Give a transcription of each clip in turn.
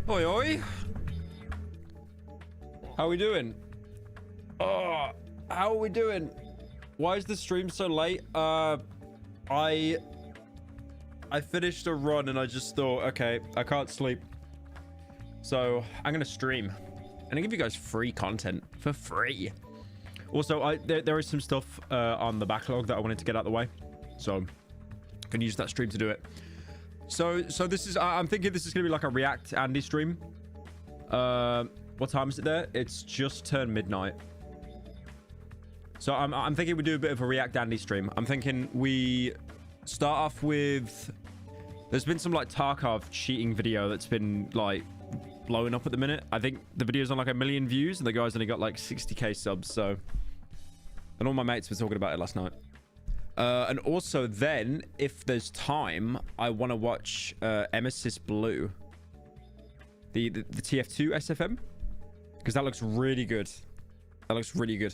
Oi, oi. How are we doing? Oh, how are we doing? Why is the stream so late? I finished a run and I just thought, okay, I can't sleep. So I'm going to stream. And I give you guys free content for free. Also, there is some stuff on the backlog that I wanted to get out of the way. So I can use that stream to do it. So this is, I'm thinking this is going to be like a React Andy stream. What time is it there? It's just turned midnight. So I'm thinking we do a bit of a React Andy stream. I'm thinking we start off with... There's been some like Tarkov cheating video that's been like blowing up at the minute. I think the video's on like 1 million views and the guy's only got like 60k subs. So, and all my mates were talking about it last night. And also then, if there's time, I want to watch Emesis Blue. The TF2 SFM. Because that looks really good. That looks really good.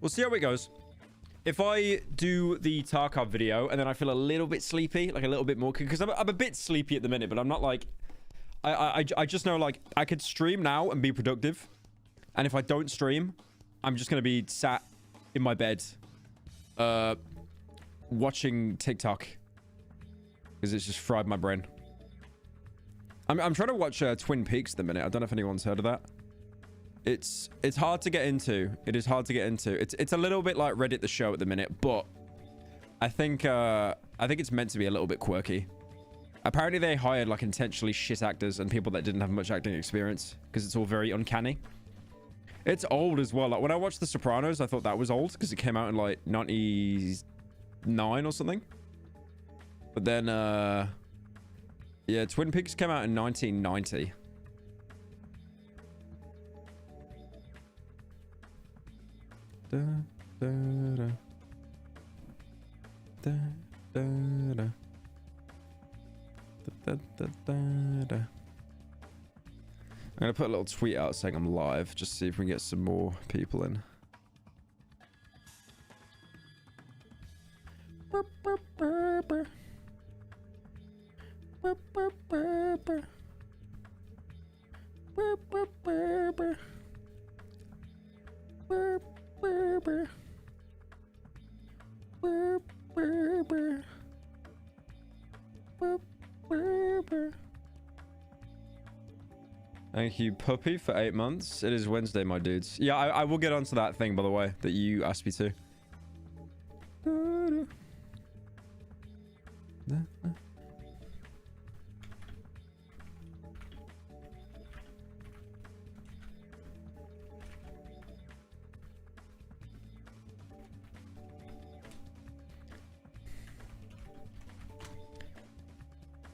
We'll see how it goes. If I do the Tarkov video and then I feel a little bit sleepy, like a little bit more, because I'm a bit sleepy at the minute, but I'm not like... I just know, like, I could stream now and be productive. And if I don't stream, I'm just going to be sat in my bed watching TikTok. Because it's just fried my brain. I'm trying to watch Twin Peaks at the minute. I don't know if anyone's heard of that. It's hard to get into. It is hard to get into. It's a little bit like Reddit the show at the minute, but I think it's meant to be a little bit quirky. Apparently they hired like intentionally shit actors and people that didn't have much acting experience because it's all very uncanny. It's old as well. Like when I watched The Sopranos, I thought that was old because it came out in like 99 or something. But then yeah, Twin Peaks came out in 1990. Da, da, da. Da, da, da. Da, da, da, da. I'm gonna put a little tweet out saying I'm live, just to see if we can get some more people in. Burp, burp, burp, burp. Burp, burp, burp, burp. Burp, burp, burp, burp. Burp, burp, burp. Burp, burp, burp. Burp, burp, burp. Thank you, Puppy, for 8 months. It is Wednesday, my dudes. Yeah, I will get onto that thing, by the way, that you asked me to.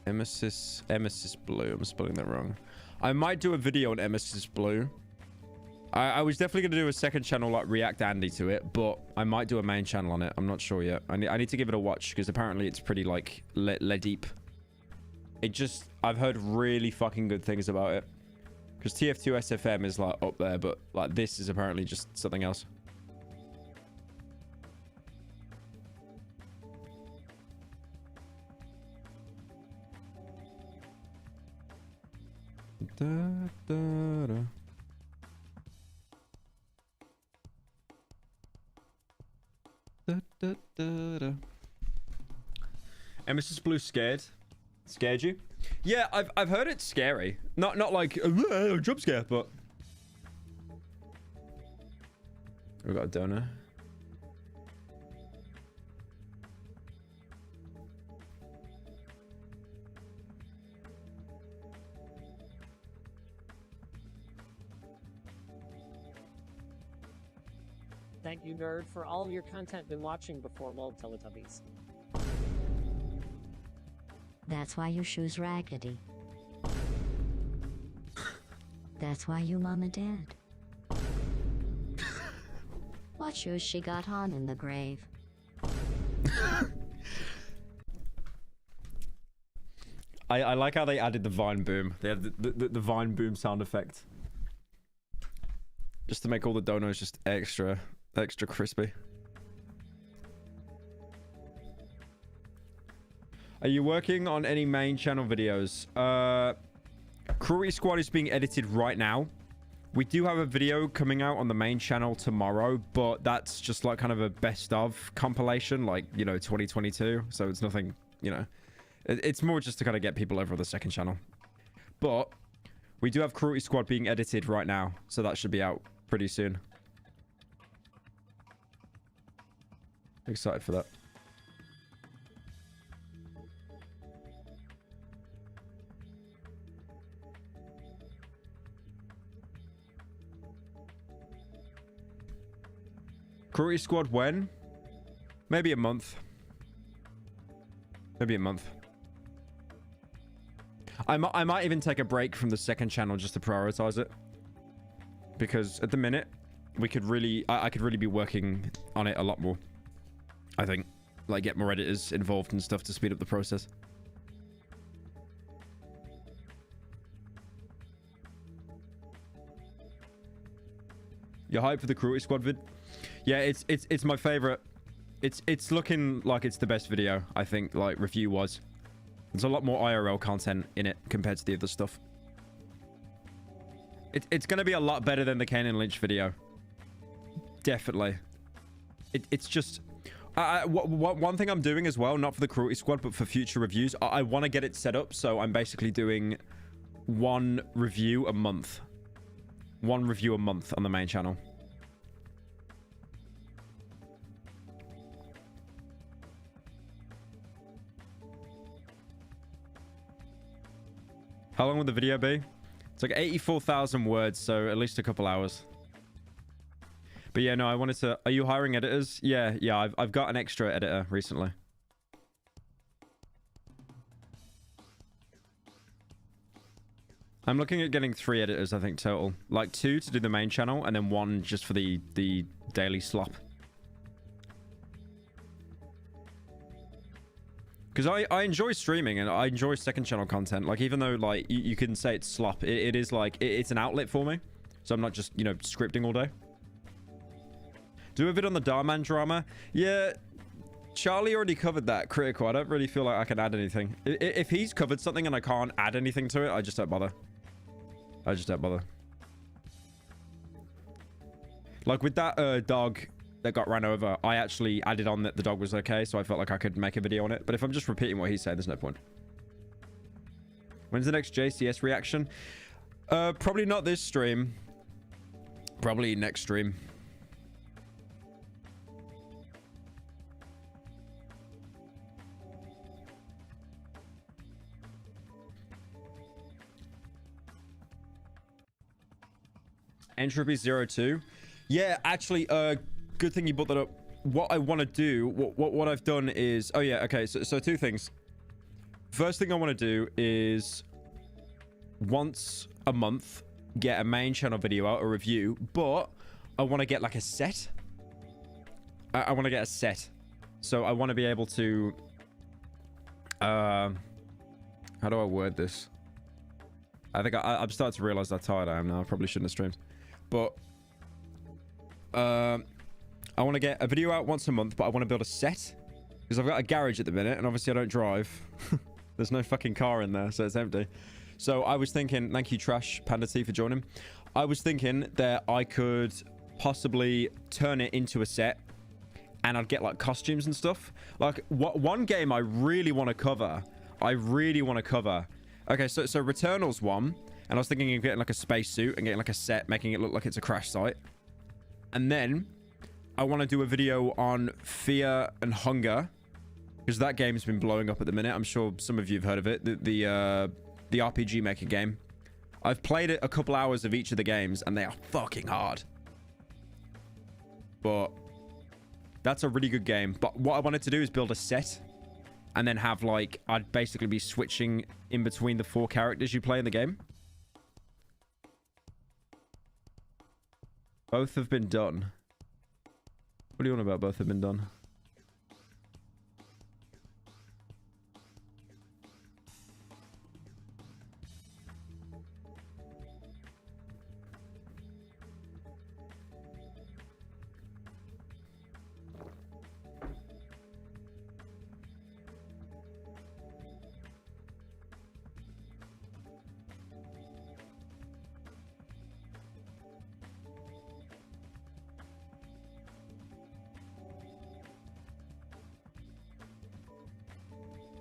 Emesis Blue. I'm spelling that wrong. I might do a video on Emesis Blue. I was definitely going to do a second channel like React Andy to it, but I might do a main channel on it. I'm not sure yet. I need to give it a watch because apparently it's pretty like le deep. It just, I've heard really fucking good things about it. Because TF2 SFM is like up there, but like this is apparently just something else. Da, da, da. Da, da, da, da. Mrs. Blue scared you? Yeah, I've heard it's scary. Not like a jump scare, but we got a donor. Thank you, nerd, for all of your content been watching before Lol Teletubbies. That's why your shoes raggedy. That's why you mom and dad. What shoes she got on in the grave? I like how they added the Vine boom. They had the Vine boom sound effect. just to make all the donuts just extra crispy. Are you working on any main channel videos? Cruelty Squad is being edited right now. We do have a video coming out on the main channel tomorrow, but that's just like kind of a best of compilation, like, you know, 2022. So it's nothing, you know, it's more just to kind of get people over on the second channel. But we do have Cruelty Squad being edited right now, so that should be out pretty soon. Excited for that. Cruelty Squad when? Maybe a month. Maybe a month. I might even take a break from the second channel just to prioritize it. Because at the minute, we could really... I could really be working on it a lot more. I think. Like, get more editors involved and stuff to speed up the process. You're hyped for the Cruelty Squad vid? Yeah, it's my favorite. It's looking like it's the best video, I think, like review was. There's a lot more IRL content in it compared to the other stuff. It's gonna be a lot better than the Kane and Lynch video. Definitely. It's just one thing I'm doing as well, not for the Cruelty Squad, but for future reviews. I want to get it set up, so I'm basically doing one review a month. One review a month on the main channel. How long will the video be? It's like 84,000 words, so at least a couple hours. But yeah, no, I wanted to... Are you hiring editors? Yeah, I've got an extra editor recently. I'm looking at getting 3 editors, I think, total. Like 2 to do the main channel, and then 1 just for the daily slop. Because I enjoy streaming, and I enjoy second channel content. Like, even though, like, you can say it's slop, it is, like, it's an outlet for me. So I'm not just, you know, scripting all day. Do a bit on the Darman drama. Yeah, Charlie already covered that. Critical. I don't really feel like I can add anything. If he's covered something and I can't add anything to it, I just don't bother. I just don't bother. Like with that dog that got ran over, I actually added on that the dog was okay, so I felt like I could make a video on it. But if I'm just repeating what he said, there's no point. When's the next JCS reaction? Probably not this stream. Probably next stream. Entropy 02. Yeah, actually, good thing you brought that up. What I want to do, what I've done is... Oh, yeah, okay, so 2 things. First thing I want to do is once a month, get a main channel video out, a review, but I want to get, like, a set. I want to get a set. So I want to be able to... how do I word this? I think I'm starting to realize how tired I am now. I probably shouldn't have streamed. But I want to get a video out once a month, but I want to build a set because I've got a garage at the minute, and obviously I don't drive. There's no fucking car in there, so it's empty. So I was thinking, thank you, Trash Panda T, for joining. I was thinking that I could possibly turn it into a set, and I'd get like costumes and stuff. Like one game I really want to cover. Okay, so Returnal's one. And I was thinking of getting like a spacesuit and getting like a set, making it look like it's a crash site. And then I want to do a video on Fear and Hunger, because that game's been blowing up at the minute. I'm sure some of you have heard of it. The RPG Maker game. I've played it a couple hours of each of the games, and they are fucking hard. But that's a really good game. But what I wanted to do is build a set, and then have like, I'd basically be switching in between the 4 characters you play in the game. Both have been done. What do you want about both have been done?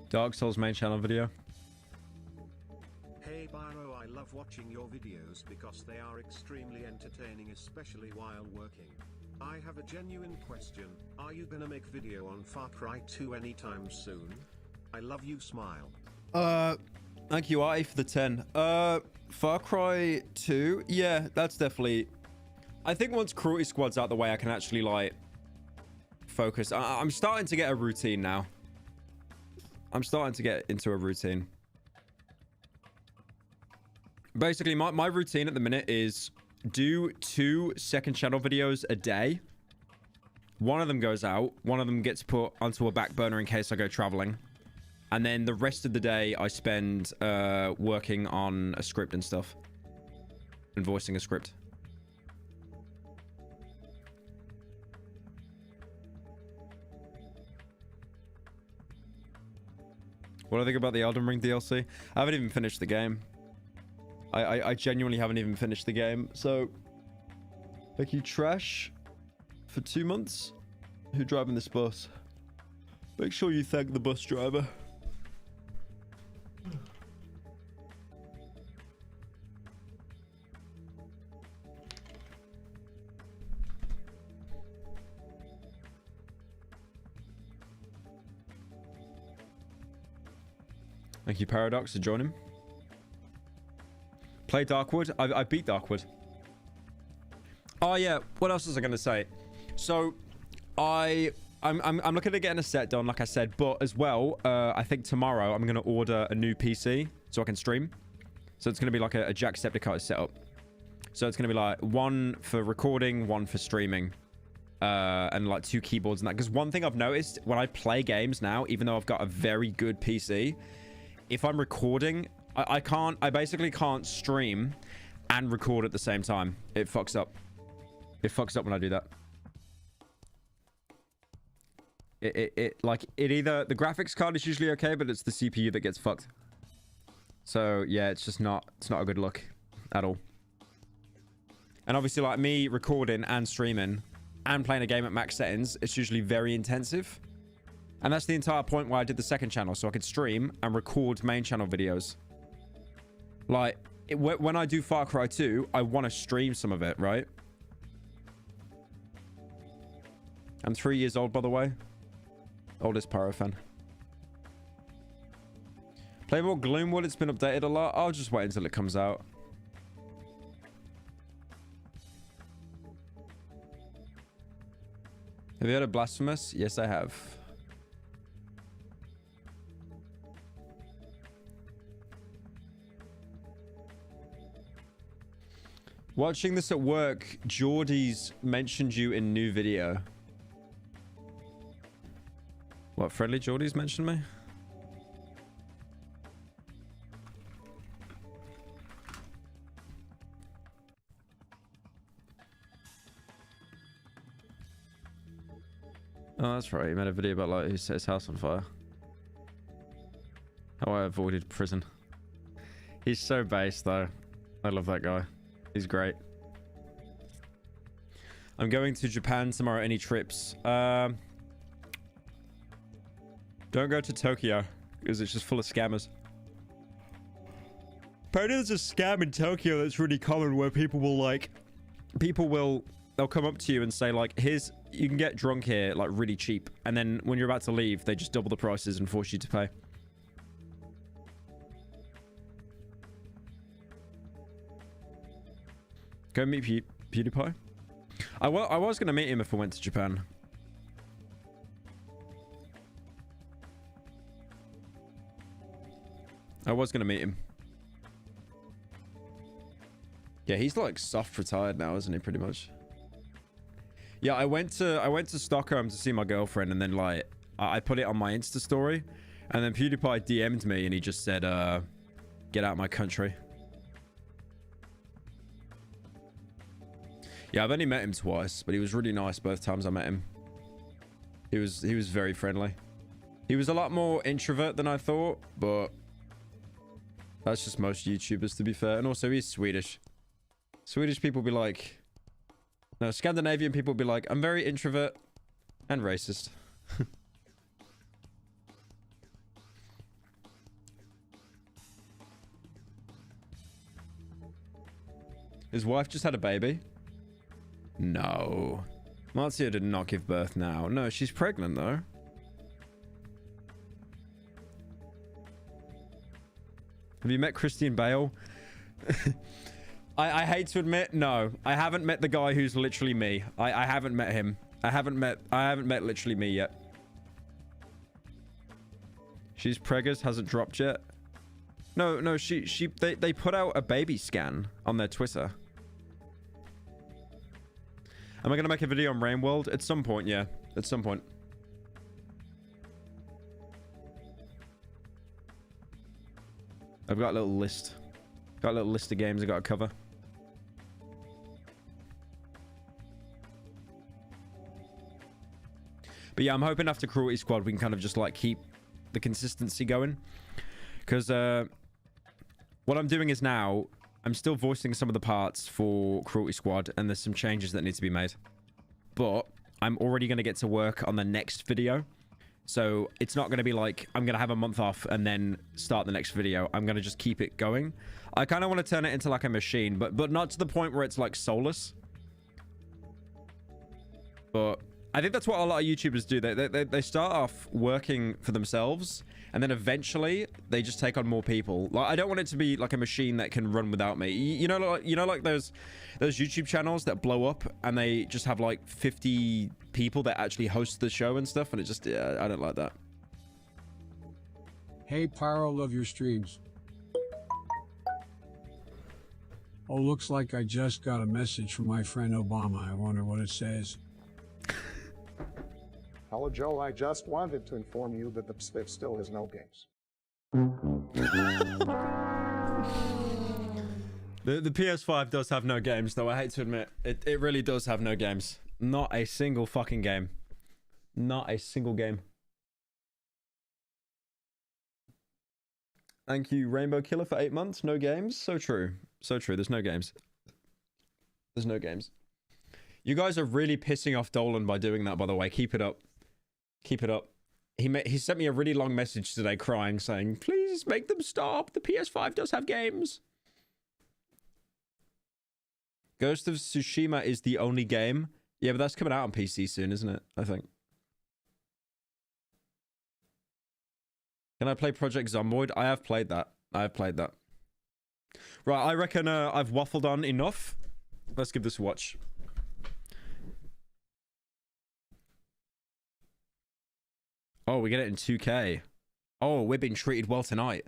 Dark Souls main channel video. Hey Byro, I love watching your videos because they are extremely entertaining, especially while working. I have a genuine question. Are you gonna make video on Far Cry 2 anytime soon? I love you, smile. Thank you, Artie, for the 10. Far Cry 2? Yeah, that's definitely... I think once Cruelty Squad's out the way, I can actually, like, focus. I'm starting to get a routine now. I'm starting to get into a routine. Basically, my routine at the minute is do 2 second channel videos a day. One of them goes out. One of them gets put onto a back burner in case I go traveling. And then the rest of the day, I spend working on a script and stuff. And voicing a script. What do I think about the Elden Ring DLC? I haven't even finished the game. I genuinely haven't even finished the game. So, like, you trash for 2 months? Who driving this bus? Make sure you thank the bus driver. Thank you, Paradox, for joining. Play Darkwood. I beat Darkwood. Oh yeah, what else was I gonna say? So, I'm looking at getting a set done, like I said, but as well, I think tomorrow I'm gonna order a new PC so I can stream. So it's gonna be like a Jacksepticeye setup. So it's gonna be like 1 for recording, 1 for streaming, and like 2 keyboards and that. Because one thing I've noticed when I play games now, even though I've got a very good PC, if I'm recording, I basically can't stream and record at the same time. It fucks up. It fucks up when I do that. It either, the graphics card is usually okay, but it's the CPU that gets fucked. So yeah, it's not a good look at all. And obviously, like, me recording and streaming and playing a game at max settings, it's usually very intensive. And that's the entire point why I did the second channel, so I could stream and record main channel videos. Like, when I do Far Cry 2, I want to stream some of it, right? I'm 3 years old, by the way. Oldest Pyro fan. Play more Gloomwood, it's been updated a lot. I'll just wait until it comes out. Have you heard of Blasphemous? Yes, I have. Watching this at work, Geordie's mentioned you in new video. What, Friendly Geordie's mentioned me? Oh, that's right. He made a video about, like, who set his house on fire. How I avoided prison. He's so based, though. I love that guy. He's great. I'm going to Japan tomorrow. Any trips? Don't go to Tokyo, because it's just full of scammers. Apparently there's a scam in Tokyo that's really common where people will, like... They'll come up to you and say, like, here's... You can get drunk here, like, really cheap. And then when you're about to leave, they just double the prices and force you to pay. Go meet PewDiePie. I was going to meet him if I went to Japan. I was going to meet him. Yeah, he's like soft retired now, isn't he, pretty much? Yeah, I went to Stockholm to see my girlfriend, and then, like, I put it on my Insta story, and then PewDiePie DM'd me and he just said, get out of my country. Yeah, I've only met him twice, but he was really nice both times I met him. He was very friendly. He was a lot more introvert than I thought, but that's just most YouTubers, to be fair. And also, he's Swedish. Swedish people be like... No, Scandinavian people be like, I'm very introvert and racist. His wife just had a baby. No. Marzia did not give birth now. No, she's pregnant though. Have you met Christian Bale? I hate to admit, no. I haven't met the guy who's literally me. I haven't met him. I haven't met literally me yet. She's preggers, hasn't dropped yet. No, they put out a baby scan on their Twitter. Am I gonna make a video on Rain World? At some point, yeah. At some point. I've got a little list. Got a little list of games I gotta cover. But yeah, I'm hoping after Cruelty Squad we can kind of just like keep the consistency going. Because what I'm doing is now, I'm still voicing some of the parts for Cruelty Squad, and there's some changes that need to be made. But I'm already going to get to work on the next video. So it's not going to be like, I'm going to have a month off and then start the next video. I'm going to just keep it going. I kind of want to turn it into like a machine, but not to the point where it's like soulless. But I think that's what a lot of YouTubers do. They start off working for themselves, and then eventually they just take on more people. Like, I don't want it to be like a machine that can run without me. You know, like those YouTube channels that blow up and they just have like 50 people that actually host the show and stuff, and it just, yeah, I don't like that. Hey Pyro, love your streams. Oh, looks like I just got a message from my friend Obama. I wonder what it says. Hello, Joe. I just wanted to inform you that the Spiff still has no games. The PS5 does have no games, though. I hate to admit, it really does have no games. Not a single fucking game. Not a single game. Thank you, Rainbow Killer, for 8 months. No games. So true. So true. There's no games. There's no games. You guys are really pissing off Dolan by doing that, by the way. Keep it up. Keep it up. He sent me a really long message today crying, saying, please make them stop. The PS5 does have games. Ghost of Tsushima is the only game. Yeah, but that's coming out on PC soon, isn't it? I think. Can I play Project Zomboid? I have played that. I have played that. Right, I reckon I've waffled on enough. Let's give this a watch. Oh, we get it in 2K. Oh, we're being treated well tonight.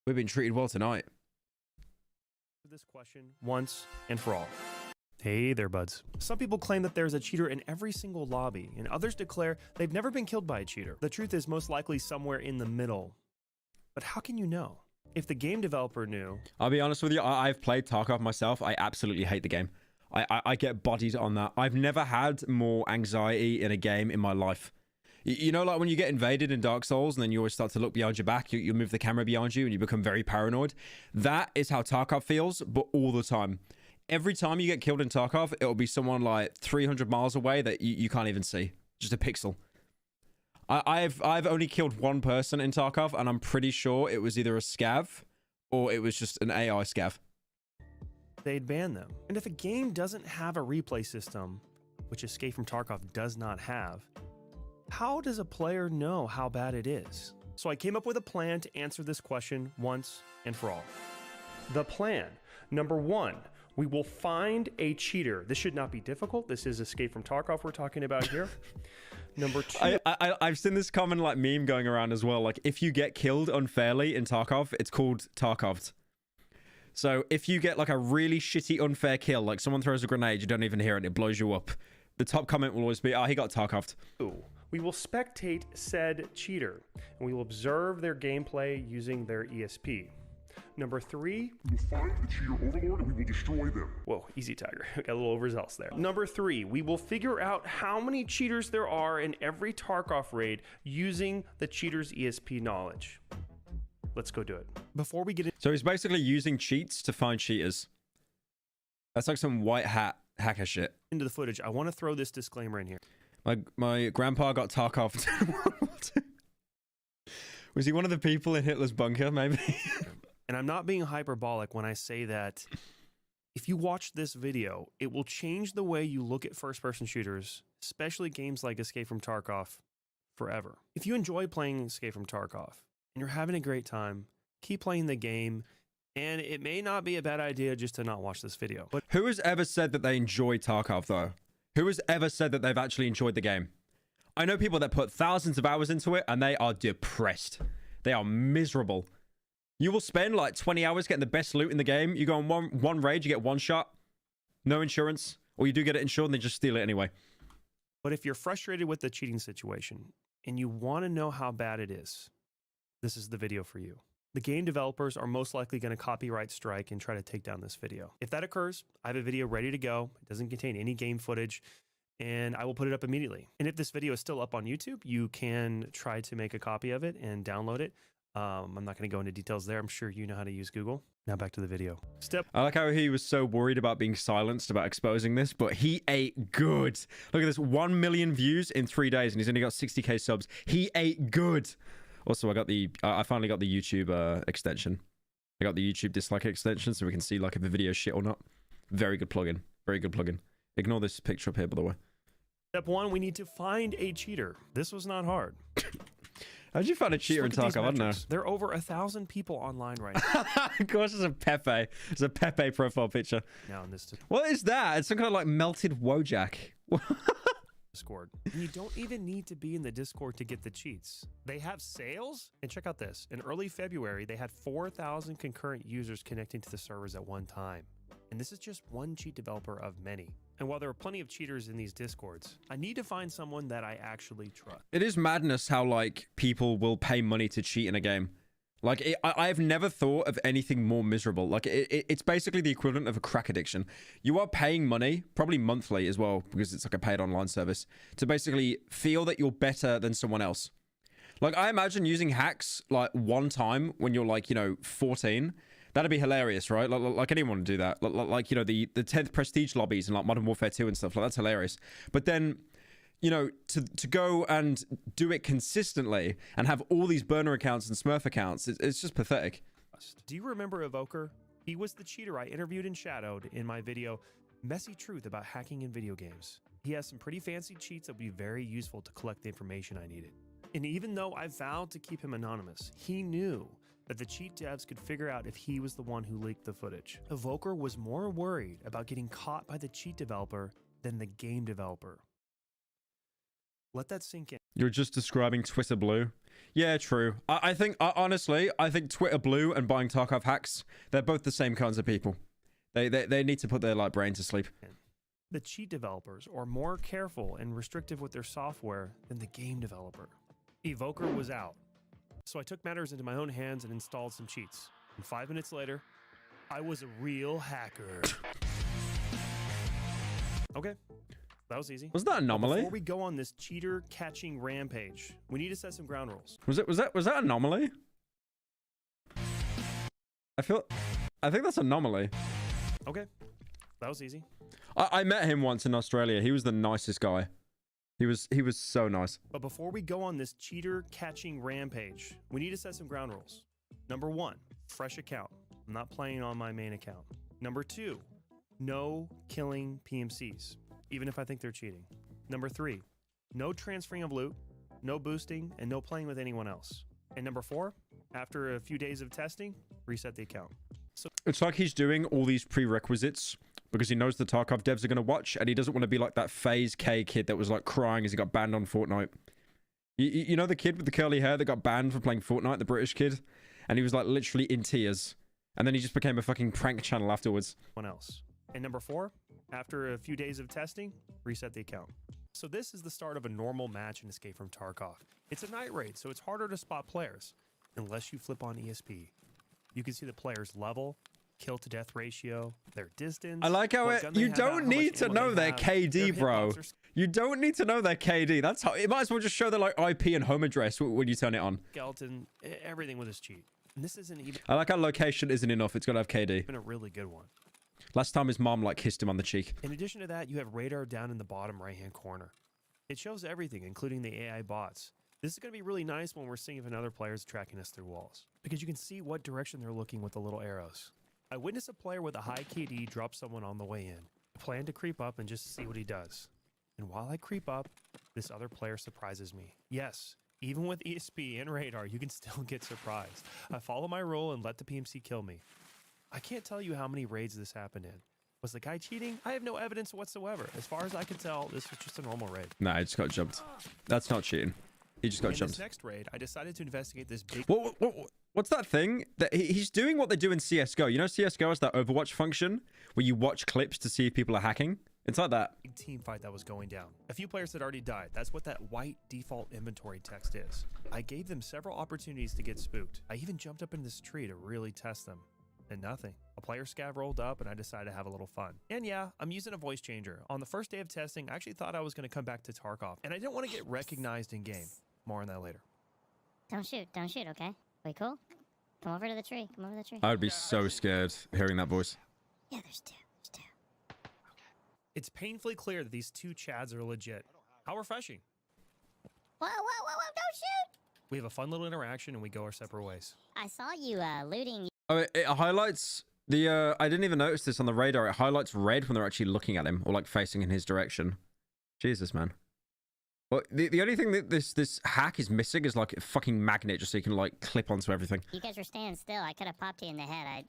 We've been treated well tonight. This question once and for all. Hey there, buds. Some people claim that there's a cheater in every single lobby, and others declare they've never been killed by a cheater. The truth is most likely somewhere in the middle. But how can you know? If the game developer knew... I'll be honest with you, I've played Tarkov myself. I absolutely hate the game. I get bodied on that. I've never had more anxiety in a game in my life. You know, like when you get invaded in Dark Souls and then you always start to look behind your back, you move the camera behind you and you become very paranoid. That is how Tarkov feels, but all the time. Every time you get killed in Tarkov, it'll be someone like 300 miles away that you can't even see. Just a pixel. I've only killed one person in Tarkov, and I'm pretty sure it was either a scav or it was just an AI scav. They'd ban them. And if a game doesn't have a replay system, which Escape from Tarkov does not have, how does a player know how bad it is? So I came up with a plan to answer this question once and for all. The plan. Number 1, we will find a cheater. This should not be difficult. This is Escape from Tarkov we're talking about here. Number 2. I've seen this common like meme going around as well. Like if you get killed unfairly in Tarkov, it's called Tarkoved. So if you get like a really shitty unfair kill, like someone throws a grenade, you don't even hear it, it blows you up. The top comment will always be, oh, he got Tarkoved. Ooh. We will spectate said cheater, and we will observe their gameplay using their ESP. Number 3, we will find the cheater overlord and we will destroy them. Whoa, easy, Tiger. Got a little overzealous there. Number 3, we will figure out how many cheaters there are in every Tarkov raid using the cheater's ESP knowledge. Let's go do it. Before we get in... So he's basically using cheats to find cheaters. That's like some white hat hacker shit. Into the footage, I want to throw this disclaimer in here. My grandpa got Tarkov. Was he one of the people in Hitler's bunker, maybe? And I'm not being hyperbolic when I say that If you watch this video, it will change the way you look at first-person shooters, especially games like Escape from Tarkov, forever. If you enjoy playing Escape from Tarkov and you're having a great time, keep playing the game, and it may not be a bad idea just to not watch this video. But Who has ever said that they enjoy Tarkov, though? Who has ever said that they've actually enjoyed the game? I know people that put thousands of hours into it, and they are depressed. They are miserable. You will spend like 20 hours getting the best loot in the game. You go on one raid, you get one shot, no insurance, or you do get it insured and they just steal it anyway. But if you're frustrated with the cheating situation and you want to know how bad it is, this is the video for you. The game developers are most likely going to copyright strike and try to take down this video. If that occurs, I have a video ready to go. It doesn't contain any game footage, and I will put it up immediately. And if this video is still up on YouTube, you can try to make a copy of it and download it. I'm not going to go into details there. I'm sure you know how to use Google. Now back to the video. I like how he was so worried about being silenced about exposing this, but he ate good. Look at this, 1 million views in 3 days, and he's only got 60k subs. He ate good. Also, I finally got the YouTube extension. I got the YouTube dislike extension, so we can see like if the video's shit or not. Very good plugin. Very good plugin. Ignore this picture up here, by the way. Step 1, we need to find a cheater. This was not hard. How'd you find a cheater in Tarkov? I don't know. There are over 1,000 people online right now. Of course, it's a Pepe. It's a Pepe profile picture. Now in this What is that? It's some kind of like melted Wojak. Discord. And you don't even need to be in the Discord to get the cheats. They have sales. And check out this. In early February, they had 4,000 concurrent users connecting to the servers at one time. And this is just one cheat developer of many. And while there are plenty of cheaters in these Discords, I need to find someone that I actually trust. It is madness how like people will pay money to cheat in a game. Like I've never thought of anything more miserable. Like it's basically the equivalent of a crack addiction. You are paying money, probably monthly as well, because it's like a paid online service, to basically feel that you're better than someone else. Like I imagine using hacks like one time when you're like, 14. That'd be hilarious, right? Like anyone would do that. Like the 10th prestige lobbies and like Modern Warfare 2 and stuff. Like that's hilarious. But then, to go and do it consistently and have all these burner accounts and Smurf accounts, it's just pathetic. Do you remember Evoker? He was the cheater I interviewed and shadowed in my video, Messy Truth About Hacking in Video Games. He has some pretty fancy cheats that would be very useful to collect the information I needed. And even though I vowed to keep him anonymous, he knew that the cheat devs could figure out if he was the one who leaked the footage. Evoker was more worried about getting caught by the cheat developer than the game developer. Let that sink in. You're just describing Twitter Blue. Yeah, true. I think, honestly, I think Twitter Blue and buying Tarkov hacks, they're both the same kinds of people. They need to put their like brain to sleep. The cheat developers are more careful and restrictive with their software than the game developer. Evoker was out. So I took matters into my own hands and installed some cheats. And 5 minutes later, I was a real hacker. Okay, that was easy. Was that Anomaly? Before we go on this cheater catching rampage, we need to set some ground rules. Was that Anomaly? I think that's Anomaly. Okay, that was easy. I met him once in Australia. He was the nicest guy. He was so nice. But before we go on this cheater catching rampage, we need to set some ground rules. Number 1, fresh account. I'm not playing on my main account. Number 2, no killing PMCs, even if I think they're cheating. Number 3, no transferring of loot, no boosting, and no playing with anyone else. And number 4, after a few days of testing, reset the account. So it's like he's doing all these prerequisites because he knows the Tarkov devs are going to watch, and he doesn't want to be like that FaZe K kid that was like crying as he got banned on Fortnite. You know the kid with the curly hair that got banned for playing Fortnite, the British kid? And he was like literally in tears. And then he just became a fucking prank channel afterwards. One else. And number 4, after a few days of testing, reset the account. So this is the start of a normal match in Escape from Tarkov. It's a night raid, so it's harder to spot players, unless you flip on ESP. You can see the player's level, kill to death ratio, their distance. I like how you don't need to know their KD, bro. You don't need to know their KD. That's how it might as well just show their like IP and home address when you turn it on. Skeleton, everything with his cheat. And this isn't even. I like how location isn't enough. It's got to have KD. Been a really good one. Last time his mom like kissed him on the cheek. In addition to that, you have radar down in the bottom right-hand corner. It shows everything, including the AI bots. This is going to be really nice when we're seeing if another player is tracking us through walls, because you can see what direction they're looking with the little arrows. I witness a player with a high KD drop someone on the way in. I plan to creep up and just see what he does. And while I creep up, this other player surprises me. Yes, even with ESP and radar, you can still get surprised. I follow my rule and let the PMC kill me. I can't tell you how many raids this happened in. Was the guy cheating? I have no evidence whatsoever. As far as I can tell, this was just a normal raid. Nah, I just got jumped. That's not cheating. He just got In jumped. this next raid, I decided to investigate this big... What's that thing? That he's doing what they do in CSGO. You know CSGO has that Overwatch function where you watch clips to see if people are hacking? It's like that. Team fight that was going down. A few players had already died. That's what that white default inventory text is. I gave them several opportunities to get spooked. I even jumped up in this tree to really test them. And nothing. A player scav rolled up and I decided to have a little fun. And yeah, I'm using a voice changer. On the first day of testing, I actually thought I was going to come back to Tarkov. And I didn't want to get recognized in game. More on that later. Don't shoot, okay? We cool? Come over to the tree, come over to the tree. I would be so scared hearing that voice. Yeah, there's two. It's painfully clear that these two Chads are legit. How refreshing. Whoa, don't shoot! We have a fun little interaction and we go our separate ways. I saw you looting. Oh, it highlights the, I didn't even notice this on the radar. It highlights red when they're actually looking at him or like facing in his direction. Jesus, man. Well, the only thing that this hack is missing is like a fucking magnet just so you can like clip onto everything. You guys were standing still. I could have popped you in the head.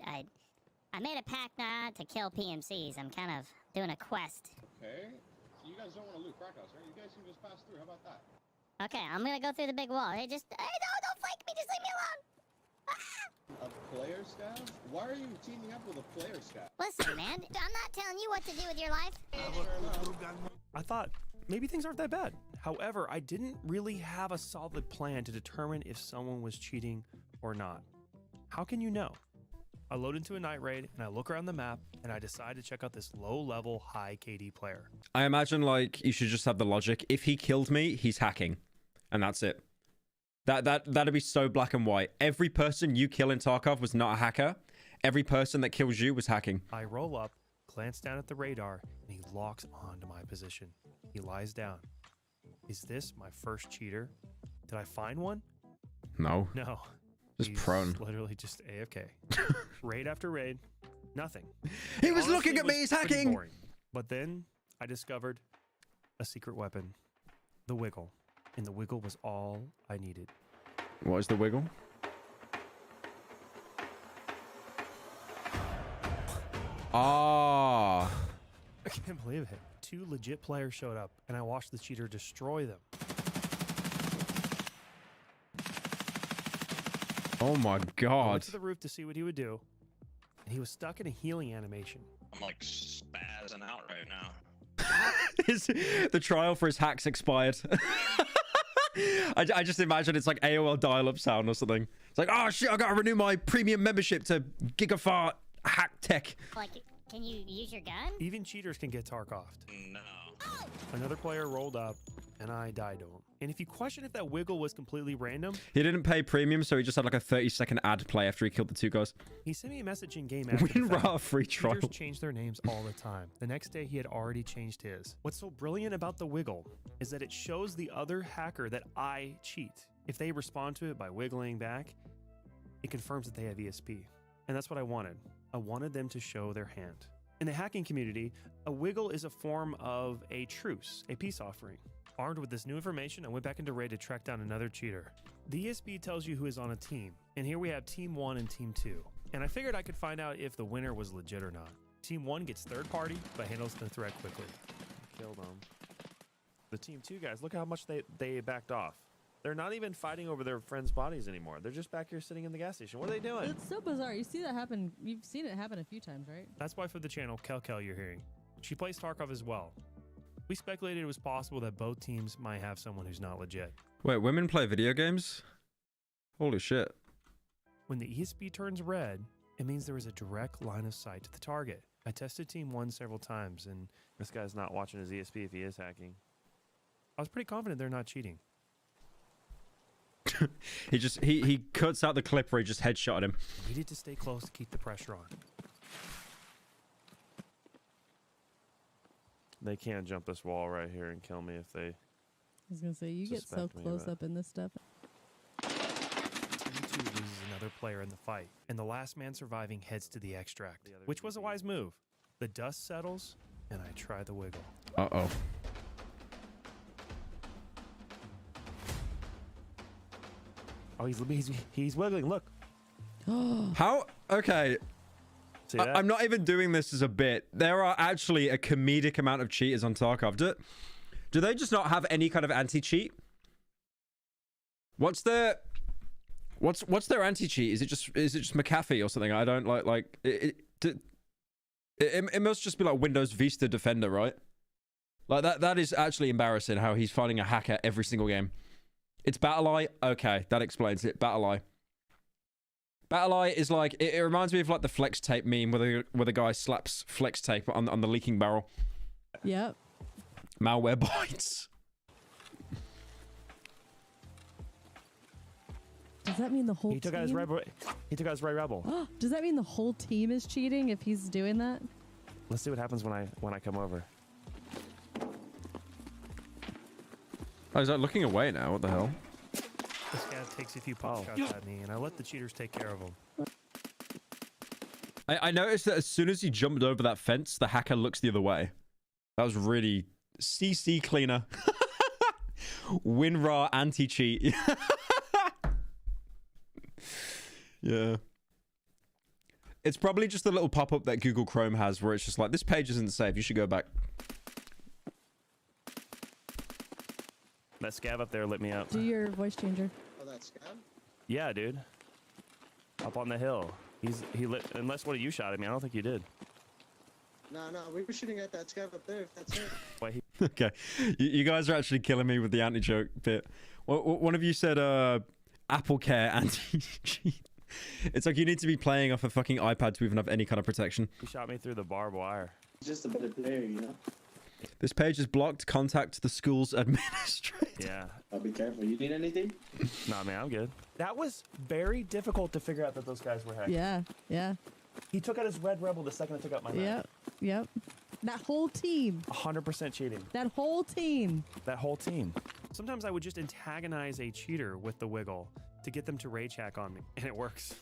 I made a pact not to kill PMCs. I'm kind of doing a quest. Okay. So you guys don't want to loot crack house, right? You guys can just pass through. How about that? Okay, I'm gonna go through the big wall. Hey, don't flank me. Just leave me alone. A player scav? Why are you teaming up with a player scav? Listen, man. I'm not telling you what to do with your life. I thought maybe things aren't that bad. However, I didn't really have a solid plan to determine if someone was cheating or not. How can you know? I load into a night raid and I look around the map and I decide to check out this low-level, high KD player. I imagine like you should just have the logic. If he killed me, he's hacking. And that's it. That'd be so black and white. Every person you kill in Tarkov was not a hacker. Every person that kills you was hacking. I roll up, glance down at the radar, and he locks onto my position. He lies down. Is this my first cheater? Did I find one? No. No. Just He's prone. Literally just AFK. Raid after raid, nothing. He was Honestly, looking at me, he's pretty hacking! boring. But then I discovered a secret weapon, the Wiggle. And the Wiggle was all I needed. What is the Wiggle? Ah. I can't believe it. Two legit players showed up, and I watched the cheater destroy them. Oh my I went god. to the roof to see what he would do, and he was stuck in a healing animation. I'm like spazzing out right now. The trial for his hacks expired. I just imagine it's like AOL dial-up sound or something. It's like, oh shit, I gotta renew my premium membership to Gigafart Hack Tech. Like, can you use your gun? Even cheaters can get Tarkoved. No. Another player rolled up, and I died to him. And if you question if that Wiggle was completely random, He didn't pay premium, so he just had like a 30-second ad play after he killed the two guys. he sent me a message in game after Win the fact. Rata free trial. Cheaters change their names all the time. The next day, he had already changed his. What's so brilliant about the Wiggle is that it shows the other hacker that I cheat. If they respond to it by wiggling back, it confirms that they have ESP. And that's what I wanted. I wanted them to show their hand. In the hacking community, a Wiggle is a form of a truce, a peace offering. Armed with this new information, I went back into raid to track down another cheater. The ESP tells you who is on a team, and here we have Team 1 and Team 2. And I figured I could find out if the winner was legit or not. Team 1 gets third party, but handles the threat quickly. Killed them. The Team 2 guys, look how much they backed off. They're not even fighting over their friends' bodies anymore. They're just back here sitting in the gas station. What are they doing? It's so bizarre. You see that happen. You've seen it happen a few times, right? That's why for the channel, Kel you're hearing. She plays Tarkov as well. We speculated it was possible that both teams might have someone who's not legit. Wait, women play video games? Holy shit. When the ESP turns red, it means there is a direct line of sight to the target. I tested Team 1 several times, and this guy's not watching his ESP if he is hacking. I was pretty confident they're not cheating. he cuts out the clip where he just headshotted him. I needed to stay close to keep the pressure on. They can't jump this wall right here and kill me if they... I was gonna say, you get so suspect me, close but- up in this stuff. Team 2 loses another player in the fight, and the last man surviving heads to the extract, which was a wise move. The dust settles, and I try the wiggle. Uh-oh. Oh, he's wiggling. Look. How? Okay. See that? I'm not even doing this as a bit. There are actually a comedic amount of cheaters on Tarkov. Do they just not have any kind of anti-cheat? What's their anti-cheat? Is it just McAfee or something? I don't like it must just be like Windows Vista Defender, right? Like that is actually embarrassing how he's finding a hacker every single game. It's BattlEye. Okay, that explains it. BattlEye. BattlEye is like it reminds me of like the flex tape meme where the guy slaps flex tape on the leaking barrel. Yep. Malware bites. Does that mean the whole He took out team? his Ray Rebel. Does that mean the whole team is cheating if he's doing that? Let's see what happens when I come over. Oh, he's like looking away now. What the hell? This guy takes a few pop shots at me, and I let the cheaters take care of him. I noticed that as soon as he jumped over that fence, the hacker looks the other way. That was really CC cleaner. WinRAR anti-cheat. Yeah. It's probably just a little pop-up that Google Chrome has where it's just like, this page isn't safe. You should go back. That scav up there lit me up. Do your voice changer. Oh, that scab? Yeah, dude. Up on the hill. He lit. Unless what you shot at me, I don't think you did. No, we were shooting at that scab up there. If that's it. Wait, Okay. You guys are actually killing me with the anti-joke bit. One of you said, Apple Care anti-cheat. It's like you need to be playing off a fucking iPad to even have any kind of protection. he shot me through the barbed wire. He's just a better player, you know? This page is blocked. Contact the school's administrator. Yeah. I'll be careful. You need anything? Nah, man, I'm good. That was very difficult to figure out that those guys were hacked. Yeah, yeah, He took out his red rebel the second I took out my knife. yep. That whole team. 100% cheating. That whole team. That whole team. Sometimes I would just antagonize a cheater with the wiggle to get them to rage hack on me, and it works.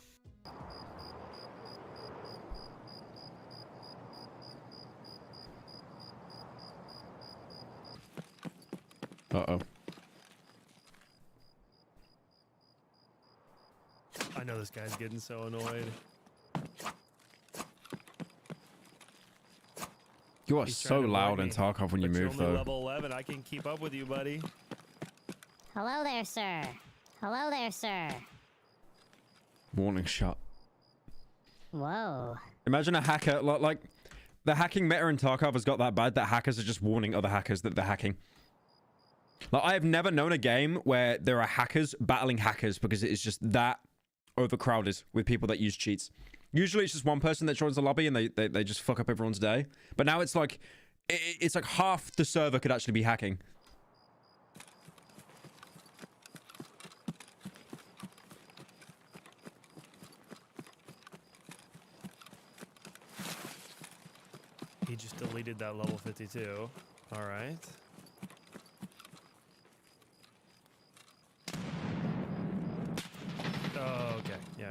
Uh-oh. I know this guy's getting so annoyed. You are He's so trying to loud avoid in me, Tarkov when you but move, you're only though. level 11. I can keep up with you, buddy. Hello there, sir. Hello there, sir. Warning shot. Whoa. Imagine a hacker, like the hacking meta in Tarkov has got that bad that hackers are just warning other hackers that they're hacking. Like, I have never known a game where there are hackers battling hackers because it is just that overcrowded with people that use cheats. Usually it's just one person that joins the lobby and they just fuck up everyone's day. But now it's like, it's like half the server could actually be hacking. He just deleted that level 52. All right. Oh, okay. Yeah.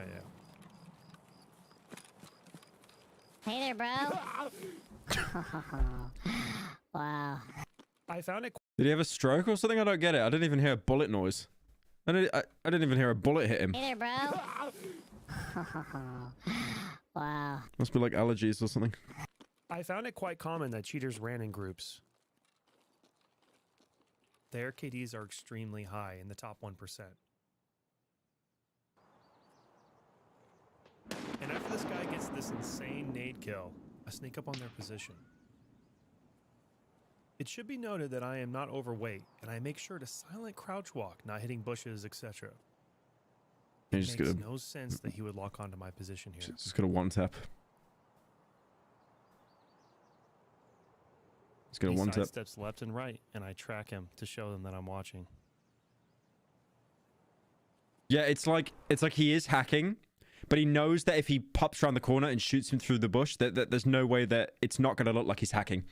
Hey there, bro. Wow. I found it. Did he have a stroke or something? I don't get it. I didn't even hear a bullet noise. I didn't even hear a bullet hit him. Hey there, bro. Wow. Must be like allergies or something. I found it quite common that cheaters ran in groups. Their KDs are extremely high, in the top 1%. And after this guy gets this insane nade kill, I sneak up on their position. It should be noted that I am not overweight, and I make sure to silent crouch walk, not hitting bushes, etc. You It just makes gotta, no sense that he would lock onto my position here. just gotta one tap. Just gotta He one tap. sidesteps left and right, and I track him to show them that I'm watching. Yeah, it's like he is hacking, but he knows that if he pops around the corner and shoots him through the bush, that there's no way that it's not gonna look like he's hacking.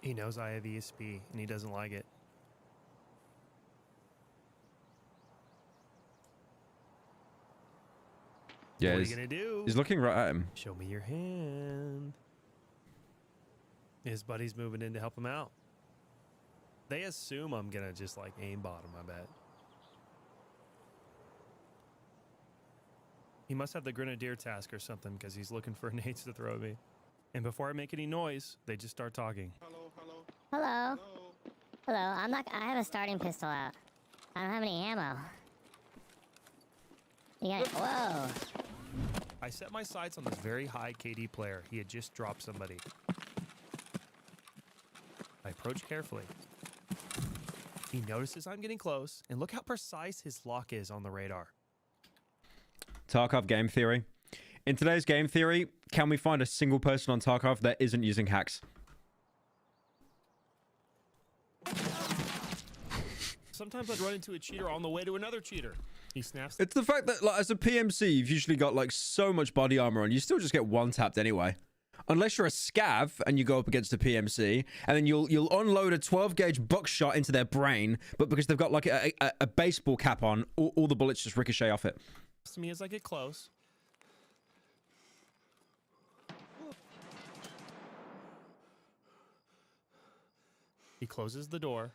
He knows I have ESP, and he doesn't like it. Yeah, What are you gonna do? he's looking right at him. Show me your hand. His buddy's moving in to help him out. They assume I'm gonna just like aimbot him, I bet. He must have the grenadier task or something because he's looking for nades to throw at me. And before I make any noise, they just start talking. Hello, hello, Hello. hello. Hello. I have a starting pistol out. I don't have any ammo. You got? Whoa. I set my sights on this very high KD player. He had just dropped somebody. I approach carefully. He notices I'm getting close, and look how precise his lock is on the radar. Tarkov game theory. In today's game theory, can we find a single person on Tarkov that isn't using hacks? Sometimes I'd run into a cheater on the way to another cheater. He snaps. It's the fact that, like, as a PMC, you've usually got like so much body armor on, you still just get one tapped anyway. Unless you're a scav and you go up against a PMC, and then you'll unload a 12 gauge buckshot into their brain, but because they've got like a baseball cap on, all the bullets just ricochet off it. To me as I get close. He closes the door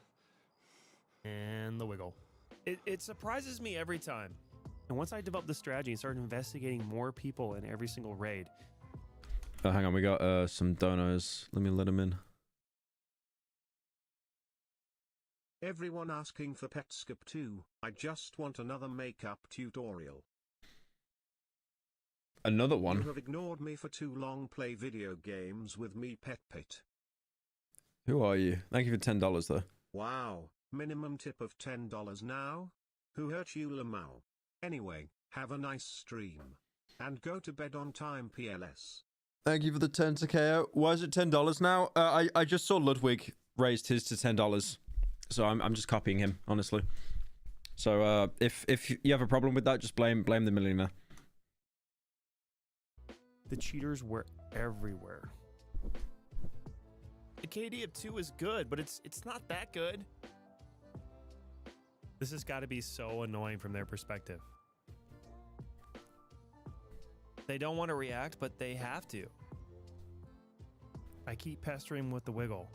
and the wiggle. It surprises me every time. And once I developed the strategy and started investigating more people in every single raid. Oh, hang on, we got some donos. Let me let them in. Everyone asking for Petscape 2. I just want another makeup tutorial. Another one? You have ignored me for too long. Play video games with me, Pet. Who are you? Thank you for $10 though. Wow, minimum tip of $10 now? Who hurt you, Lamau? Anyway, have a nice stream. And go to bed on time, PLS. Thank you for the 10 to KO. Why is it $10 now? I just saw Ludwig raised his to $10. So I'm just copying him, honestly. So if you have a problem with that, just blame the millionaire. The cheaters were everywhere. The KD of 2 is good, but it's not that good. This has got to be so annoying from their perspective. They don't want to react, but they have to. I keep pestering with the wiggle.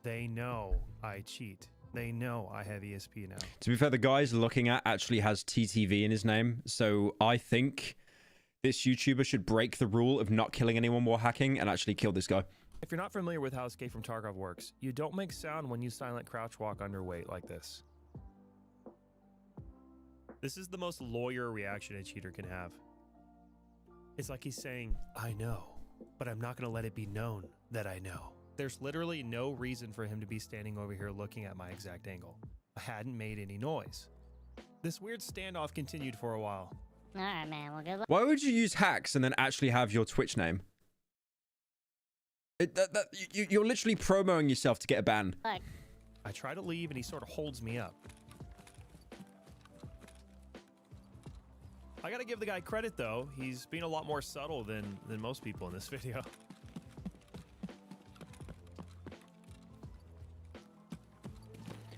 They know I cheat. They know I have ESP now. To be fair, the guy he's looking at actually has TTV in his name. So I think this YouTuber should break the rule of not killing anyone while hacking and actually kill this guy. If you're not familiar with how Escape from Tarkov works, you don't make sound when you silent crouch walk underweight like this. This is the most lawyer reaction a cheater can have. It's like he's saying, I know, but I'm not going to let it be known that I know. There's literally no reason for him to be standing over here looking at my exact angle. I hadn't made any noise. This weird standoff continued for a while. Alright, man. Well, good luck. Why would you use hacks and then actually have your Twitch name? You're literally promoting yourself to get a ban. Look. I try to leave and he sort of holds me up. I gotta give the guy credit though. He's being a lot more subtle than most people in this video.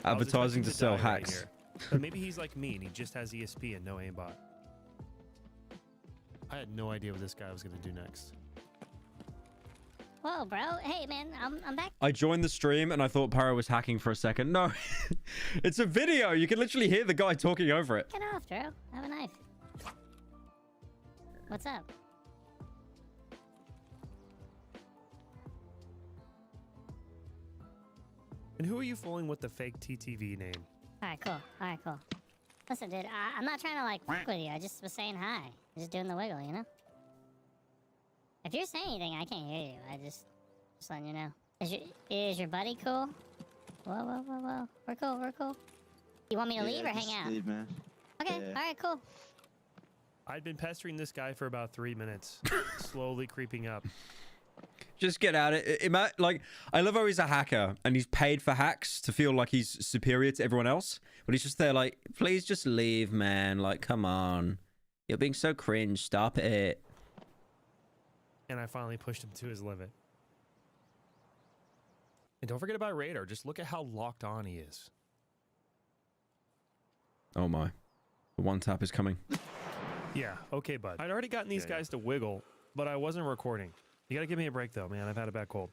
Advertising to sell hacks. Right, but maybe he's like me and he just has ESP and no aimbot. I had no idea what this guy was gonna do next. Whoa, bro. Hey, man. I'm back. I joined the stream and I thought Pyro was hacking for a second. No, it's a video. You can literally hear the guy talking over it. Get off, Drew. Have a knife. What's up? And who are you fooling with the fake TTV name? Alright, cool. Alright, cool. Listen, dude, I'm not trying to, like, fuck with you. I just was saying hi. Just doing the wiggle, you know? If you're saying anything, I can't hear you. I just letting you know. Is your buddy cool? Whoa. We're cool. You want me to leave or hang out? Leave, man. Okay, Yeah. alright, cool. I'd been pestering this guy for about 3 minutes, slowly creeping up. Just get at it. Like, I love how he's a hacker and he's paid for hacks to feel like he's superior to everyone else. But he's just there like, please just leave, man. Like, come on. You're being so cringe. Stop it. And I finally pushed him to his limit. And don't forget about Radar. Just look at how locked on he is. Oh my. The one tap is coming. Yeah, okay, bud. I'd already gotten these guys to wiggle, but I wasn't recording. You gotta give me a break, though, man. I've had a bad cold.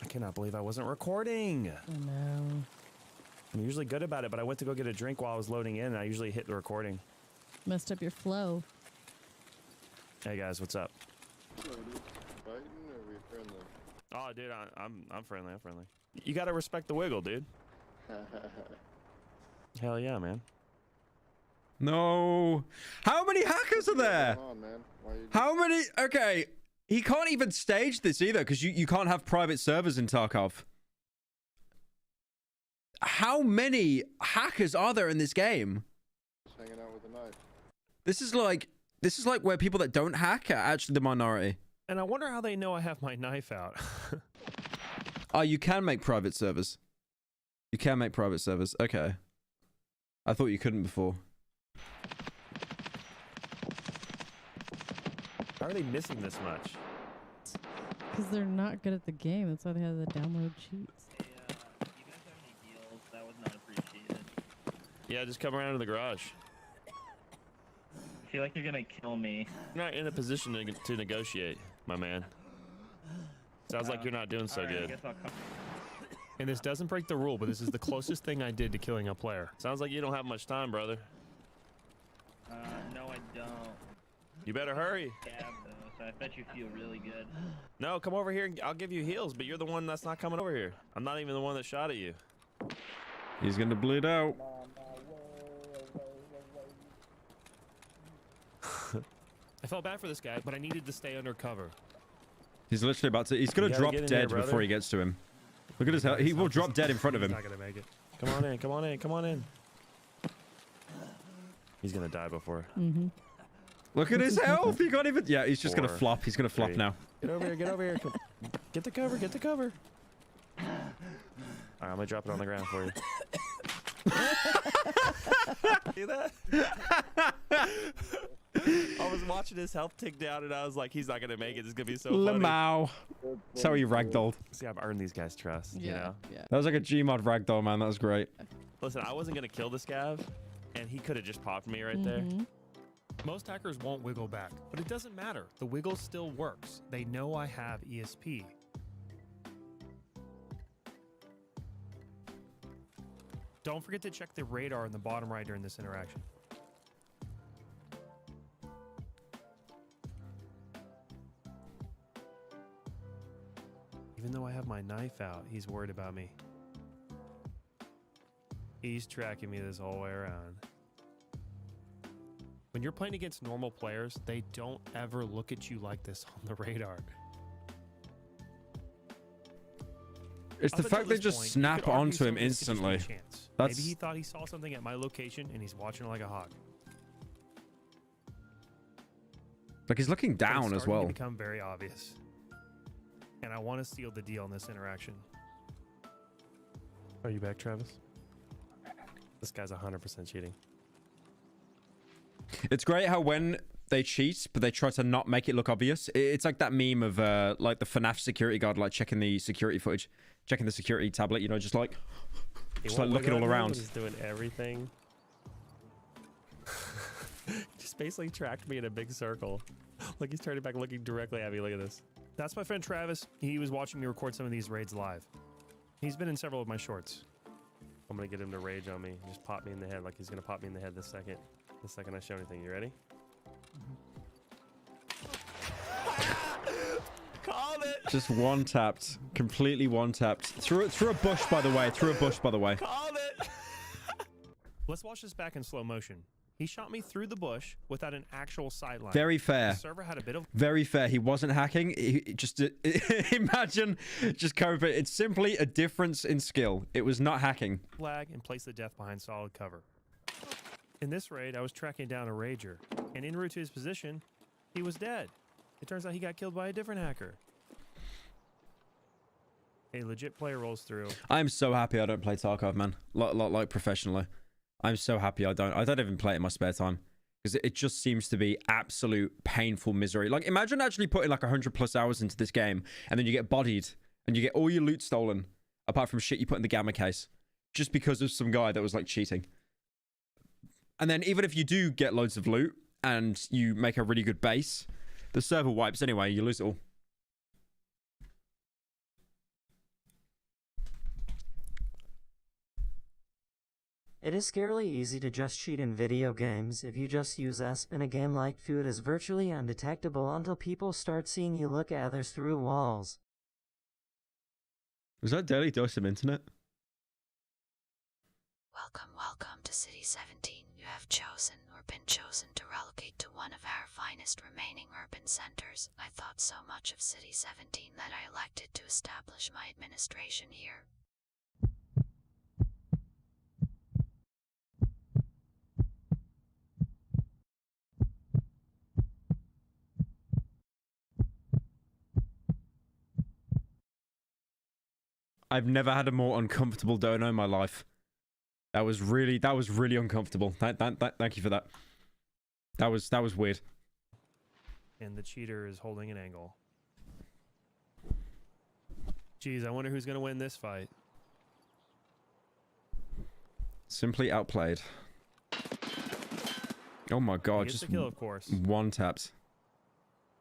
I cannot believe I wasn't recording. Oh, no. I'm usually good about it, but I went to go get a drink while I was loading in, and I usually hit the recording. Messed up your flow. Hey, guys, what's up? Fighting or are we friendly? Oh, dude, I'm friendly. I'm friendly. You gotta respect the wiggle, dude. Hell yeah, man. No. How many hackers are there? Come on, man. Why you How many? Okay. He can't even stage this either because you can't have private servers in Tarkov. How many hackers are there in this game? just hanging out with a knife? This is like where people that don't hack are actually the minority. And I wonder how they know I have my knife out. Oh, you can make private servers. You can make private servers. Okay. I thought you couldn't before. How are they missing this much? Because they're not good at the game. That's why they have the download cheats. Hey, you guys have any deals? That was not appreciated. Yeah, just come around to the garage. I feel like you're gonna kill me. You're not in a position to negotiate, my man. Sounds like you're not doing so Alright, I good. guess I'll come. And this doesn't break the rule, but this is the closest thing I did to killing a player. Sounds like you don't have much time, brother. No, I don't. You better hurry. Scab though, so I bet you feel really good. No, come over here and I'll give you heals, but you're the one that's not coming over here. I'm not even the one that shot at you. He's gonna bleed out. I felt bad for this guy, but I needed to stay undercover. He's literally about to. He's gonna You gotta drop get in dead there, before he gets to him. Look at his health. He will drop dead in front of him. He's not gonna make it. Come on in. Come on in. Come on in. He's gonna die before. Mm-hmm. Look at his health. He can't even. Yeah, he's just gonna 4, flop. He's gonna flop 3. now. Get over here. Get over here. Come. Get the cover. Get the cover. All right, I'm gonna drop it on the ground for you. See that? I was watching his health tick down, and I was like, "He's not gonna make it. This is gonna be so funny." Lamau. That's how he ragdolled. See, I've earned these guys' trust. Yeah, You know. yeah. That was like a GMOD ragdoll, man. That was great. Listen, I wasn't gonna kill this scav, and he could have just popped me right there. Most hackers won't wiggle back, but it doesn't matter. The wiggle still works. They know I have ESP. Don't forget to check the radar in the bottom right during this interaction. Even though I have my knife out, he's worried about me. He's tracking me this whole way around. When you're playing against normal players, they don't ever look at you like this on the radar. It's the fact they just snap onto him instantly. Maybe he thought he saw something at my location and he's watching like a hawk. Like he's looking down as well. It's become very obvious. And I want to seal the deal in this interaction. Are you back, Travis? This guy's 100% cheating. It's great how when they cheat, but they try to not make it look obvious. It's like that meme of like the FNAF security guard, like checking the security footage, checking the security tablet, you know, just like looking all around. He's doing everything. Just basically tracked me in a big circle. Like he's turning back looking directly at me. Look at this. That's my friend Travis. He was watching me record some of these raids live. He's been in several of my shorts. I'm gonna get him to rage on me. Just pop me in the head like he's gonna pop me in the head the second I show anything. You ready? Called it! Just one tapped. Completely one tapped. Through a bush, by the way. Through a bush, by the way. Called it! Let's watch this back in slow motion. He shot me through the bush without an actual sideline. Very fair. The server had a bit of... Very fair. He wasn't hacking. He just imagine just cover. It's simply a difference in skill. It was not hacking. Flag and place the death behind solid cover. In this raid, I was tracking down a rager, and en route to his position, he was dead. It turns out he got killed by a different hacker. A legit player rolls through. I'm so happy I don't play Tarkov, man. Like professionally. I'm so happy I don't. I don't even play it in my spare time. Because it just seems to be absolute painful misery. Like, imagine actually putting like 100+ hours into this game, and then you get bodied, and you get all your loot stolen, apart from shit you put in the gamma case, just because of some guy that was like cheating. And then even if you do get loads of loot, and you make a really good base, the server wipes anyway. You lose it all. It is scarily easy to just cheat in video games. If you just use ESP in a game like Fu, it is virtually undetectable until people start seeing you look at others through walls. Was that Daily Dose of Internet? Welcome to City 17. You have chosen or been chosen to relocate to one of our finest remaining urban centers. I thought so much of City 17 that I elected to establish my administration here. I've never had a more uncomfortable dono in my life. That was really uncomfortable. Thank you for that. That was weird. And the cheater is holding an angle. Jeez, I wonder who's gonna win this fight. Simply outplayed. Oh my god, He gets just the kill, of course. one taps.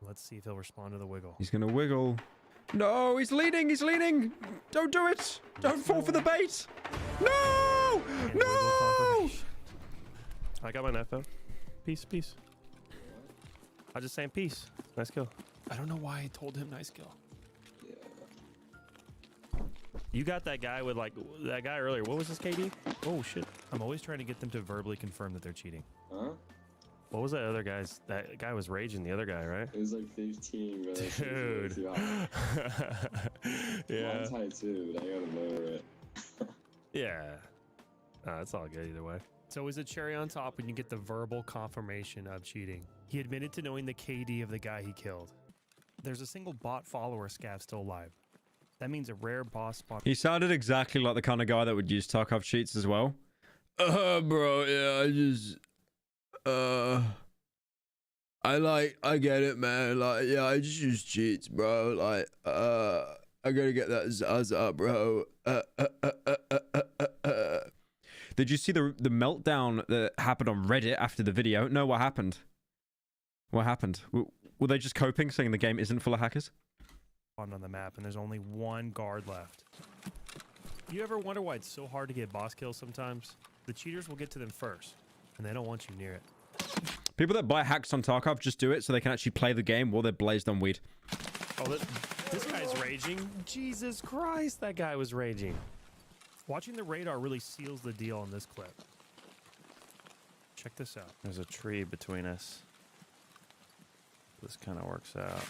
Let's see if he'll respond to the wiggle. He's gonna wiggle. No, he's leaning, he's leaning. Don't do it. Don't fall for the bait. No! And No! wiggle confirmation. I got my knife out. Peace, peace. I was just saying peace. Nice kill. I don't know why I told him nice kill. You got that guy with like that guy earlier. What was his KD? Oh shit. I'm always trying to get them to verbally confirm that they're cheating. Huh? What was that other guy's? That guy was raging, the other guy, right? It was like 15, bro. Dude. Yeah. Mine's high too, but I gotta lower it. Yeah. It's all good either way. So is a cherry on top when you get the verbal confirmation of cheating. He admitted to knowing the KD of the guy he killed. There's a single bot follower scav still alive. That means a rare boss spot. He sounded exactly like the kind of guy that would use Tarkov cheats as well. Bro, yeah, I get it, man. Like, yeah, I just use cheats, bro. Like, I gotta get that Zaza, bro. Did you see the meltdown that happened on Reddit after the video? No, what happened? What happened? Were they just coping, saying the game isn't full of hackers? On the map, and there's only one guard left. You ever wonder why it's so hard to get boss kills sometimes? The cheaters will get to them first, and they don't want you near it. People that buy hacks on Tarkov just do it so they can actually play the game while they're blazed on weed. Oh, this guy's raging. Jesus Christ, that guy was raging. Watching the radar really seals the deal on this clip. Check this out. There's a tree between us. This kind of works out.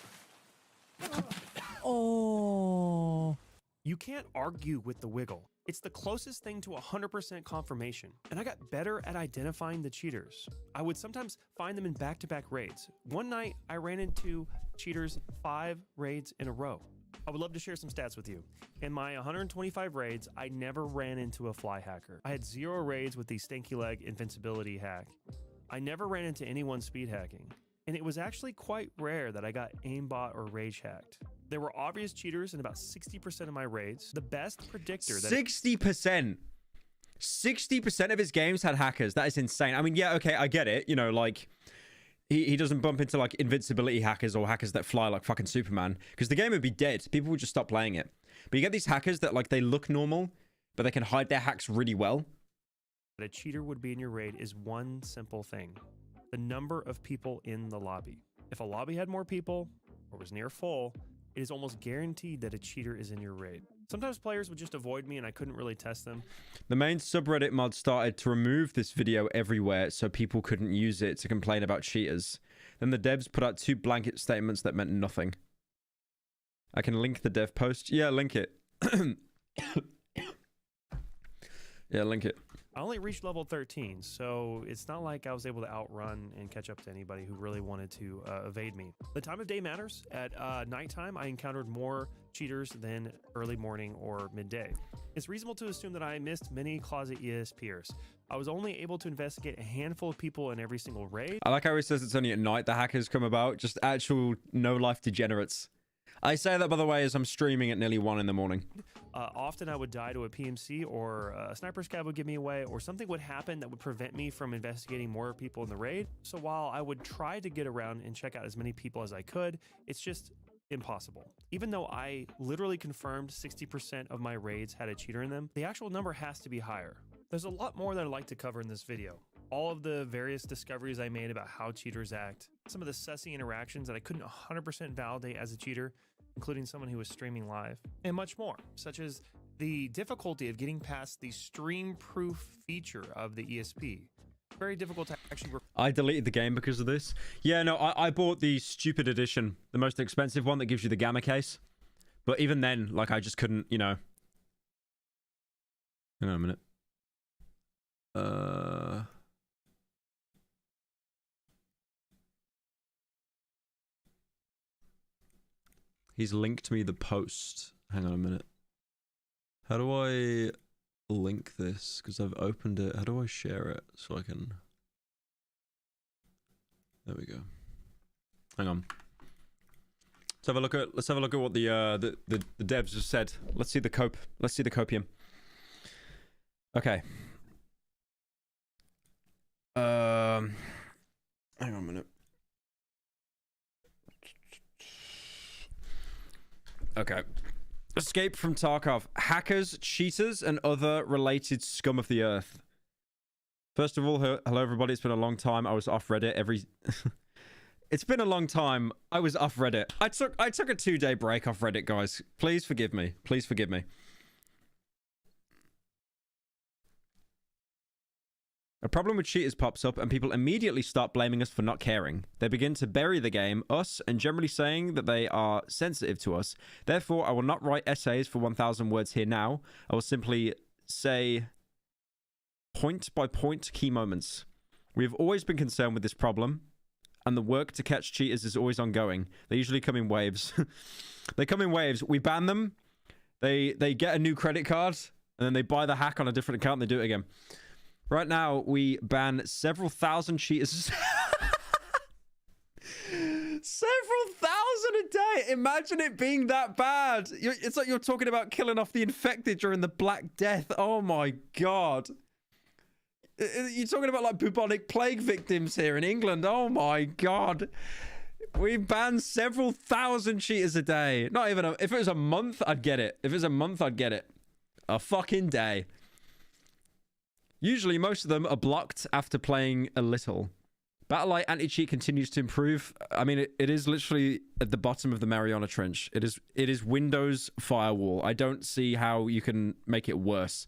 Oh. You can't argue with the wiggle. It's the closest thing to 100% confirmation. And I got better at identifying the cheaters. I would sometimes find them in back-to-back raids. One night, I ran into cheaters 5 raids in a row. I would love to share some stats with you. In my 125 raids, I never ran into a fly hacker. I had 0 raids with the stinky leg invincibility hack. I never ran into anyone speed hacking. And it was actually quite rare that I got aimbot or rage hacked. There were obvious cheaters in about 60% of my raids. The best predictor that 60%. 60% of his games had hackers. That is insane. I mean, yeah, okay, I get it. You know, like, he doesn't bump into, like, invincibility hackers or hackers that fly like fucking Superman. Because the game would be dead. People would just stop playing it. But you get these hackers that, like, they look normal, but they can hide their hacks really well. a cheater would be in your raid is one simple thing. The number of people in the lobby. If a lobby had more people, or was near full, it is almost guaranteed that a cheater is in your raid. Sometimes players would just avoid me and I couldn't really test them. The main subreddit mod started to remove this video everywhere so people couldn't use it to complain about cheaters. Then the devs put out 2 blanket statements that meant nothing. I can link the dev post. Yeah, link it. Yeah, link it. I only reached level 13, so it's not like I was able to outrun and catch up to anybody who really wanted to evade me. The time of day matters. At nighttime, I encountered more cheaters than early morning or midday. It's reasonable to assume that I missed many closet ESPers. I was only able to investigate a handful of people in every single raid. I like how he says it's only at night the hackers come about. Just actual no-life degenerates. I say that, by the way, as I'm streaming at nearly 1 in the morning. Often I would die to a PMC, or a sniper scab would give me away, or something would happen that would prevent me from investigating more people in the raid. So while I would try to get around and check out as many people as I could, it's just impossible. Even though I literally confirmed 60% of my raids had a cheater in them, the actual number has to be higher. There's a lot more that I'd like to cover in this video. All of the various discoveries I made about how cheaters act, some of the sussy interactions that I couldn't 100% validate as a cheater, including someone who was streaming live, and much more, such as the difficulty of getting past the stream-proof feature of the ESP. Very difficult to actually... I deleted the game because of this. Yeah, no, I bought the stupid edition, the most expensive one that gives you the gamma case. But even then, like, I just couldn't, you know... Hang on a minute. He's linked me the post. Hang on a minute. How do I link this? Because I've opened it. How do I share it so I can... There we go. Hang on. Let's have a look at what the devs just said. Let's see the copium. Okay. Hang on a minute. Okay. Escape from Tarkov. Hackers, cheaters, and other related scum of the earth. First of all, hello everybody. It's been a long time. I was off Reddit It's been a long time. I was off Reddit. I took a 2-day break off Reddit, guys. Please forgive me. Please forgive me. A problem with cheaters pops up and people immediately start blaming us for not caring. They begin to bury the game, us, and generally saying that they are sensitive to us. Therefore, I will not write essays for 1,000 words here now. I will simply say point by point key moments. We have always been concerned with this problem, and the work to catch cheaters is always ongoing. They usually come in waves. They come in waves. We ban them. They get a new credit card, and then they buy the hack on a different account and they do it again. Right now, we ban several thousand cheaters. Several thousand a day. Imagine it being that bad. It's like you're talking about killing off the infected during the Black Death. Oh my God. You're talking about like bubonic plague victims here in England. Oh my God. We ban several thousand cheaters a day. Not even if it was a month, I'd get it. If it was a month, I'd get it. A fucking day. Usually, most of them are blocked after playing a little. Battle.eye anti-cheat continues to improve. I mean, it is literally at the bottom of the Mariana Trench. It is Windows firewall. I don't see how you can make it worse.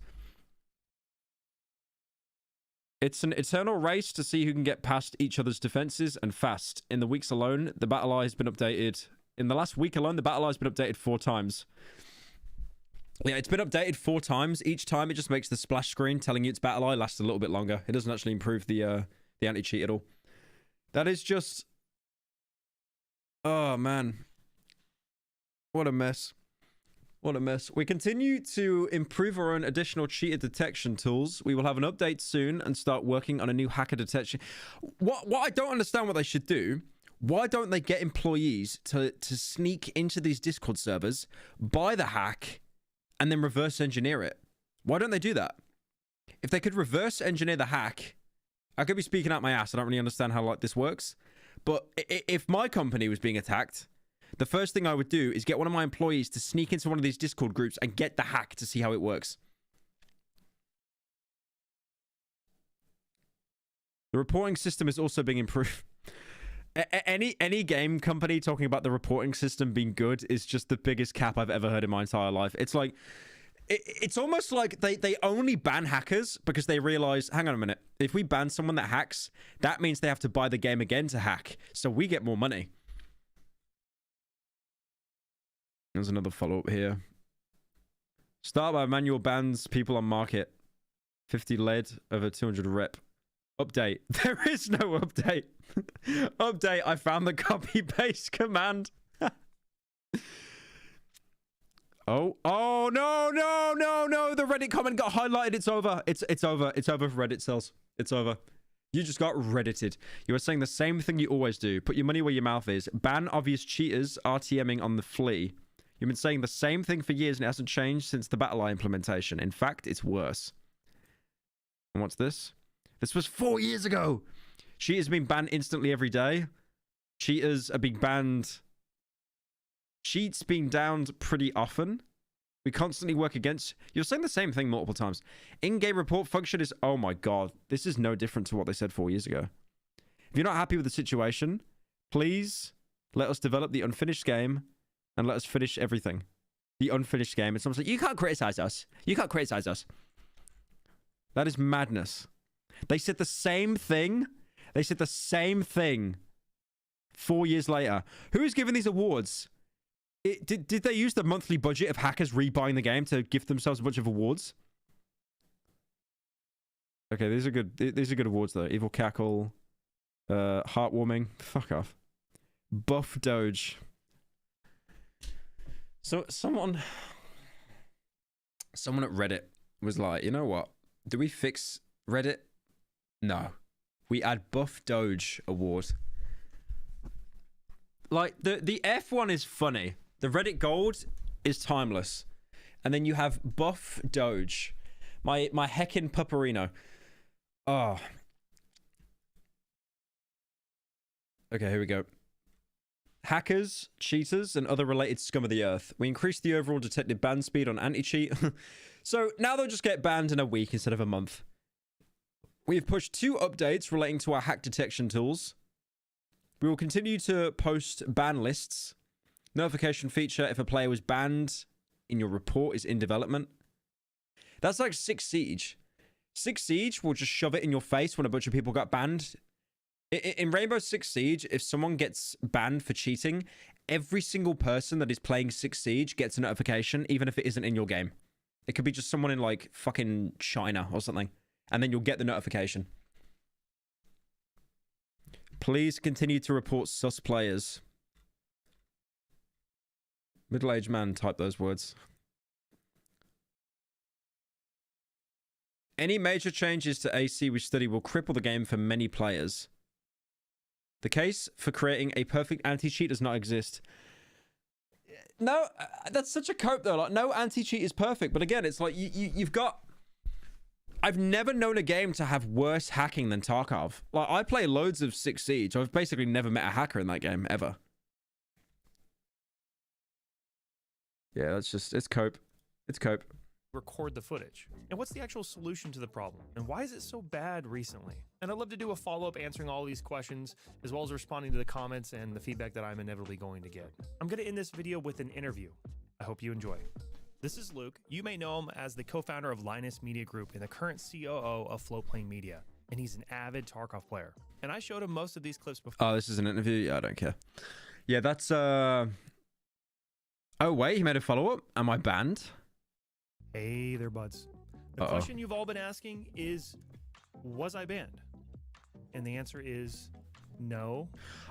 It's an eternal race to see who can get past each other's defenses and fast. In the weeks alone, the Battle.eye has been updated. In the last week alone, the Battle.eye has been updated 4 times. Yeah, it's been updated 4 times. Each time it just makes the splash screen telling you it's Battle.eye last a little bit longer. It doesn't actually improve the anti-cheat at all. That is just... Oh, man. What a mess. What a mess. We continue to improve our own additional cheater detection tools. We will have an update soon and start working on a new hacker detection. What I don't understand what they should do... Why don't they get employees to sneak into these Discord servers, buy the hack, and then reverse engineer it? Why don't they do that? If they could reverse engineer the hack, I could be speaking out my ass. I don't really understand how like this works. But if my company was being attacked, the first thing I would do is get one of my employees to sneak into one of these Discord groups and get the hack to see how it works. The reporting system is also being improved. Any game company talking about the reporting system being good is just the biggest cap I've ever heard in my entire life. It's like, it's almost like they only ban hackers because they realize, hang on a minute, if we ban someone that hacks, that means they have to buy the game again to hack, so we get more money. There's another follow-up here. Start by manual bans people on market. 50 lead over 200 rep. Update. There is no update. Update. I found the copy paste command. Oh no. The Reddit comment got highlighted. It's over. It's over. It's over for Reddit cells. It's over. You just got reddited. You are saying the same thing you always do. Put your money where your mouth is. Ban obvious cheaters RTMing on the flea. You've been saying the same thing for years and it hasn't changed since the battle eye implementation. In fact, it's worse. And what's this? This was 4 years ago. Cheaters being banned instantly every day. Cheaters are being banned. Cheats being downed pretty often. We constantly work against... You're saying the same thing multiple times. In-game report function is... Oh my god. This is no different to what they said 4 years ago. If you're not happy with the situation, please let us develop the unfinished game and let us finish everything. The unfinished game. And someone's like, you can't criticize us. You can't criticize us. That is madness. They said the same thing. They said the same thing 4 years later. Who's giving these awards? Did they use the monthly budget of hackers rebuying the game to gift themselves a bunch of awards? Okay, these are good. These are good awards though. Evil Cackle, heartwarming. Fuck off. Buff Doge. So someone at Reddit was like, you know what? Do we fix Reddit? No. We add Buff Doge award. Like the F1 is funny. The Reddit Gold is timeless. And then you have Buff Doge. My heckin' pupperino. Oh. Okay, here we go. Hackers, cheaters, and other related scum of the earth. We increased the overall detected ban speed on anti-cheat. So now they'll just get banned in a week instead of a month. We've pushed 2 updates relating to our hack detection tools. We will continue to post ban lists. Notification feature if a player was banned in your report is in development. That's like 6 Siege. 6 Siege will just shove it in your face when a bunch of people got banned. In Rainbow Six Siege, if someone gets banned for cheating, every single person that is playing 6 Siege gets a notification, even if it isn't in your game. It could be just someone in like fucking China or something. And then you'll get the notification. Please continue to report sus players. Middle-aged man, type those words. Any major changes to AC we study will cripple the game for many players. The case for creating a perfect anti-cheat does not exist. No, that's such a cope though. Like, no anti-cheat is perfect. But again, it's like you've got... I've never known a game to have worse hacking than Tarkov. Like, I play loads of 6 Siege. I've basically never met a hacker in that game, ever. Yeah, that's just... It's cope. It's cope. Record the footage. And what's the actual solution to the problem? And why is it so bad recently? And I'd love to do a follow-up answering all these questions, as well as responding to the comments and the feedback that I'm inevitably going to get. I'm going to end this video with an interview. I hope you enjoy. This is Luke. You may know him as the co-founder of Linus Media Group and the current COO of Floatplane Media. And he's an avid Tarkov player. And I showed him most of these clips before. Oh, this is an interview? Yeah, I don't care. Yeah, that's... Oh, wait, he made a follow-up? Am I banned? Hey there, buds. The question you've all been asking is, was I banned? And the answer is no.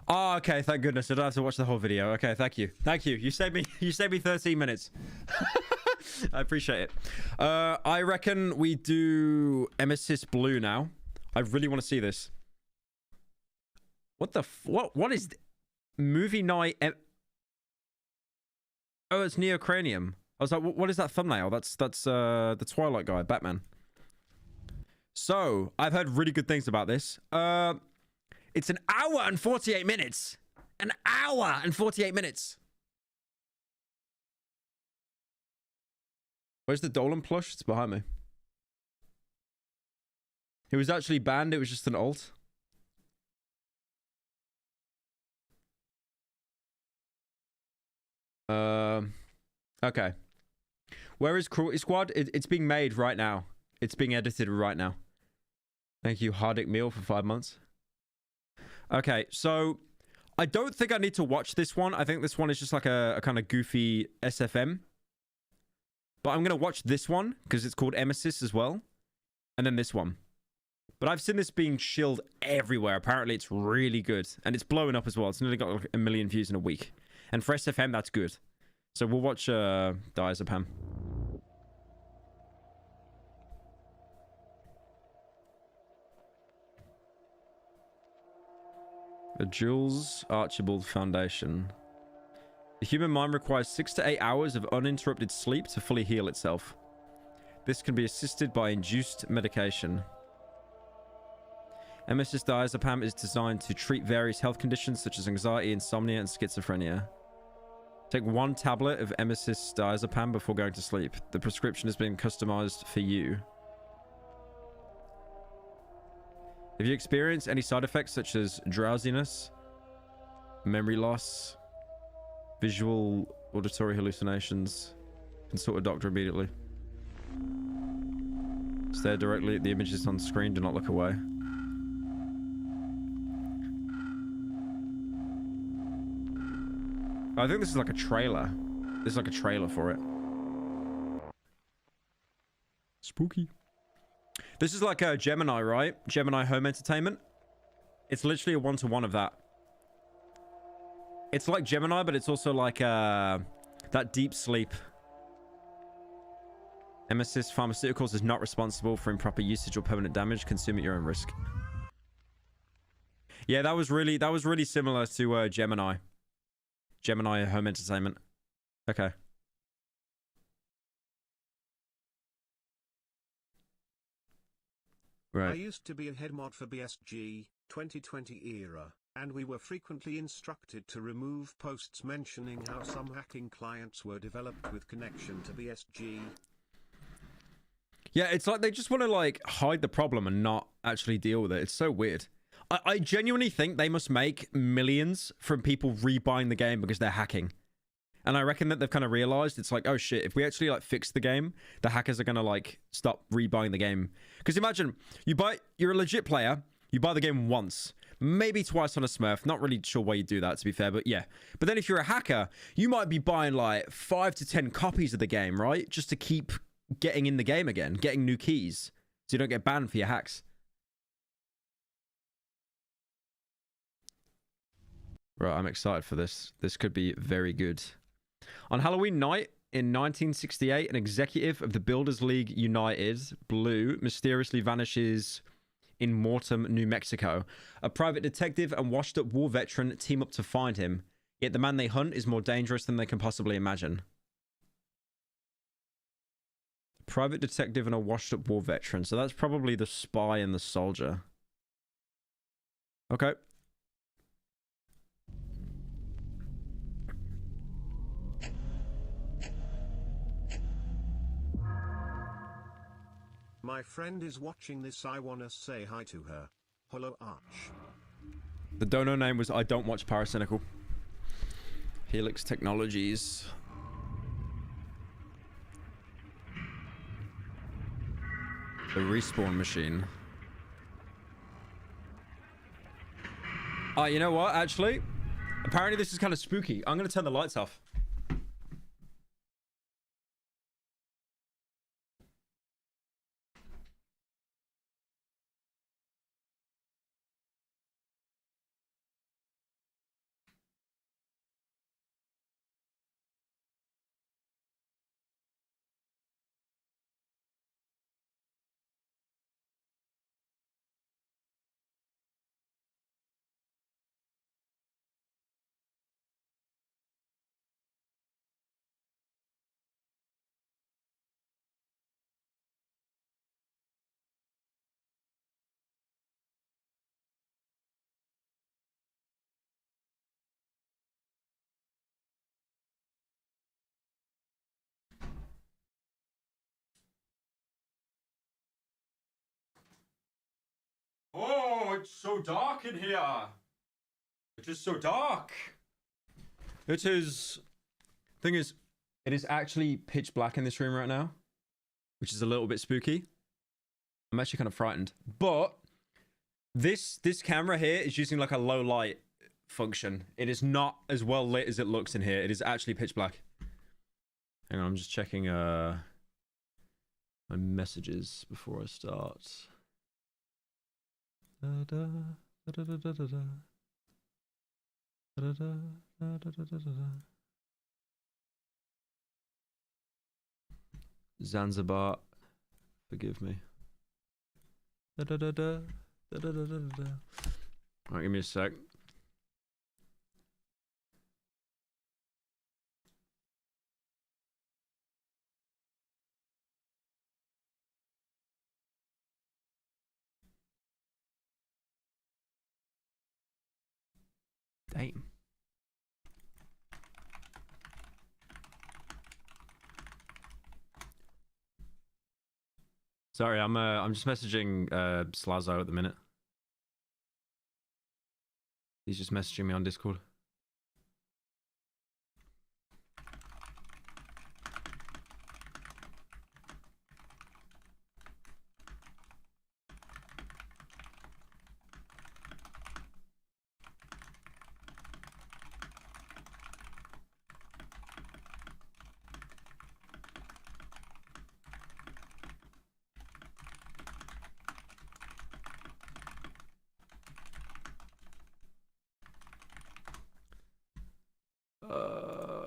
Oh, okay, thank goodness. I don't have to watch the whole video. Okay, thank you. Thank you. You saved me 13 minutes. I appreciate it. I reckon we do Emesis Blue now. I really want to see this. What the what is movie night? Oh, it's Neocranium. I was like, what is that thumbnail? That's the Twilight guy, Batman. So, I've heard really good things about this. It's an hour and 48 minutes. An hour and 48 minutes. Where's the Dolan plush? It's behind me. It was actually banned. It was just an alt. Okay. Where is Cruelty Squad? It's being made right now. It's being edited right now. Thank you, Hardick Meal, for 5 months. Okay, so I don't think I need to watch this one. I think this one is just like a kind of goofy SFM. But I'm going to watch this one because it's called Emesis as well. And then this one. But I've seen this being shilled everywhere. Apparently, it's really good. And it's blowing up as well. It's nearly got like 1 million views in a week. And for SFM, that's good. So we'll watch Diazepam. A Jules Archibald Foundation. The human mind requires 6 to 8 hours of uninterrupted sleep to fully heal itself. This can be assisted by induced medication. Emesis diazepam is designed to treat various health conditions such as anxiety, insomnia, and schizophrenia. Take 1 tablet of Emesis diazepam before going to sleep. The prescription has been customized for you. Have you experienced any side effects such as drowsiness, memory loss, visual auditory hallucinations? Consult a doctor immediately. Stare directly at the images on screen. Do not look away. I think this is like a trailer. This is like a trailer for it. Spooky. This is like a Gemini, right? Gemini Home Entertainment. It's literally a one-to-one of that. It's like Gemini, but it's also like that deep sleep. Emesis Pharmaceuticals is not responsible for improper usage or permanent damage. Consume at your own risk. Yeah, that was really similar to Gemini. Gemini Home Entertainment. Okay. Right. I used to be a head mod for BSG 2020 era, and we were frequently instructed to remove posts mentioning how some hacking clients were developed with connection to BSG. Yeah, it's like they just want to like hide the problem and not actually deal with it. It's so weird. I genuinely think they must make millions from people rebuying the game because they're hacking. And I reckon that they've kind of realized it's like, oh shit, if we actually like fix the game, the hackers are going to like stop rebuying the game. Because imagine you're a legit player, you buy the game once, maybe twice on a Smurf. Not really sure why you do that, to be fair, but yeah. But then if you're a hacker, you might be buying like 5 to 10 copies of the game, right? Just to keep getting in the game again, getting new keys, so you don't get banned for your hacks. Right, I'm excited for this. This could be very good. On Halloween night in 1968, an executive of the Builders League United, Blue, mysteriously vanishes in Mortem, New Mexico. A private detective and washed-up war veteran team up to find him, yet the man they hunt is more dangerous than they can possibly imagine. A private detective and a washed-up war veteran. So that's probably the spy and the soldier. Okay. My friend is watching this. I wanna say hi to her. Hello, Arch. The dono name was I don't watch Pyrocynical. Helix Technologies. The respawn machine. You know what? Actually, apparently this is kind of spooky. I'm gonna turn the lights off. Oh, it's so dark in here. It is so dark. It is... Thing is, it is actually pitch black in this room right now, which is a little bit spooky. I'm actually kind of frightened. But this camera here is using like a low light function. It is not as well lit as it looks in here. It is actually pitch black. Hang on, I'm just checking my messages before I start. Zanzibar, forgive me. Alright, give me a sec. Damn. Sorry, I'm just messaging Slazo at the minute. He's just messaging me on Discord.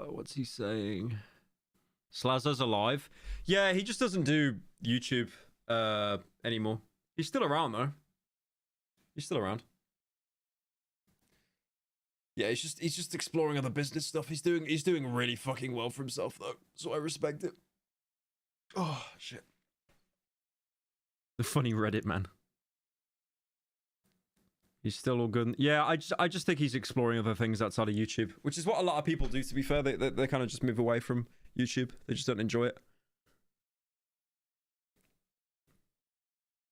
What's he saying? Slazo's alive. Yeah, he just doesn't do YouTube anymore. He's still around though. He's still around. Yeah, he's just exploring other business stuff. He's doing really fucking well for himself though, so I respect it. Oh shit. The funny Reddit man. He's still all good. Yeah, I just think he's exploring other things outside of YouTube, which is what a lot of people do, to be fair. They kind of just move away from YouTube. They just don't enjoy it.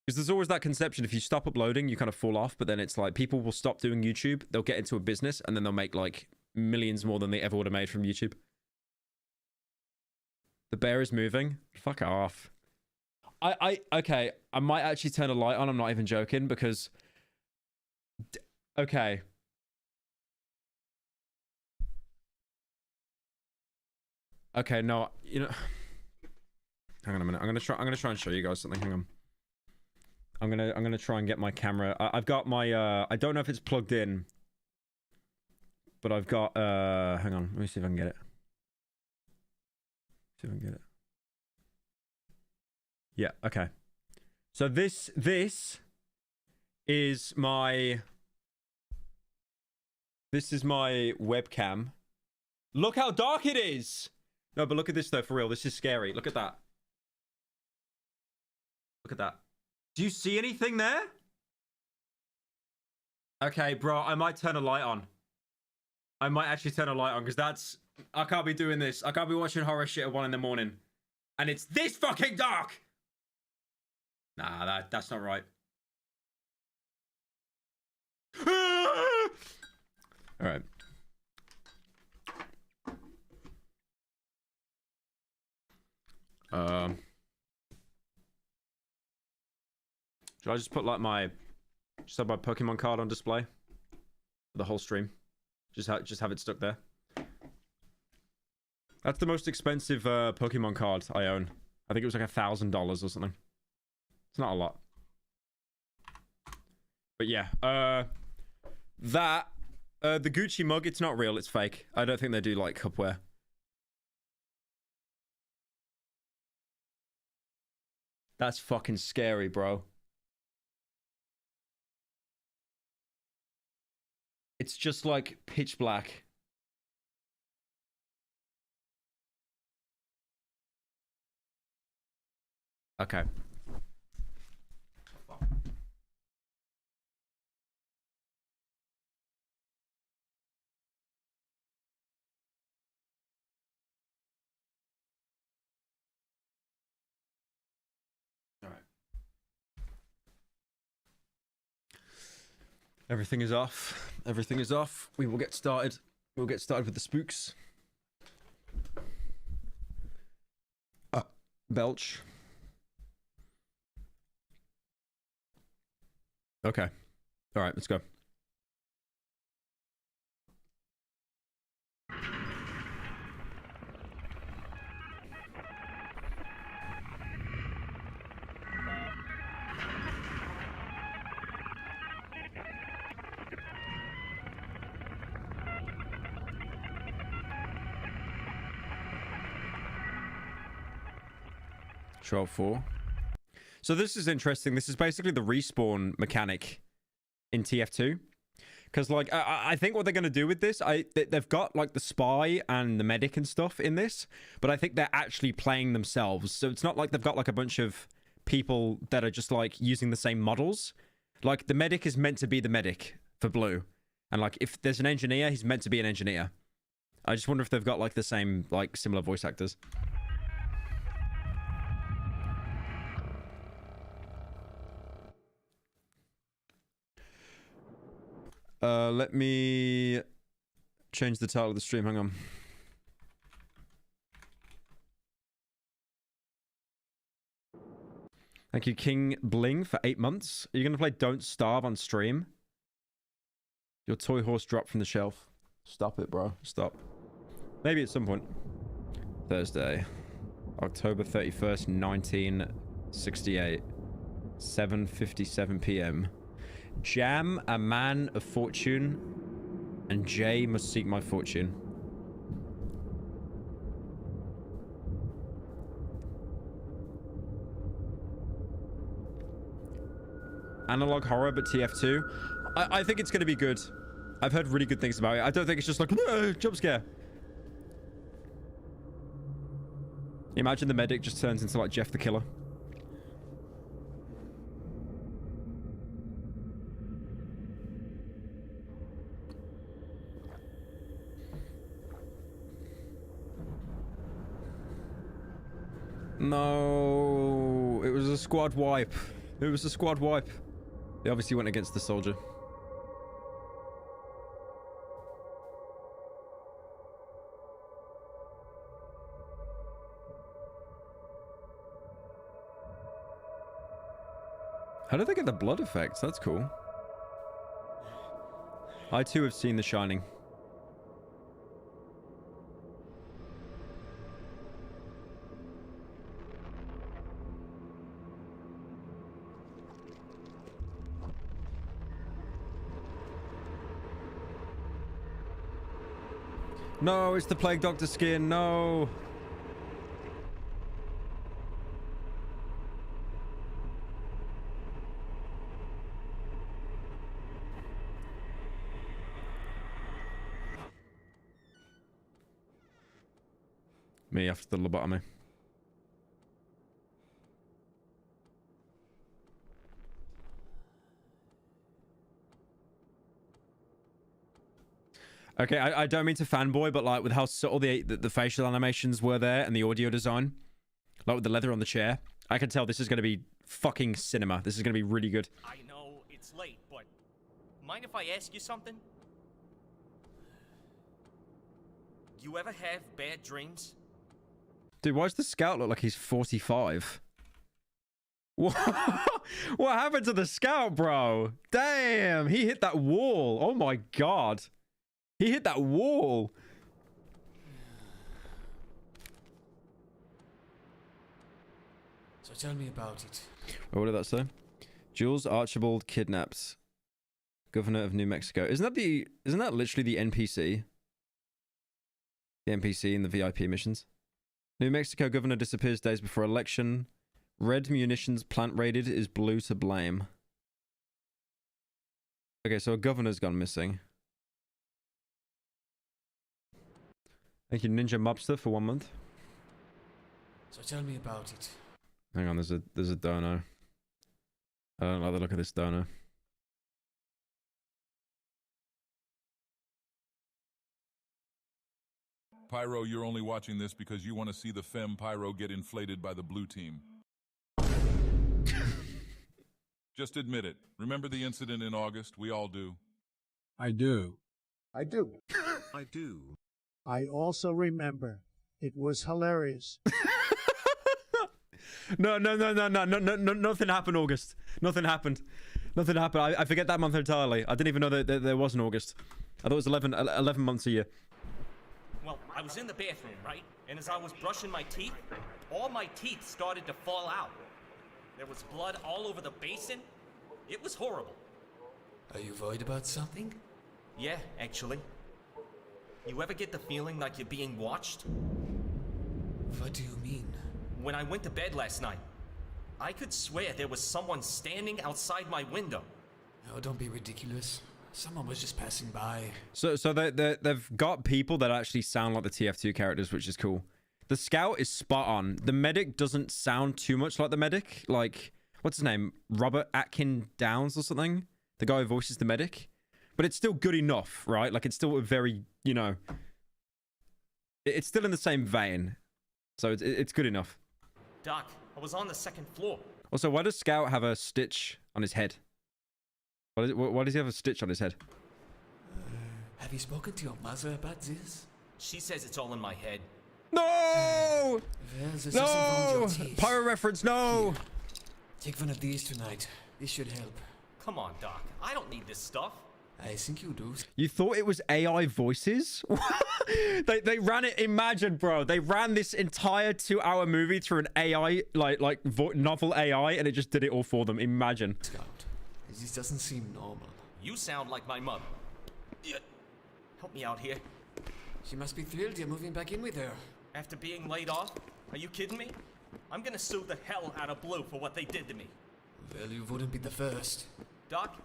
Because there's always that conception, if you stop uploading, you kind of fall off, but then it's like people will stop doing YouTube, they'll get into a business, and then they'll make like millions more than they ever would have made from YouTube. The bear is moving. Fuck off. Okay, I might actually turn a light on, I'm not even joking, because... Okay. Okay, no, you know... Hang on a minute. I'm gonna try and show you guys something. Hang on. I'm gonna try and get my camera. I've got my I don't know if it's plugged in, but I've got hang on, let me see if I can get it. See if I can get it. Yeah, okay. So this is my webcam. Look how dark it is. No, but look at this though, for real. This is scary. Look at that. Look at that. Do you see anything there? Okay, bro, I might turn a light on. I might actually turn a light on, because that's... I can't be doing this. I can't be watching horror shit at 1 in the morning. And it's this fucking dark! Nah, that's not right. Alright. Should I just put like just have my Pokemon card on display for the whole stream? Just have it stuck there. That's the most expensive Pokemon card I own. I think it was like $1,000 or something. It's not a lot. But yeah, the Gucci mug, it's not real, it's fake. I don't think they do like cupware. That's fucking scary, bro. It's just like pitch black. Okay. Everything is off. Everything is off. We will get started. We'll get started with the spooks. Belch. Okay. All right, let's go. Control 4. So this is interesting. This is basically the respawn mechanic in TF2. Because, like, I think what they're going to do with this, they've got, like, the spy and the medic and stuff in this, but I think they're actually playing themselves. So it's not like they've got, like, a bunch of people that are just, like, using the same models. Like, the medic is meant to be the medic for Blue. And like, if there's an engineer, he's meant to be an engineer. I just wonder if they've got like the same, like similar voice actors. Let me change the title of the stream. Hang on. Thank you, King Bling, for 8 months. Are you going to play Don't Starve on stream? Your toy horse dropped from the shelf. Stop it, bro. Stop. Maybe at some point. Thursday, October 31st, 1968. 7:57 p.m. Jam, a man of fortune, and Jay must seek my fortune. Analog horror, but TF2. I think it's going to be good. I've heard really good things about it. I don't think it's just like, jump scare. Imagine the medic just turns into like Jeff the Killer. No, it was a squad wipe. It was a squad wipe. They obviously went against the soldier. How did they get the blood effects? That's cool. I too have seen The Shining. No, it's the Plague Doctor skin. No. Me after the lobotomy. Okay, I don't mean to fanboy, but like with how subtle the facial animations were there and the audio design, like with the leather on the chair, I can tell this is going to be fucking cinema. This is going to be really good. I know it's late, but mind if I ask you something? You ever have bad dreams? Dude, why does the scout look like he's 45? What? What happened to the scout, bro? Damn, he hit that wall. Oh my god. He hit that wall. So tell me about it. What did that say? Jules Archibald kidnaps governor of New Mexico. Isn't that literally the NPC? The NPC in the VIP missions. New Mexico governor disappears days before election. Red munitions plant raided, is blue to blame. Okay, so a governor's gone missing. Thank you, Ninja Mobster, for 1 month. So tell me about it. Hang on, there's a dono. I don't like the look of this dono. Pyro, you're only watching this because you want to see the femme Pyro get inflated by the blue team. Just admit it. Remember the incident in August? We all do. I do. I do. I do. I also remember. It was hilarious. No, nothing happened, August. Nothing happened. Nothing happened. I forget that month entirely. I didn't even know that there was an August. I thought it was 11 months a year. Well, I was in the bathroom, right? And as I was brushing my teeth, all my teeth started to fall out. There was blood all over the basin. It was horrible. Are you worried about something? Yeah, actually. You ever get the feeling like you're being watched? What do you mean? When I went to bed last night, I could swear there was someone standing outside my window. Oh, don't be ridiculous. Someone was just passing by. So they've got people that actually sound like the TF2 characters, which is cool. The scout is spot on. The medic doesn't sound too much like the medic. Like, what's his name? Robert Atkin Downs or something? The guy who voices the medic. but it's still good enough, right? Like, it's still a very, you know, it's still in the same vein. So it's good enough. Doc, I was on the second floor. Also, why does Scout have a stitch on his head? Why does he have a stitch on his head? Have you spoken to your mother about this? She says it's all in my head. No! No! Pyro reference, no! Here. Take one of these tonight. This should help. Come on, Doc. I don't need this stuff. I think you do. You thought it was AI voices? they ran it. Imagine, bro. They ran this entire 2-hour movie through an AI, novel AI, and it just did it all for them. Imagine. Scout, this doesn't seem normal. You sound like my mother. Help me out here. She must be thrilled you're moving back in with her. After being laid off? Are you kidding me? I'm gonna sue the hell out of Blue for what they did to me. Well, you wouldn't be the first. Doc,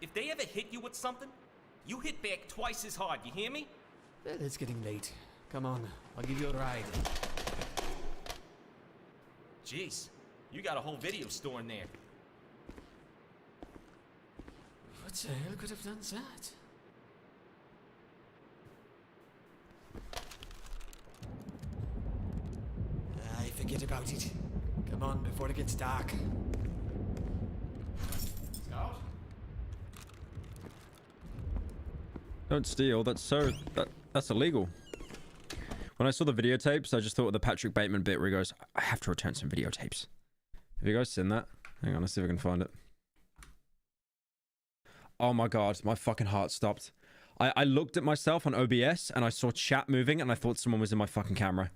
if they ever hit you with something, you hit back twice as hard, you hear me? Well, it's getting late. Come on, I'll give you a ride. Jeez, you got a whole video store in there. What the hell could have done that? Forget about it. Come on, before it gets dark. Scout? Don't steal. That's illegal. When I saw the videotapes, I just thought of the Patrick Bateman bit where he goes, I have to return some videotapes. Have you guys seen that? Hang on, let's see if I can find it. Oh my god, my fucking heart stopped. I looked at myself on OBS and I saw chat moving and I thought someone was in my fucking camera.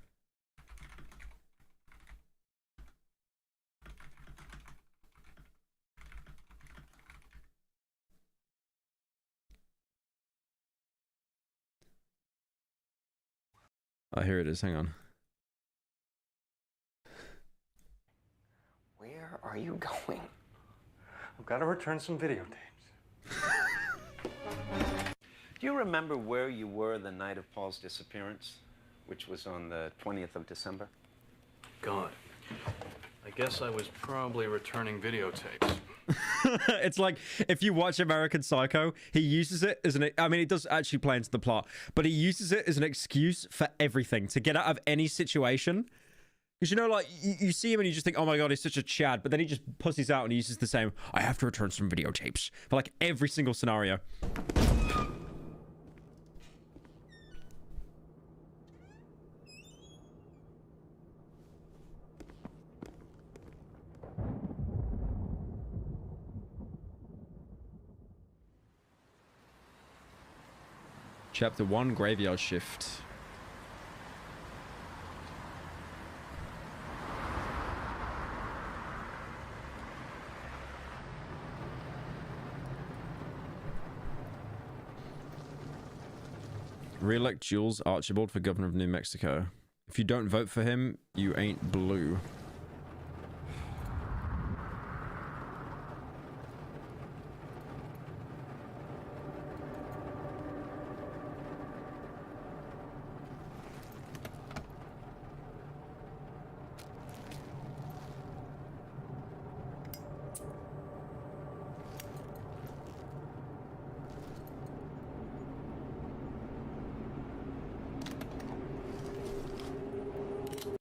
Oh, here it is. Hang on. Where are you going? I've got to return some videotapes. Do you remember where you were the night of Paul's disappearance, which was on the 20th of December? God. I guess I was probably returning videotapes. It's like, if you watch American Psycho, he uses it as an... I mean, it does actually play into the plot, but he uses it as an excuse for everything, to get out of any situation. Because, you know, like, you see him and you just think, oh my god, he's such a Chad, but then he just pussies out and he uses the same, I have to return some videotapes, for, like, every single scenario. Chapter 1, Graveyard Shift. Re-elect Jules Archibald for governor of New Mexico. If you don't vote for him, you ain't blue.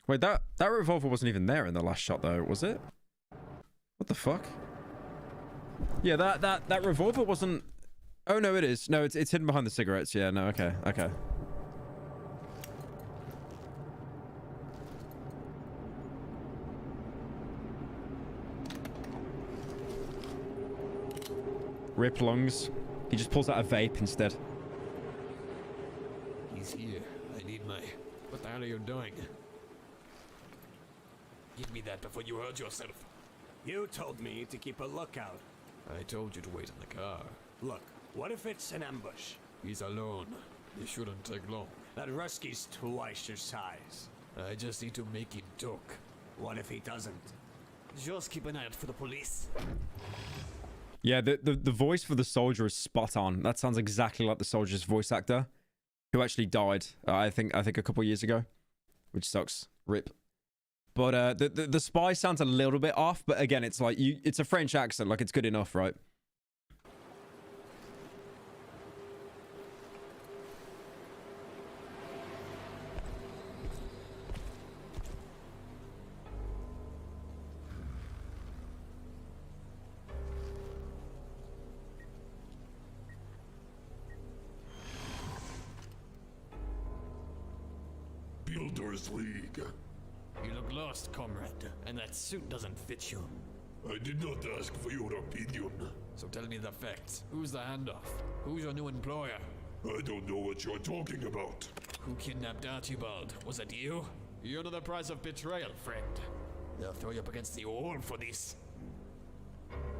Wait, that revolver wasn't even there in the last shot, though, was it? What the fuck? Yeah, that revolver wasn't... Oh, no, it is. No, it's hidden behind the cigarettes. Yeah, no, okay, okay. Rip lungs. He just pulls out a vape instead. He's here. I need my... What the hell are you doing? Give me that before you hurt yourself. You told me to keep a lookout. I told you to wait in the car. Look, what if it's an ambush? He's alone. It shouldn't take long. That Rusky's twice your size. I just need to make him talk. What if he doesn't? Just keep an eye out for the police. Yeah, the voice for the soldier is spot on. That sounds exactly like the soldier's voice actor, who actually died, I think a couple years ago, which sucks. Rip. But the spy sounds a little bit off, but again, it's like it's a French accent, like it's good enough, right? Builders League. You look lost, comrade, and that suit doesn't fit you. I did not ask for your opinion. So tell me the facts. Who's the handoff? Who's your new employer? I don't know what you're talking about. Who kidnapped Archibald? Was it you? You know the price of betrayal, friend. They'll throw you up against the wall for this.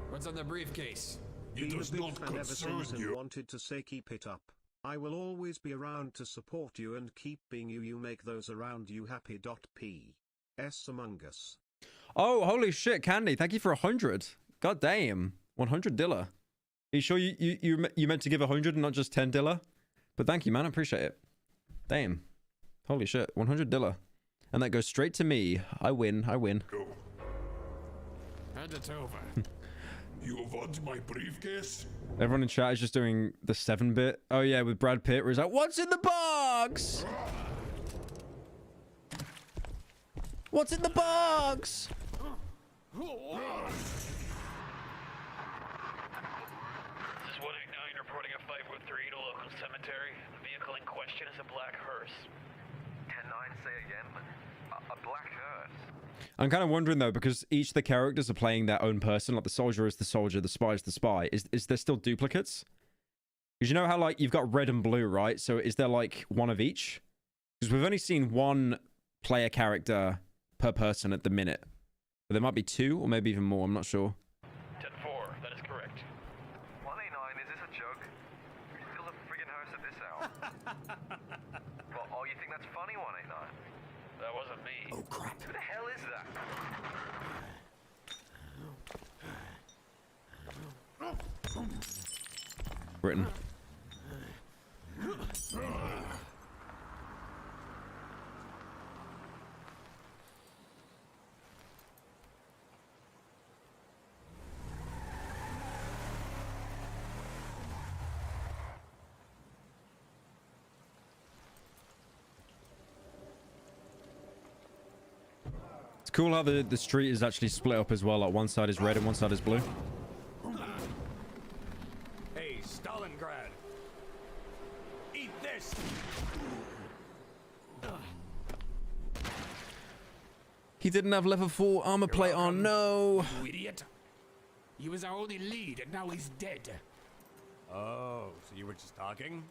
What's on the briefcase? It does not Ever concern since you. wanted to say keep it up. I will always be around to support you and keep being you. You make those around you happy. P.S. Among Us. Oh, holy shit, Candy. Thank you for 100. God damn. 100 Dilla. Are you sure you meant to give 100 and not just 10 Dilla? But thank you, man. I appreciate it. Damn. Holy shit. 100 Dilla. And that goes straight to me. I win. I win. Go. Hand it over. You want my briefcase? Everyone in chat is just doing the 7-bit. Oh, yeah, with Brad Pitt, where he's like, what's in the box? What's in the box? This is 189 reporting a 513 to local cemetery. The vehicle in question is a black hearse. 10-9, say again. A black hearse. I'm kind of wondering, though, because each of the characters are playing their own person. Like, the soldier is the soldier, the spy is the spy. Is there still duplicates? Because you know how, like, you've got red and blue, right? So is there, like, one of each? Because we've only seen one player character per person at the minute. But there might be 2 or maybe even more. I'm not sure. 10-4, that is correct. 189, is this a joke? We still a friggin' hearse at this hour. Well, oh, you think that's funny, 189? That wasn't me. Oh, crap. Who the hell is that? Britain. It's cool how the street is actually split up as well. Like, one side is red and one side is blue. Hey, Stalingrad. Eat this. He didn't have level 4 armor plate on. No. You idiot. He was our only lead, and now he's dead. Oh, so you were just talking?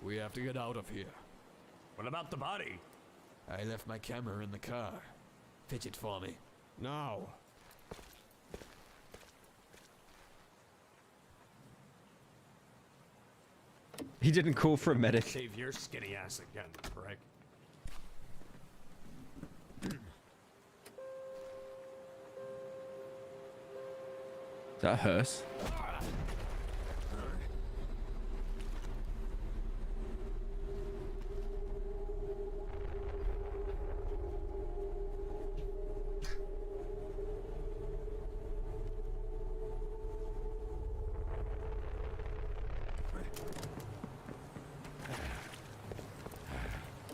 We have to get out of here. What about the body? I left my camera in the car. Fetch it for me. Now. He didn't call for a medic. Save your skinny ass again, prick. Is that a hearse?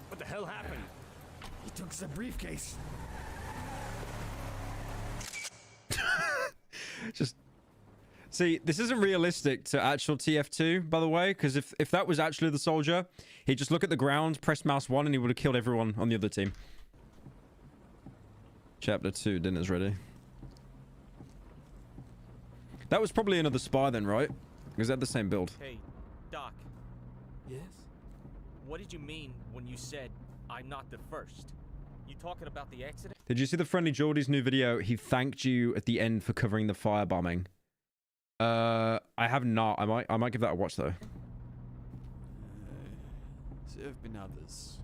What the hell happened? He took the briefcase. Just see, this isn't realistic to actual TF2, by the way, because if that was actually the soldier, he'd just look at the ground, press mouse 1, and he would have killed everyone on the other team. Chapter 2, dinner's ready. That was probably another spy then, right? Because they had the same build. Hey, Doc. Yes? What did you mean when you said I'm not the first? You talking about the accident? Did you see the Friendly Geordie's new video? He thanked you at the end for covering the firebombing. I have not. I might give that a watch though. There have been others.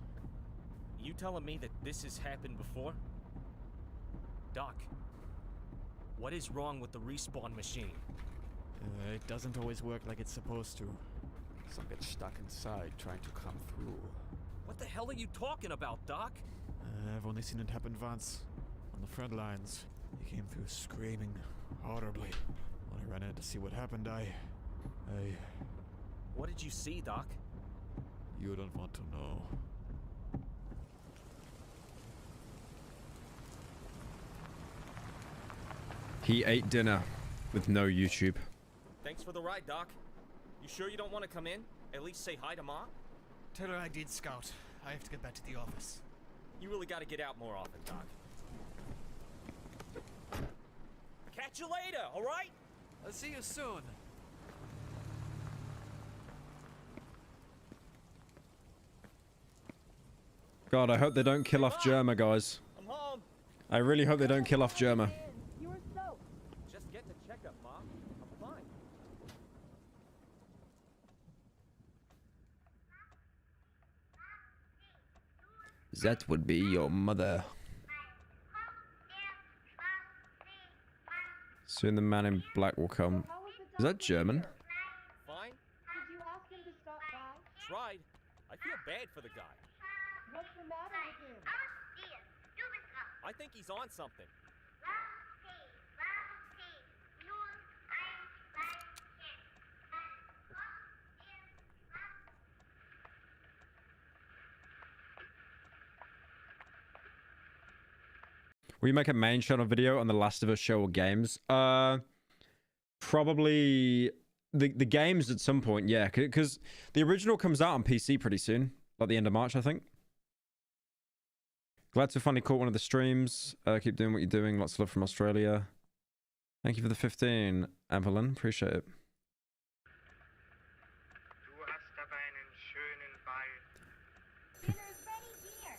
You telling me that this has happened before? Doc, what is wrong with the respawn machine? It doesn't always work like it's supposed to. Some get stuck inside trying to come through. What the hell are you talking about, Doc? I've only seen it happen once. On the front lines. He came through screaming horribly. When I ran in to see what happened, I... What did you see, Doc? You don't want to know. He ate dinner with no YouTube. Thanks for the ride, Doc. You sure you don't want to come in? At least say hi to Mom? Tell her I did scout. I have to get back to the office. You really gotta get out more often, Doc. Catch you later, alright? I'll see you soon. God, I hope they don't kill off Germa, guys. I'm home. I really hope they don't kill off Germa. You were soaked. Just get the checkup, Mom. I'm fine. That would be your mother. Soon the man in black will come. Is that German? Fine. Did you ask him to stop by? Tried. I feel bad for the guy. What's the matter with him? I think he's on something. Will you make a main channel video on The Last of Us show or games? Probably the games at some point, yeah. Because the original comes out on PC pretty soon. Like the end of March, I think. Glad to finally caught one of the streams. Keep doing what you're doing. Lots of love from Australia. Thank you for the 15, Evelyn. Appreciate it.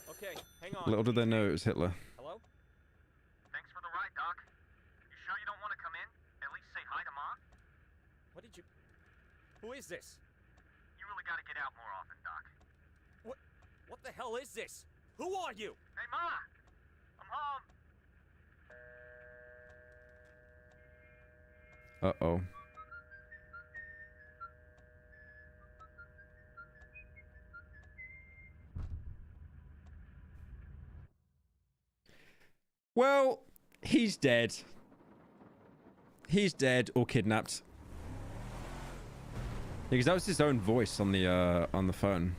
Okay, hang on. Little did they know it was Hitler. Hello? Thanks for the ride, Doc. You sure you don't want to come in? At least say hi to Mom? What did you... Who is this? You really gotta get out more often, Doc. What the hell is this? Who are you? Hey, Ma! I'm home! Uh-oh. Well, he's dead. He's dead or kidnapped. Because that was his own voice on the phone.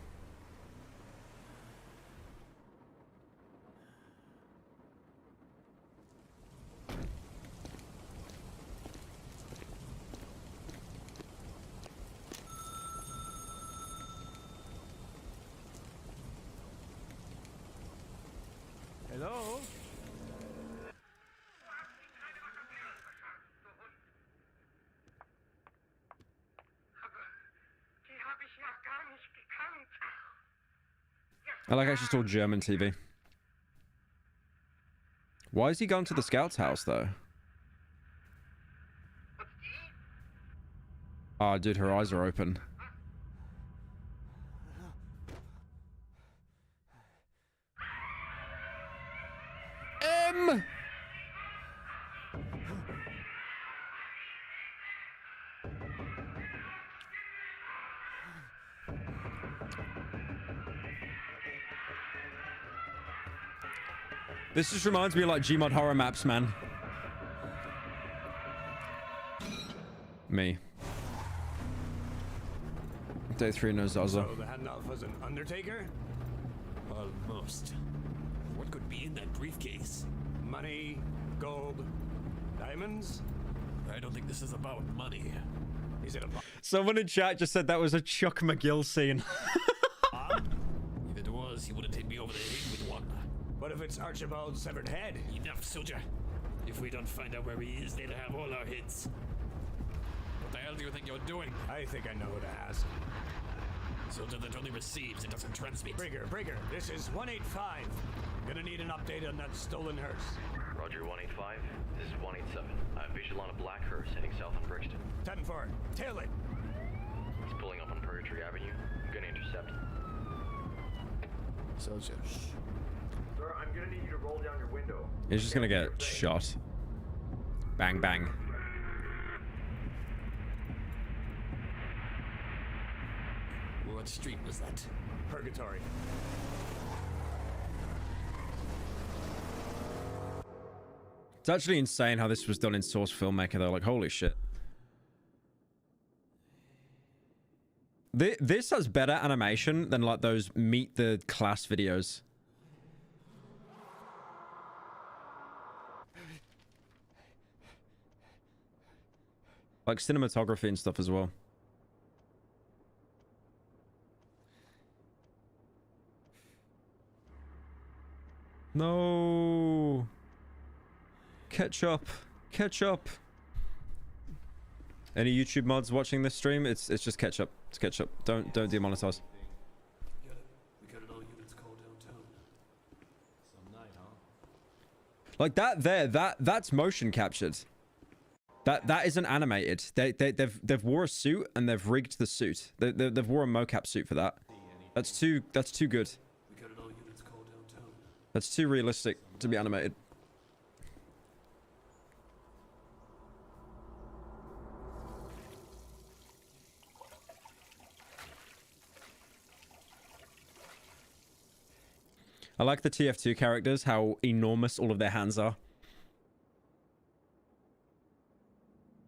Hello? I like actually saw German TV. Why has he gone to the scout's house though? Oh, dude, her eyes are open. This just reminds me of like GMOD horror maps, man. Me. Day 3 no Zaza. So the handoff was an undertaker? Almost. What could be in that briefcase? Money, gold, diamonds? I don't think this is about money. Is it about... Someone in chat just said that was a Chuck McGill scene. If it was, he wouldn't hit me over the head with one. What if it's Archibald's severed head? Enough, soldier. If we don't find out where he is, they'll have all our heads. What the hell do you think you're doing? I think I know who to ask. Soldier that only receives, it doesn't transmit. Brigger, this is 185. Gonna need an update on that stolen hearse. Roger, 185. This is 187. I have visual on a black hearse heading south on Brixton. 10-4. Tail it. He's pulling up on Purgatory Avenue. I'm gonna intercept. Soldier. Sir, I'm gonna need you to roll down your window. He's just gonna get shot. Bang, bang. What street was that? Purgatory. It's actually insane how this was done in Source Filmmaker though. Like, holy shit. This has better animation than like those Meet the Class videos. Like cinematography and stuff as well. No. Ketchup. Ketchup. Any YouTube mods watching this stream? It's just ketchup. It's ketchup. Don't demonetize. We got it all units called downtown. Some night, huh? Like that there, that's motion captured. That isn't animated. They've wore a suit and they've rigged the suit. They've wore a mocap suit for that. That's too good. We got it all units called downtown. That's too realistic to be animated. I like the TF2 characters, how enormous all of their hands are.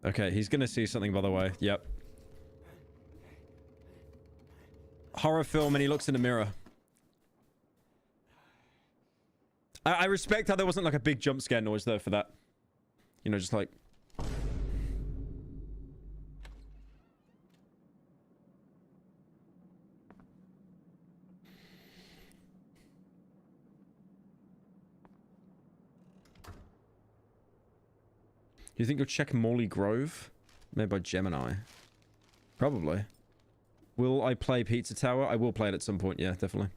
Okay, he's gonna see something, by the way. Yep. Horror film, and he looks in the mirror. I respect how there wasn't like a big jump scare noise there for that. You know, just like... Do you think you'll check Morley Grove? Made by Gemini. Probably. Will I play Pizza Tower? I will play it at some point, yeah, definitely.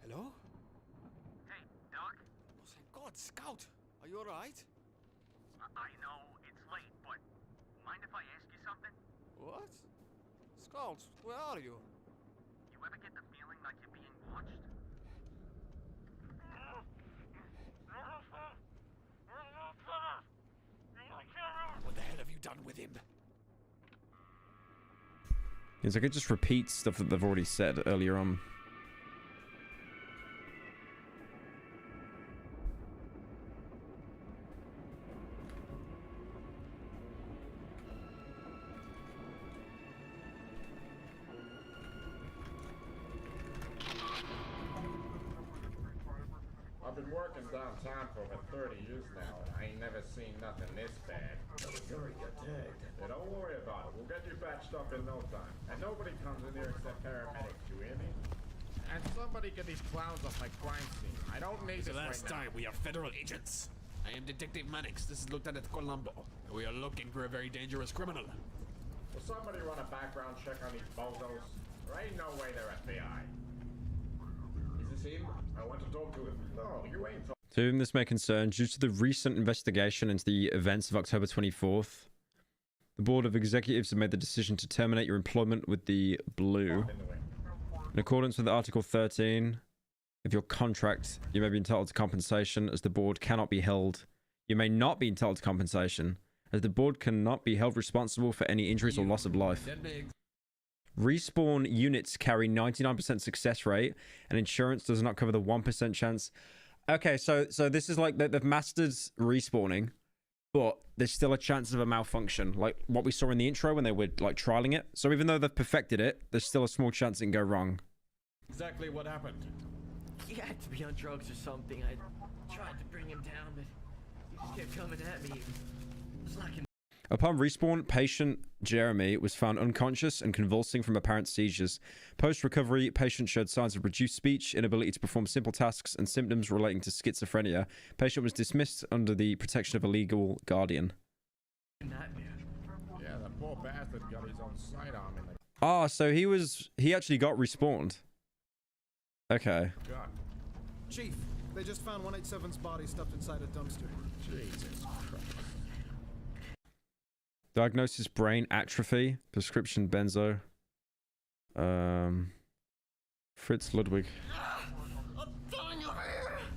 Hello? Hey, Doc? Oh, thank God, Scout. Are you alright? I know it's late, but mind if I ask you something? What? Scout, where are you? You ever get the feeling like you're being watched? What the hell have you done with him? It's like it just repeats stuff that they've already said earlier on. I've been working downtown for over 30 years now, and I ain't never seen nothing this bad. Sorry, you're dead. Hey, don't worry about it. We'll get you patched up in no time. And nobody comes in here except paramedics, you hear me? And somebody get these clowns off my crime scene. I don't need The this last right time we are federal agents. I am Detective Mannix. This is Lieutenant Colombo. We are looking for a very dangerous criminal. Will somebody run a background check on these bozos? There ain't no way they're FBI. Is this him? I want to talk to him. No, you ain't talking. To whom this may concern, due to the recent investigation into the events of October 24th, the Board of Executives have made the decision to terminate your employment with the Blue. In accordance with Article 13 of your contract, you may be entitled to compensation as the board cannot be held. You may not be entitled to compensation as the board cannot be held responsible for any injuries or loss of life. Respawn units carry 99% success rate, and insurance does not cover the 1% chance. Okay, so this is like they've mastered respawning, but there's still a chance of a malfunction, like what we saw in the intro when they were like trialing it. So even though they've perfected it, there's still a small chance it can go wrong. Exactly what happened. He had to be on drugs or something. I tried to bring him down, but he just kept coming at me. It was like Upon respawn, patient Jeremy was found unconscious and convulsing from apparent seizures. Post-recovery, patient showed signs of reduced speech, inability to perform simple tasks, and symptoms relating to schizophrenia. Patient was dismissed under the protection of a legal guardian. Yeah, that poor bastard got his own sidearm in the... Ah, so he actually got respawned. Okay. God. Chief, they just found 187's body stuffed inside a dumpster. Jesus Christ. Diagnosis: brain atrophy. Prescription benzo. Fritz Ludwig.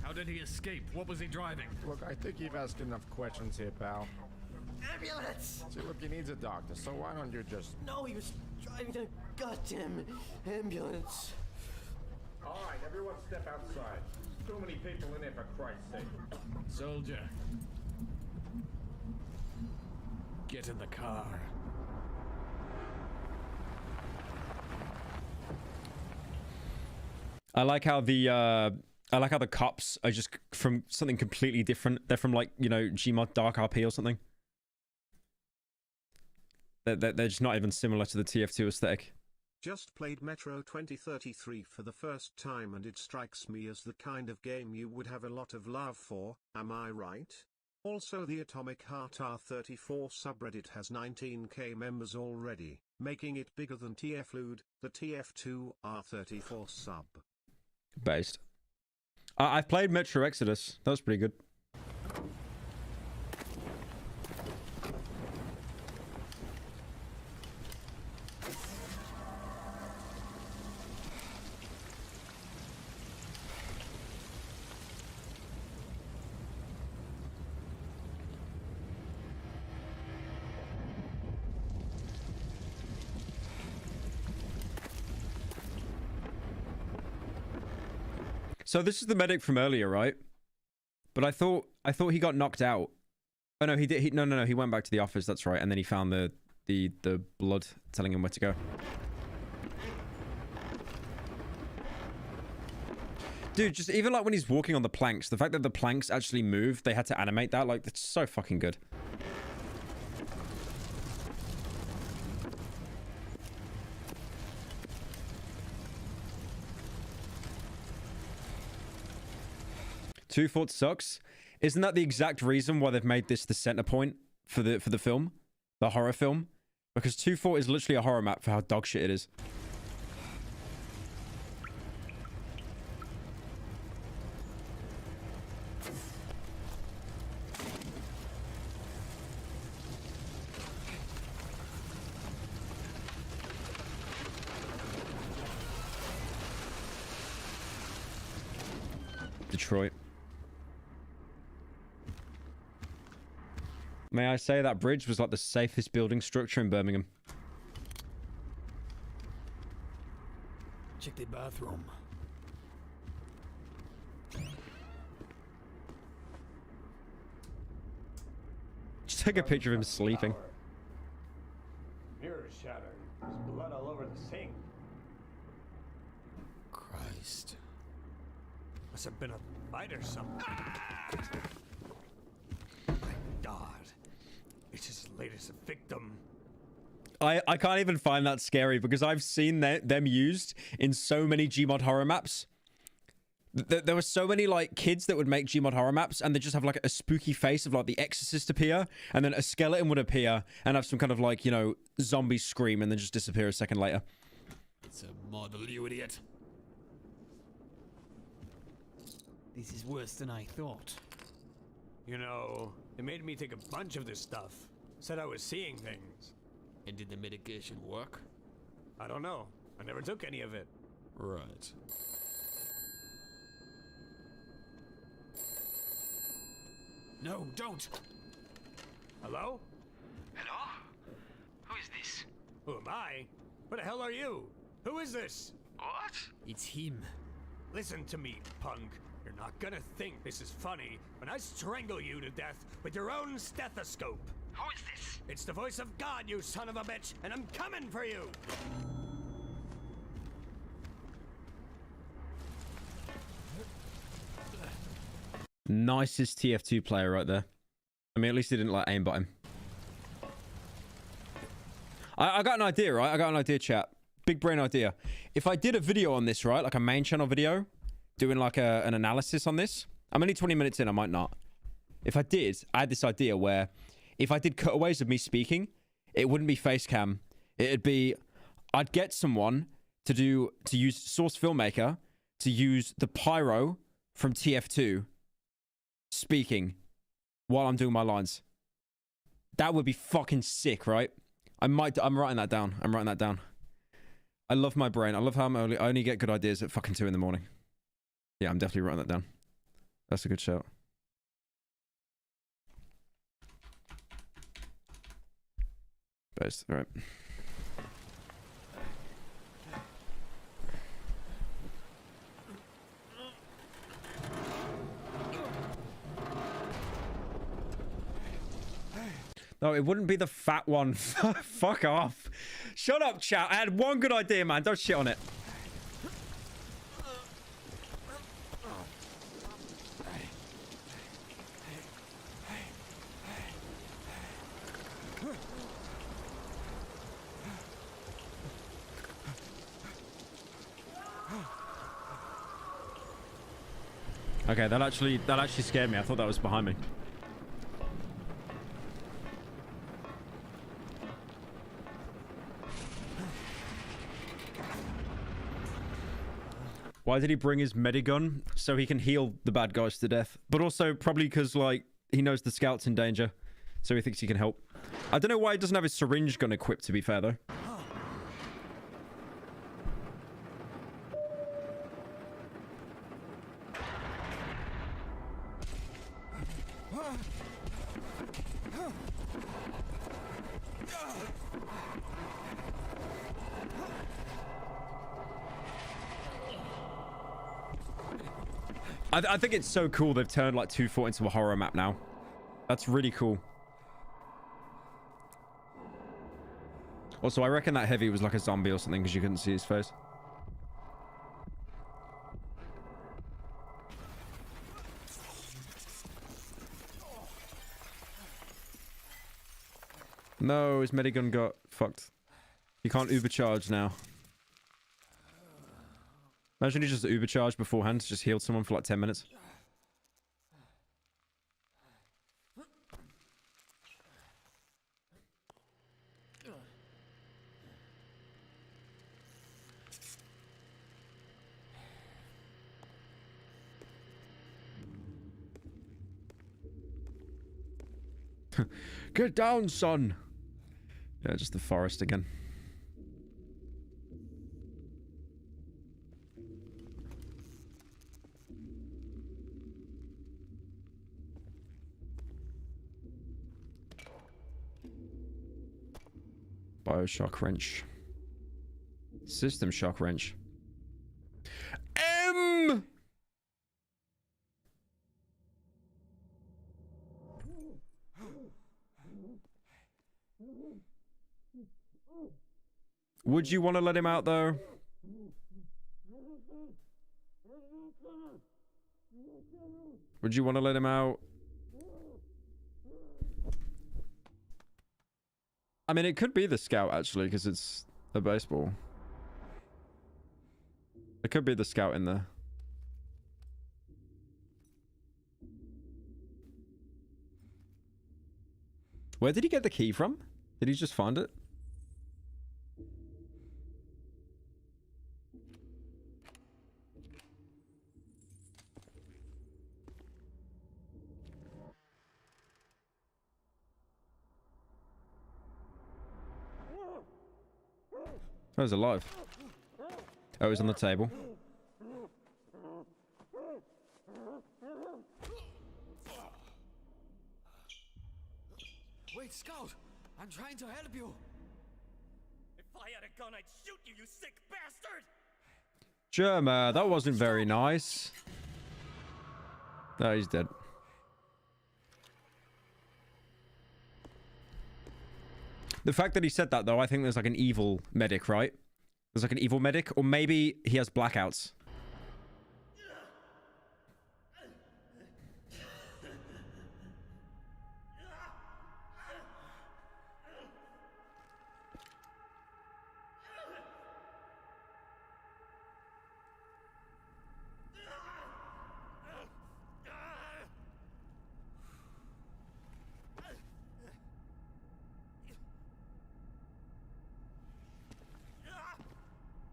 How did he escape? What was he driving? Look, I think you've asked enough questions here, pal. ambulance! See, look, he needs a doctor, so why don't you just... No, he was driving a goddamn ambulance. All right, everyone step outside. Too many people in here, for Christ's sake. Soldier. Get in the car. I like how the I like how the cops are just from something completely different. They're from, like, you know, GMOD Dark RP or something. They're just not even similar to the TF2 aesthetic. Just played Metro 2033 for the first time and it strikes me as the kind of game you would have a lot of love for, am I right? Also, the Atomic Heart R34 subreddit has 19k members already, making it bigger than TFLood, the TF2 R34 sub. Based. I've played Metro Exodus. That was pretty good. So this is the medic from earlier, right? But I thought he got knocked out. Oh no, he did. No. He went back to the office. That's right. And then he found the blood telling him where to go. Dude, just even like when he's walking on the planks, the fact that the planks actually move, they had to animate that. Like, that's so fucking good. Two Fort sucks. Isn't that the exact reason why they've made this the center point for the film, the horror film? Because 2 Fort is literally a horror map for how dog shit it is. Detroit. May I say that bridge was like the safest building structure in Birmingham. Check the bathroom. Just take a picture of him sleeping. Mirror shattered. There's blood all over the sink. Christ. Must have been a fight or something. My God. It's his latest victim. I can't even find that scary because I've seen them used in so many Gmod horror maps. There were so many like kids that would make Gmod horror maps and they just have like a spooky face of like the Exorcist appear and then a skeleton would appear and have some kind of like, you know, zombie scream and then just disappear a second later. It's a model, you idiot. This is worse than I thought. You know, it made me take a bunch of this stuff. Said I was seeing things. And did the medication work? I don't know. I never took any of it. Right. No, don't! Hello? Hello? Who is this? Who am I? What the hell are you? Who is this? What? It's him. Listen to me, punk. You're not gonna think this is funny when I strangle you to death with your own stethoscope. Who is this? It's the voice of God, you son of a bitch, and I'm coming for you! Nicest TF2 player right there. I mean, at least he didn't like aimbot him. I got an idea, right? I got an idea, chat. Big brain idea. If I did a video on this, right? Like a main channel video, doing like an analysis on this. I'm only 20 minutes in, I might not. If I did, I had this idea where if I did cutaways of me speaking, it wouldn't be face cam. It'd be, I'd get someone to use Source Filmmaker to use the pyro from TF2 speaking while I'm doing my lines. That would be fucking sick, right? I'm writing that down. I'm writing that down. I love my brain. I love how I only get good ideas at fucking 2 in the morning. Yeah, I'm definitely writing that down. That's a good shout. Best, all right. No, it wouldn't be the fat one. Fuck off. Shut up, chat. I had one good idea, man. Don't shit on it. Okay, that actually scared me. I thought that was behind me. Why did he bring his medigun? So he can heal the bad guys to death. But also probably because, like, he knows the scout's in danger. So he thinks he can help. I don't know why he doesn't have his syringe gun equipped, to be fair, though. I think it's so cool they've turned like 2-4 into a horror map now. That's really cool. Also, I reckon that heavy was like a zombie or something because you couldn't see his face. No, his medigun got fucked. You can't ubercharge now. Imagine he just ubercharged beforehand, just healed someone for like 10 minutes. Get down, son. Yeah, just the forest again. Bioshock wrench. System shock wrench. Would you want to let him out, though? Would you want to let him out? I mean, it could be the scout, actually, because it's a baseball. It could be the scout in there. Where did he get the key from? Did he just find it? Oh, he's alive. Oh, he's on the table. Wait, Scout! I'm trying to help you! If I had a gun, I'd shoot you, you sick bastard! Germa, that wasn't very nice. No, he's dead. The fact that he said that, though, I think there's like an evil medic, right? There's like an evil medic, or maybe he has blackouts.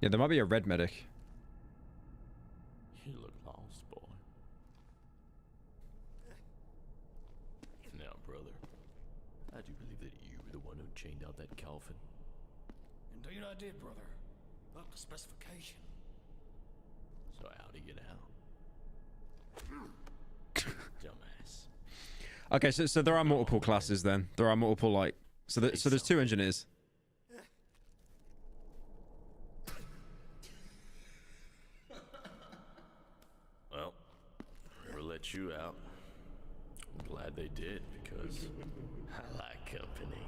Yeah, there might be a red medic. You look lost, boy. Now, brother, I do believe that you were the one who chained out that Calvin. Indeed I did, brother. Up to specification. So how'd he get out? Dumbass. Okay, so there are multiple classes then. There are multiple, like... So there's 2 engineers. Well, whoever let you out, I'm glad they did, because I like company.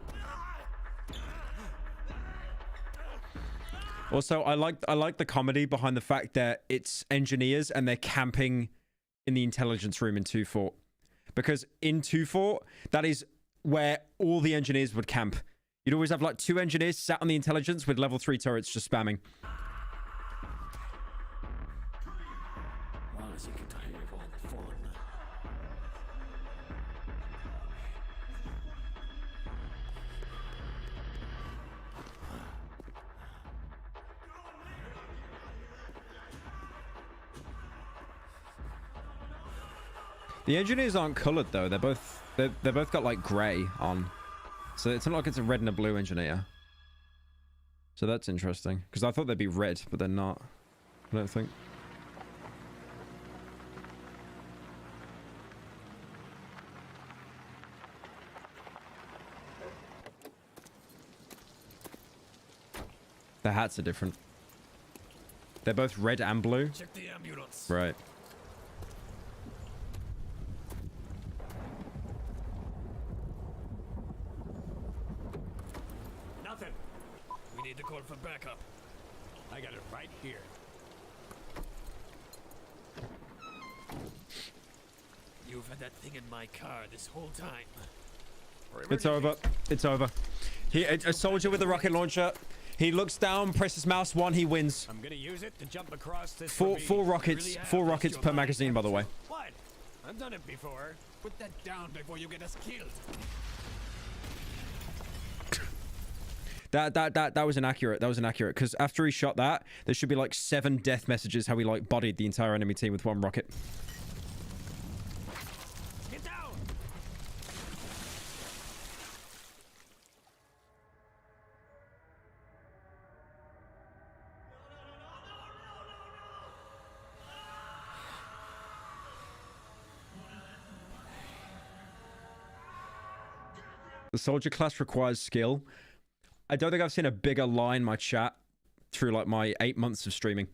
Also, I like the comedy behind the fact that it's engineers and they're camping in the intelligence room in 2-4. Because in 2-4, that is where all the engineers would camp. You'd always have like 2 engineers sat on the intelligence with level 3 turrets just spamming. Well, as you can tell, all the The engineers aren't colored though. They're both got like gray on. So it's not like it's a red and a blue engineer. So that's interesting. Because I thought they'd be red, but they're not. I don't think. The hats are different. They're both red and blue. Check the ambulance. Right. Nothing. We need to call for backup. I got it right here. You've had that thing in my car this whole time. It's over. It's over. A soldier with a rocket launcher. He looks down, presses mouse 1, he wins. I'm gonna use it to jump across this. Four rockets. Really 4 rockets per magazine, by the way. What? I've done it before. Put that down before you get us killed. That was inaccurate. That was inaccurate. Because after he shot that, there should be like 7 death messages how he like bodied the entire enemy team with 1 rocket. Get down! The soldier class requires skill. I don't think I've seen a bigger lie in my chat through like my 8 months of streaming.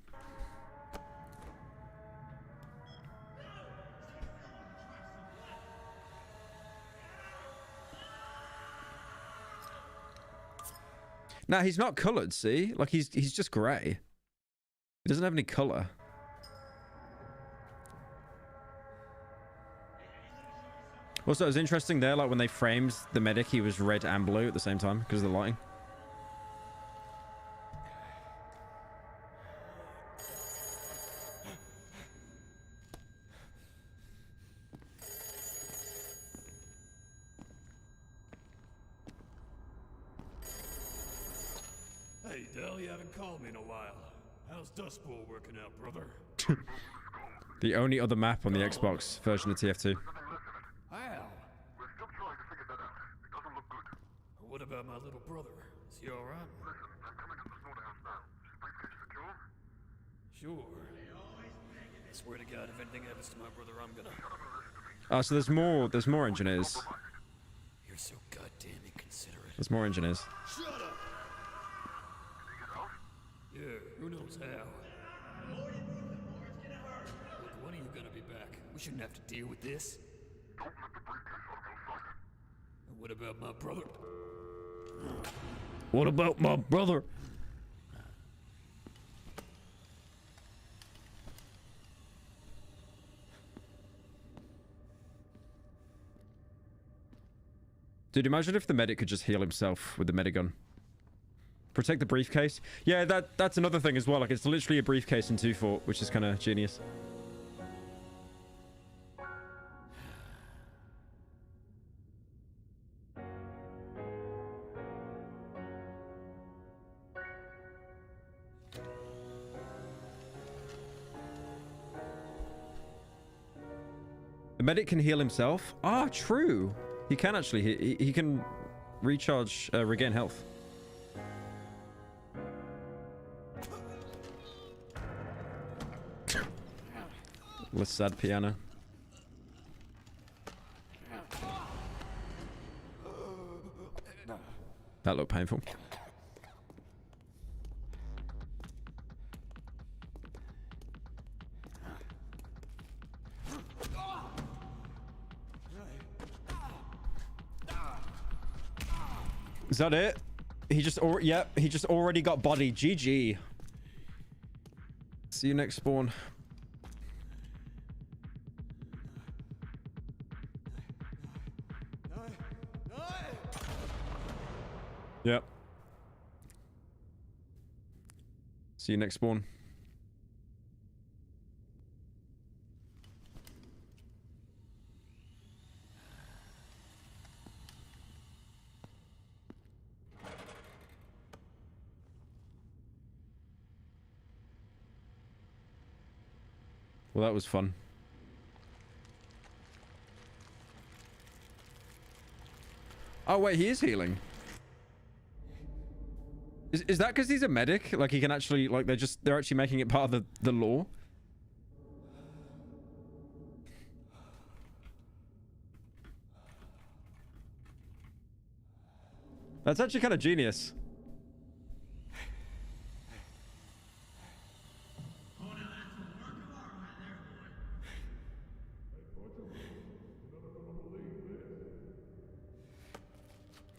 Nah, he's not colored, see? Like he's just gray. He doesn't have any color. Also, it was interesting there, like when they framed the medic, he was red and blue at the same time because of the lighting. Hey, Dell, you haven't called me in a while. How's Dust Bowl working out, brother? The only other map on the Xbox version of TF2. Al! We're still trying to figure that out. It doesn't look good. What about my little brother? Is he alright? Listen, I'm coming to the slaughterhouse now. Is your briefcase secure? Sure. I swear to God, if anything happens to my brother, I'm gonna... Oh, so there's more engineers. You're so goddamn inconsiderate. There's more engineers. Shut up! Yeah, who knows how? Look, when are you gonna be back? We shouldn't have to deal with this. Don't let the briefcase out of sight. And what about my brother? What about my brother? Dude, imagine if the medic could just heal himself with the medigun. Protect the briefcase. Yeah, that's another thing as well. Like, it's literally a briefcase in 2-4, which is kind of genius. The medic can heal himself. Ah, true. He can actually. He can recharge, regain health. Let's sad piano. That looked painful. Is that it? He just he just already got bodied. GG. See you next spawn. Yep. See you next spawn. Well, that was fun. Oh, wait, he is healing. Is that because he's a medic? Like, he can actually, like, they're actually making it part of the law? That's actually kind of genius.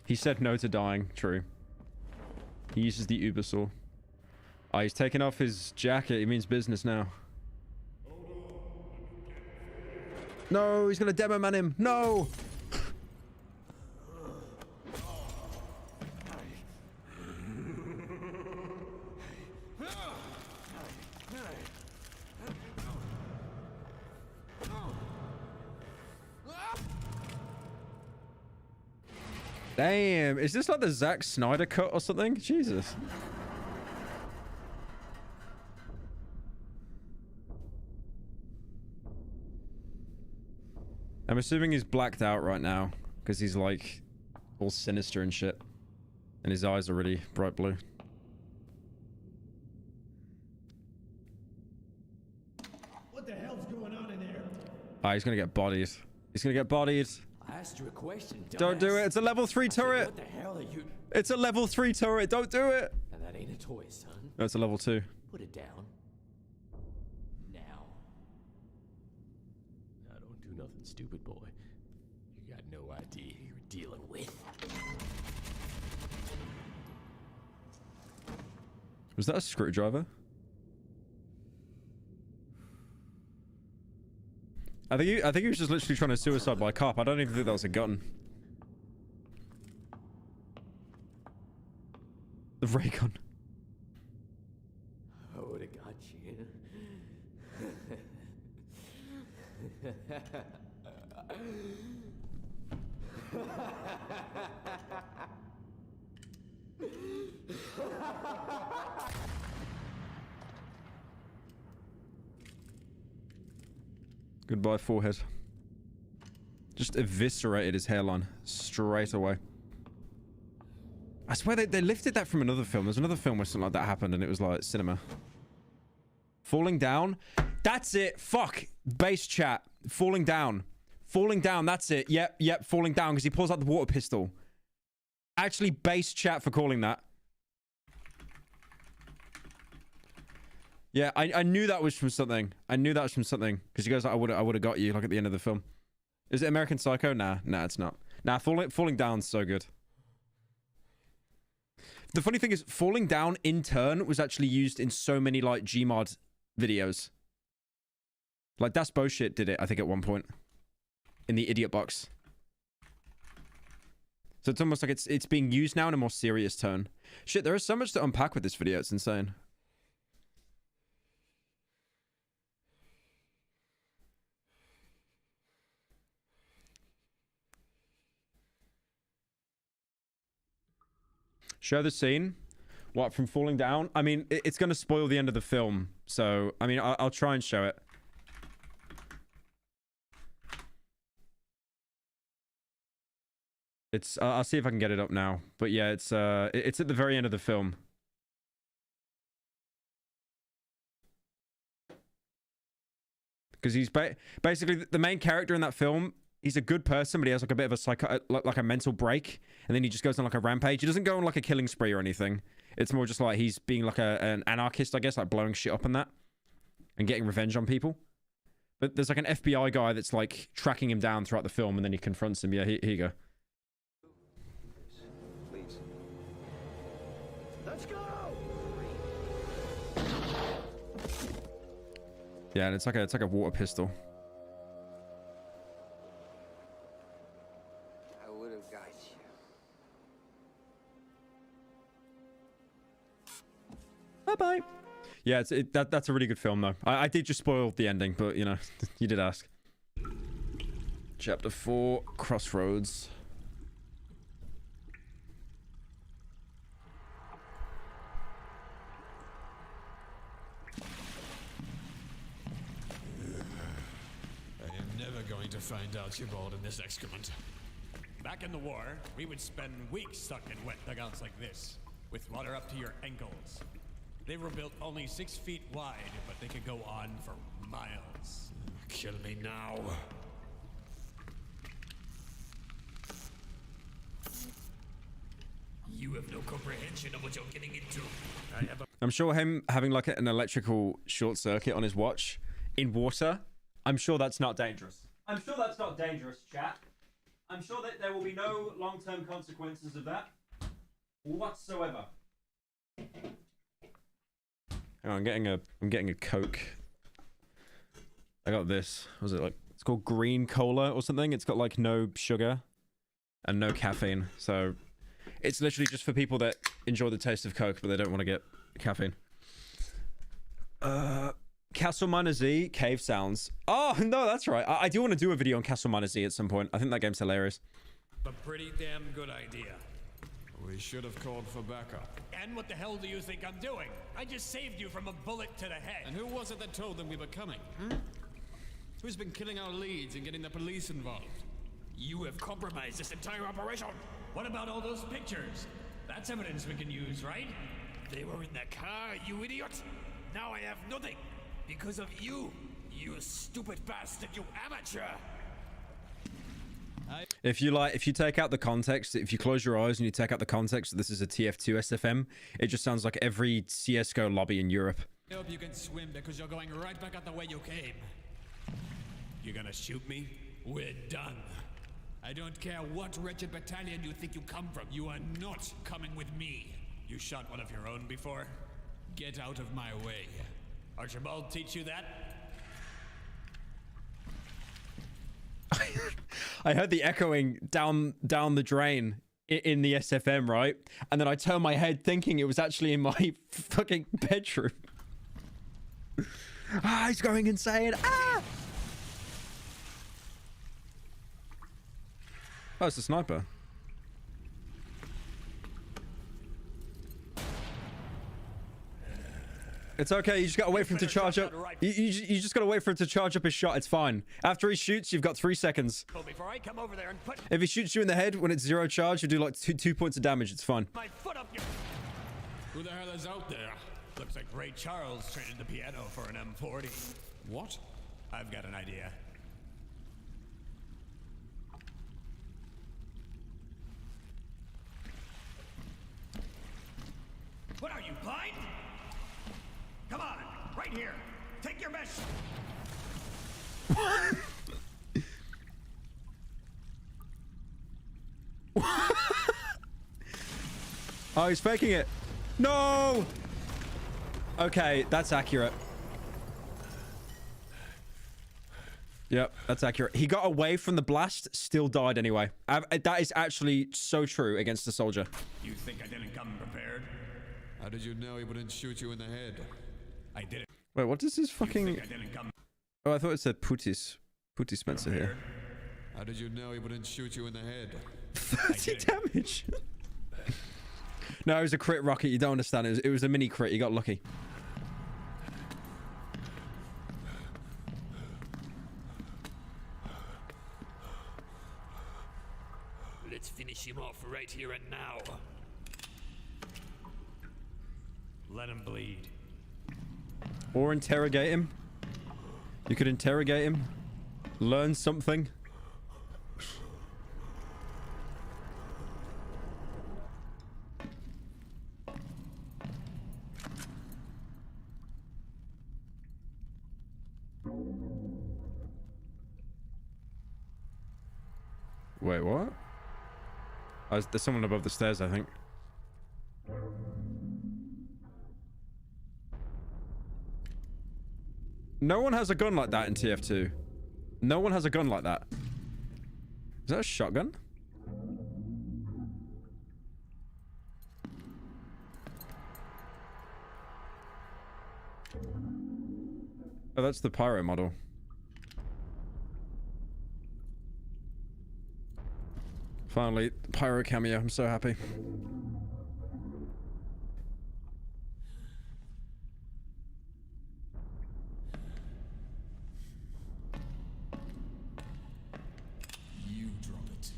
He said no to dying. True. He uses the Uber saw. Oh, he's taking off his jacket. He means business now. No, he's gonna demo man him. No! Damn, is this like the Zack Snyder cut or something? Jesus. I'm assuming he's blacked out right now because he's like all sinister and shit. And his eyes are really bright blue. What the hell's going on in there? Ah, he's gonna get bodied. He's gonna get bodied. I asked you a question. Don't do it. It's a level 3 turret. What the hell are you? It's a level 3 turret. Don't do it. And that ain't a toy, son. No, it's a level 2. Put it down. Now. Now don't do nothing stupid, boy. You got no idea who you're dealing with. Was that a screwdriver? I think he was just literally trying to suicide by a cop. I don't even think that was a gun. The ray gun. I would have got you. Goodbye, forehead. Just eviscerated his hairline straight away. I swear they lifted that from another film. There's another film where something like that happened and it was like cinema. Falling down. That's it. Fuck. Base chat. Falling down. Falling down. That's it. Yep. Falling down because he pulls out the water pistol. Actually, base chat for calling that. Yeah, I knew that was from something. I knew that was from something. Because he goes, I would have got you, like at the end of the film. Is it American Psycho? Nah, it's not. Nah, falling down's so good. The funny thing is, falling down in turn was actually used in so many like GMOD videos. Like Das Bullshit did it, I think, at one point. In the idiot box. So it's almost like it's being used now in a more serious tone. Shit, there is so much to unpack with this video, it's insane. Show the scene. What, from falling down? I mean, it's going to spoil the end of the film. So, I mean, I'll try and show it. I'll see if I can get it up now. But yeah, it's at the very end of the film. Because he's basically the main character in that film. He's a good person, but he has like a bit of a like a mental break, and then he just goes on like a rampage. He doesn't go on like a killing spree or anything. It's more just like he's being like an anarchist, I guess, like blowing shit up and that, and getting revenge on people. But there's like an FBI guy that's like tracking him down throughout the film, and then he confronts him. Yeah, here you go. Please. Let's go. Yeah, and it's like a water pistol. I would have got you. Bye-bye. Yeah, that's a really good film, though. I did just spoil the ending, but, you know, you did ask. Chapter 4, Crossroads. I am never going to find out you're bored in this excrement. Back in the war, we would spend weeks stuck in wet dugouts like this, with water up to your ankles. They were built only 6 feet wide, but they could go on for miles. Kill me now. You have no comprehension of what you're getting into. I'm sure him having like an electrical short circuit on his watch in water, I'm sure that's not dangerous. I'm sure that's not dangerous, chat. I'm sure that there will be no long-term consequences of that whatsoever. Oh, I'm getting a Coke. I got this. What was it like? It's called green cola or something. It's got like no sugar and no caffeine. So it's literally just for people that enjoy the taste of Coke, but they don't want to get caffeine. Castle Miner Z, cave sounds. Oh, no, that's right. I do want to do a video on Castle Miner Z at some point. I think that game's hilarious. A pretty damn good idea. We should have called for backup. And what the hell do you think I'm doing? I just saved you from a bullet to the head. And who was it that told them we were coming? Hmm? Who's been killing our leads and getting the police involved? You have compromised this entire operation. What about all those pictures? That's evidence we can use, right? They were in the car, you idiot! Now I have nothing! Because of you! You stupid bastard, you amateur! If you take out the context, if you close your eyes and you take out the context that this is a TF2 SFM, it just sounds like every CSGO lobby in Europe. I hope you can swim because you're going right back out the way you came. You gonna shoot me? We're done. I don't care what wretched battalion you think you come from. You are not coming with me. You shot one of your own before? Get out of my way. Archibald teach you that? I heard the echoing down the drain in the SFM, right? And then I turned my head thinking it was actually in my fucking bedroom. Ah, he's going insane. Ah! Oh, it's a sniper. It's okay, you just gotta wait for him to charge up. You just gotta wait for him to charge up his shot, it's fine. After he shoots, you've got 3 seconds. Before I come over there and put If he shoots you in the head when it's 0 charge, you do like two points of damage, it's fine. my foot up your... Who the hell is out there? Looks like Ray Charles traded the piano for an M40. What? I've got an idea. What are you, blind? Come on, right here. Take your mesh. Oh, he's faking it. No! Okay, that's accurate. Yep, that's accurate. He got away from the blast, still died anyway. That is actually so true against a soldier. You think I didn't come prepared? How did you know he wouldn't shoot you in the head? I did it. Wait, what does this fucking... I didn't come... Oh, I thought it said Putis. Putis Spencer here. How did you know he wouldn't shoot you in the head? 30 damage. No, it was a crit rocket. You don't understand. It was a mini crit. You got lucky. Let's finish him off right here and now. Let him bleed. Or interrogate him. You could interrogate him. Learn something. Wait, what? Oh, there's someone above the stairs, I think. No one has a gun like that in TF2. No one has a gun like that. Is that a shotgun? Oh, that's the pyro model. Finally, pyro cameo. I'm so happy. You drop it.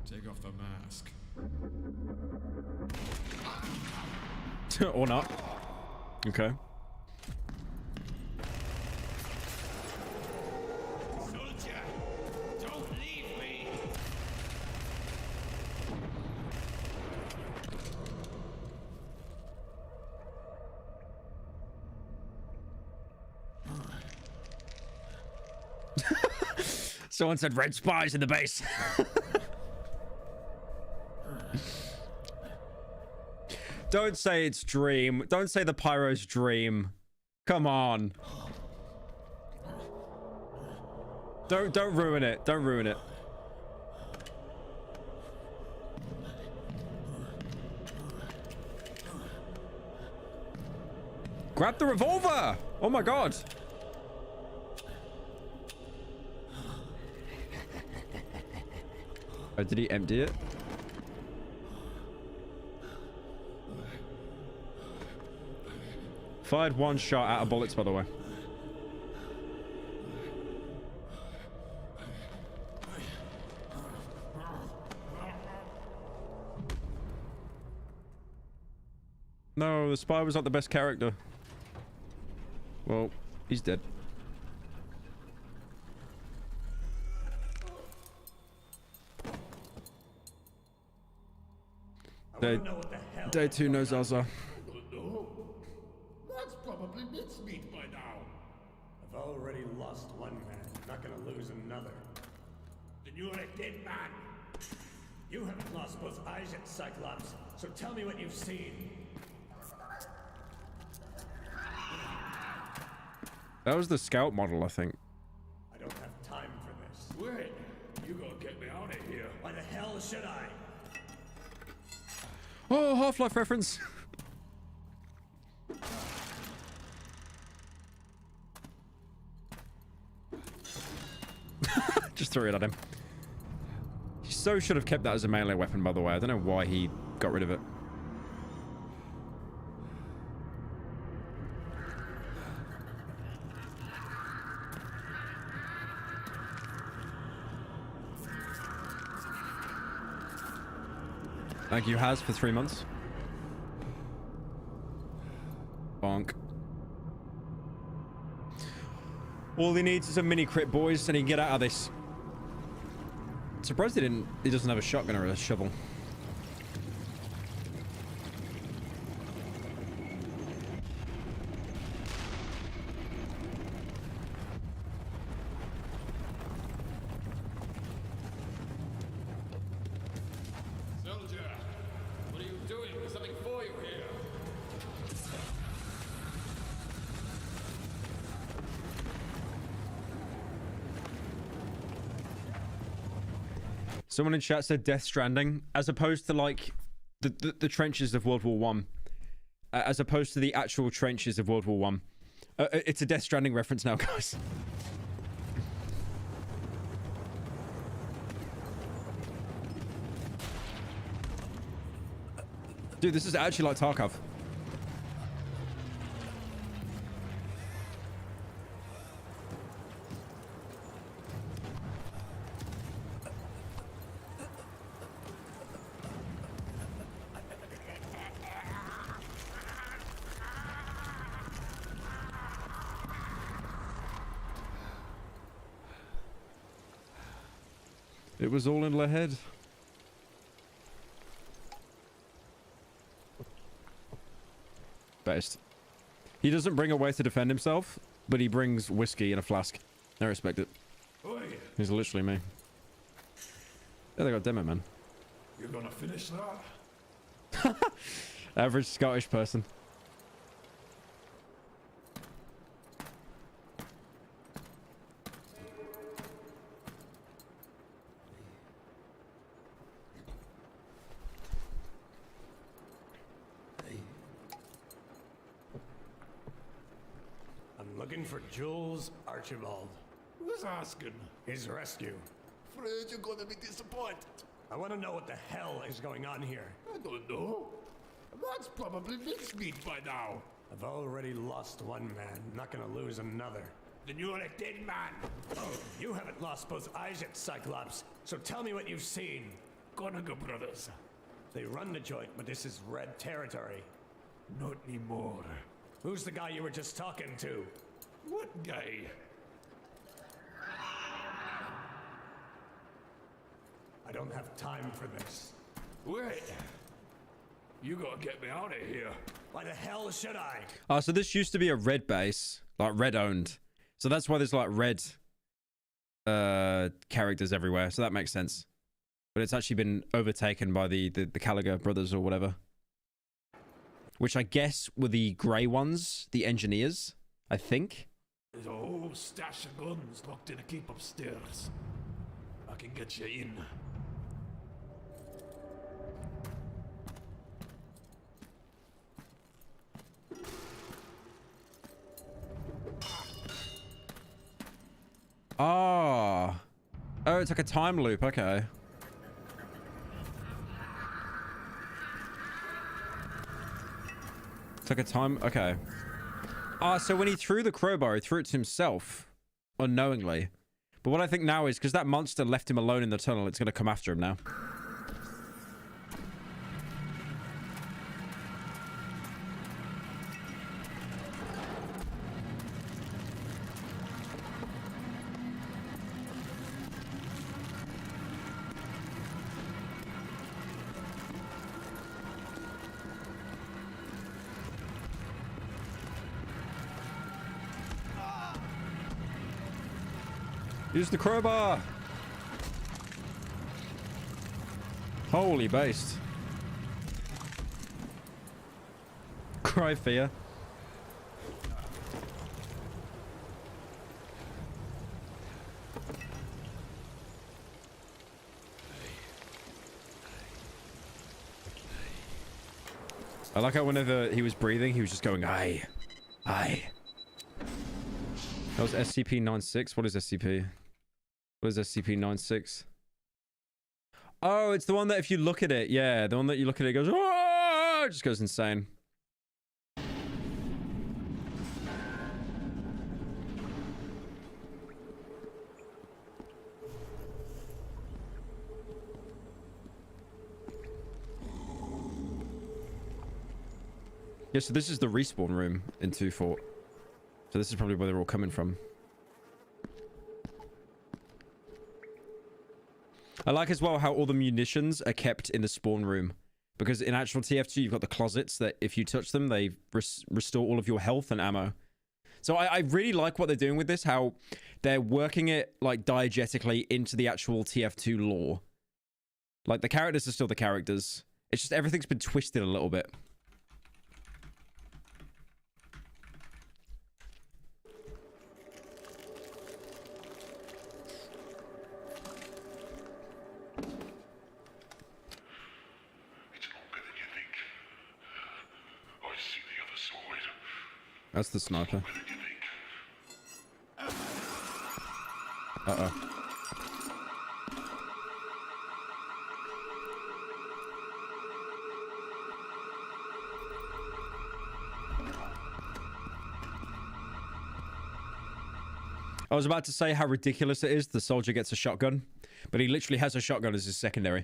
Take off the mask. Or not. Okay. Soldier, don't leave me. Someone said red spies in the base. Don't say it's dream. Don't say the pyro's dream. Come on. Don't ruin it. Don't ruin it. Grab the revolver! Oh my god. Oh, did he empty it? Fired one shot out of bullets, by the way. No, the spy was not the best character. Well, he's dead. Day 2 no Zaza. That's probably mincemeat by now. I've already lost one man. Not gonna lose another. Then you're a dead man. You haven't lost both eyes yet, Cyclops. So tell me what you've seen. That was the scout model, I think. I don't have time for this. Wait, you gonna get me out of here? Why the hell should I? Oh, Half-Life reference. Just threw it at him. He so should have kept that as a melee weapon, by the way. I don't know why he got rid of it. Thank you, Haz, for 3 months. Bonk. All he needs is a mini crit, boys, and he can get out of this. Surprised he doesn't have a shotgun or a shovel. Soldier, what are you doing? There's something for you here. Someone in chat said Death Stranding, as opposed to like the trenches of World War One, as opposed to the actual trenches of World War One. It's a Death Stranding reference now, guys. Dude, this is actually like Tarkov. It was all in the head. Best. He doesn't bring a way to defend himself, but he brings whiskey in a flask. I respect it. Oi, He's literally me. Yeah, they got demo, man. you're gonna finish that? Average Scottish person. I'm looking for Jules Archibald. Who's asking? His rescue. Afraid you're gonna be disappointed. I want to know what the hell is going on here. I don't know. That's probably mincemeat by now. I've already lost one man. Not gonna lose another. Then you're a dead man. Oh, you haven't lost both eyes yet, Cyclops. So tell me what you've seen. McGonagall brothers. They run the joint, but this is red territory. Not anymore. Who's the guy you were just talking to? What guy? I don't have time for this. Wait. You gotta get me out of here. Why the hell should I? So this used to be a red base, like red owned. So that's why there's like red characters everywhere. So that makes sense. But it's actually been overtaken by the Gallagher brothers or whatever. Which I guess were the grey ones, the engineers, I think. There's a whole stash of guns locked in a keep upstairs. I can get you in. Oh, it's like a time loop. Okay. It's like a time. Okay. So when he threw the crowbar, he threw it to himself unknowingly. But what I think now is because that monster left him alone in the tunnel, it's going to come after him now. Use the crowbar. Holy based. Cry fear. I like how whenever he was breathing, he was just going, aye, aye. That was SCP-96. What is SCP? What is SCP-96? Oh, it's the one that if you look at it, yeah, the one that you look at it, it goes, oh, it just goes insane. Yeah, so this is the respawn room in 2 Fort. So this is probably where they're all coming from. I like as well how all the munitions are kept in the spawn room. Because in actual TF2, you've got the closets that if you touch them, they restore all of your health and ammo. So I really like what they're doing with this, how they're working it like diegetically into the actual TF2 lore. Like the characters are still the characters. It's just everything's been twisted a little bit. That's the sniper. Uh-oh. I was about to say how ridiculous it is the soldier gets a shotgun, but he literally has a shotgun as his secondary.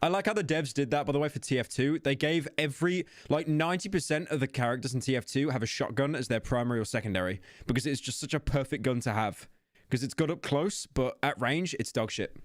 I like how the devs did that, by the way, for TF2. They gave every, like 90% of the characters in TF2 have a shotgun as their primary or secondary, because it's just such a perfect gun to have. Because it's good up close, but at range, it's dog shit.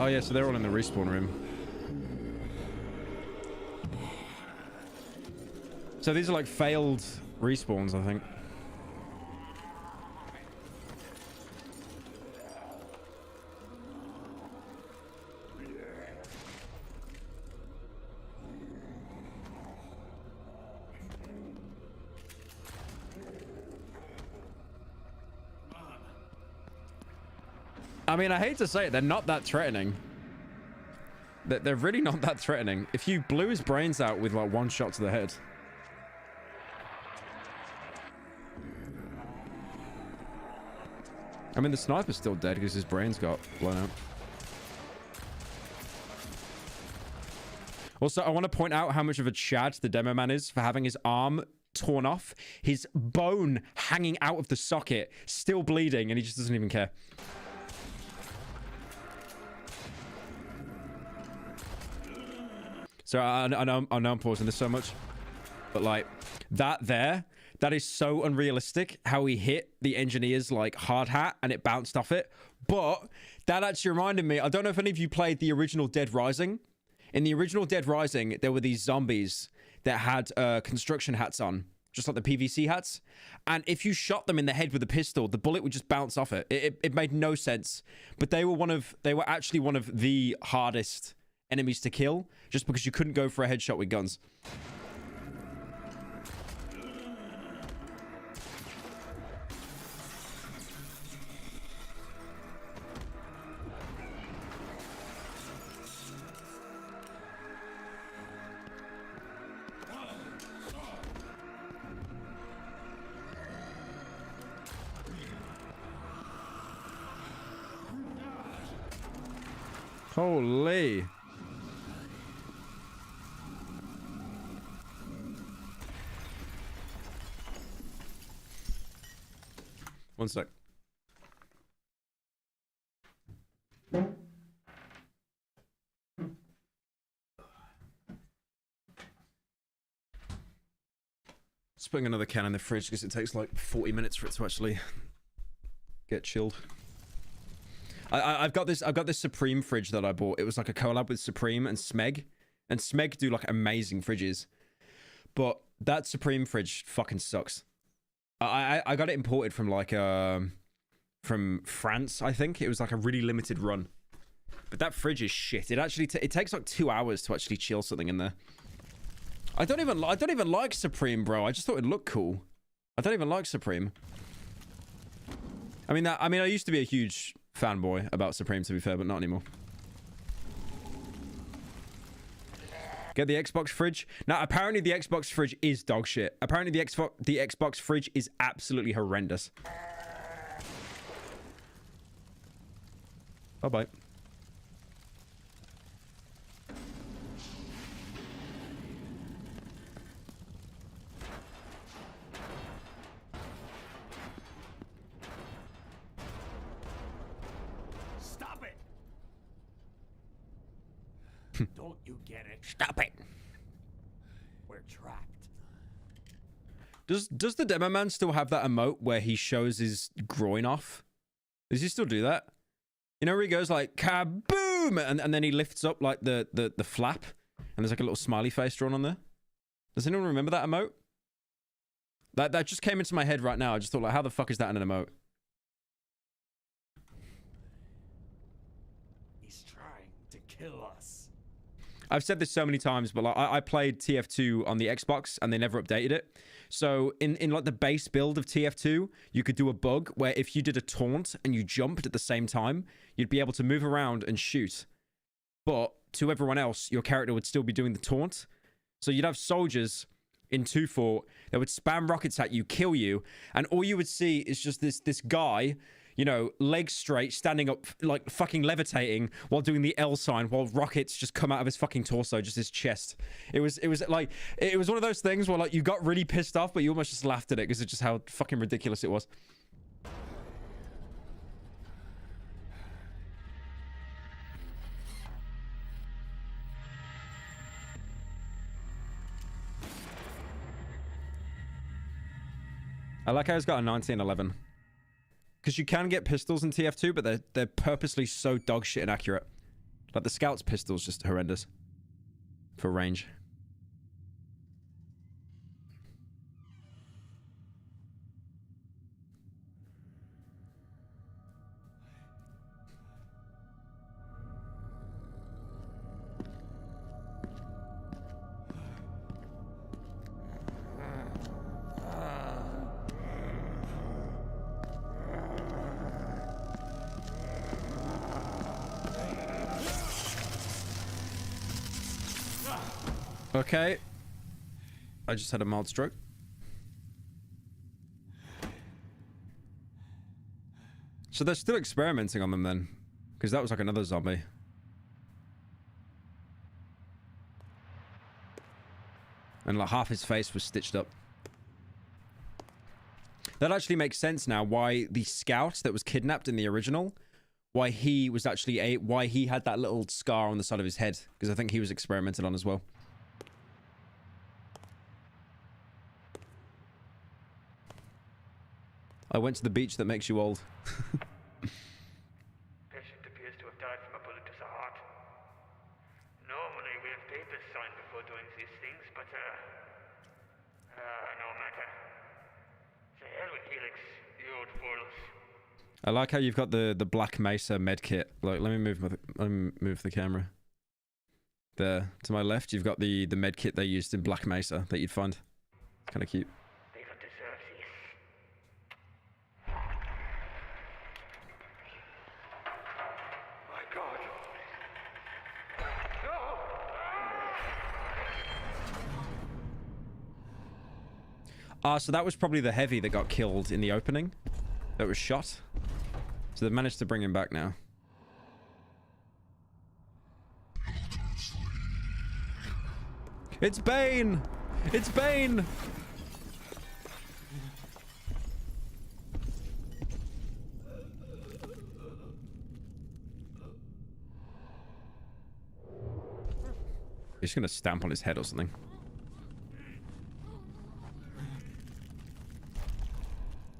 Oh yeah, so they're all in the respawn room. So these are like failed respawns, I think. I mean, I hate to say it, they're not that threatening. They're really not that threatening. If you blew his brains out with like one shot to the head. I mean, the sniper's still dead because his brains got blown out. Also, I want to point out how much of a Chad the demo man is for having his arm torn off, his bone hanging out of the socket, still bleeding, and he just doesn't even care. So I know I'm pausing this so much, but like that is so unrealistic how he hit the engineer's like hard hat and it bounced off it. But that actually reminded me, I don't know if any of you played the original Dead Rising. In the original Dead Rising, there were these zombies that had construction hats on, just like the PVC hats. And if you shot them in the head with a pistol, the bullet would just bounce off it. It made no sense. But they were actually one of the hardest enemies to kill, just because you couldn't go for a headshot with guns. Holy. One sec. Just putting another can in the fridge because it takes like 40 minutes for it to actually get chilled. I've got this Supreme fridge that I bought. It was like a collab with Supreme and Smeg. And Smeg do like amazing fridges. But that Supreme fridge fucking sucks. I got it imported from like from France, I think. It was like a really limited run. But that fridge is shit. It actually it takes like 2 hours to actually chill something in there. I don't even like Supreme, bro. I just thought it'd look cool. I don't even like Supreme. I mean I used to be a huge fanboy about Supreme, to be fair, but not anymore. Get the Xbox fridge. Now, apparently the Xbox fridge is dog shit. Apparently the Xbox fridge is absolutely horrendous. Bye-bye. Don't you get it? Stop it. We're trapped. Does the demo man still have that emote where he shows his groin off? Does he still do that? You know where he goes like kaboom and then he lifts up like the flap and there's like a little smiley face drawn on there? Does anyone remember that emote? That just came into my head right now. I just thought like, how the fuck is that an emote? He's trying to kill us. I've said this so many times, but like, I played TF2 on the Xbox and they never updated it. So in like the base build of TF2, you could do a bug where if you did a taunt and you jumped at the same time, you'd be able to move around and shoot. But to everyone else, your character would still be doing the taunt. So you'd have soldiers in 2-4 that would spam rockets at you, kill you, and all you would see is just this guy, you know, legs straight, standing up, like fucking levitating while doing the L sign while rockets just come out of his fucking torso, just his chest. It was like, it was one of those things where like you got really pissed off, but you almost just laughed at it because of just how fucking ridiculous it was. I like how it's got a 1911. Because you can get pistols in TF2, but they're purposely so dog shit inaccurate. Like the Scout's pistol's just horrendous for range. Okay. I just had a mild stroke. So they're still experimenting on them then, because that was like another zombie. And like half his face was stitched up. That actually makes sense now why the scout that was kidnapped in the original, why he was actually why he had that little scar on the side of his head, because I think he was experimented on as well. I went to the beach that makes you old. Patient appears to have died from a bullet to the heart. Normally we have papers signed before doing these things, but no matter. The hell with Helix, you old fools. I like how you've got the Black Mesa med kit. Like, let me move the camera. There, to my left, you've got the med kit they used in Black Mesa that you'd find. It's kind of cute. They don't deserve this. My God. So that was probably the heavy that got killed in the opening. That was shot. So they've managed to bring him back now. It's Bane! It's Bane! He's gonna stamp on his head or something.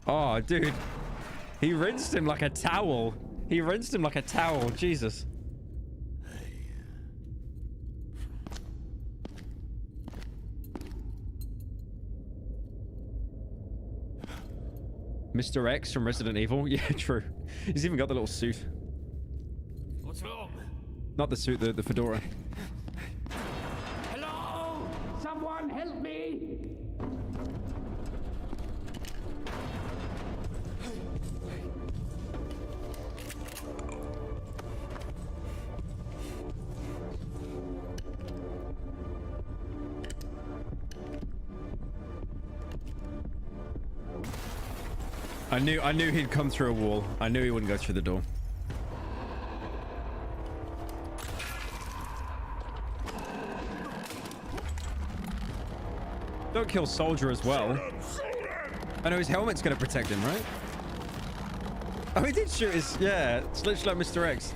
Oh, dude. He rinsed him like a towel. He rinsed him like a towel. Jesus. Mr. X from Resident Evil? Yeah, true. He's even got the little suit. What's wrong? Not the suit, the fedora. Hello? Someone help me! I knew he'd come through a wall. I knew he wouldn't go through the door. Don't kill Soldier as well. I know his helmet's gonna protect him, right? Oh, he did shoot his... Yeah, it's literally like Mr. X.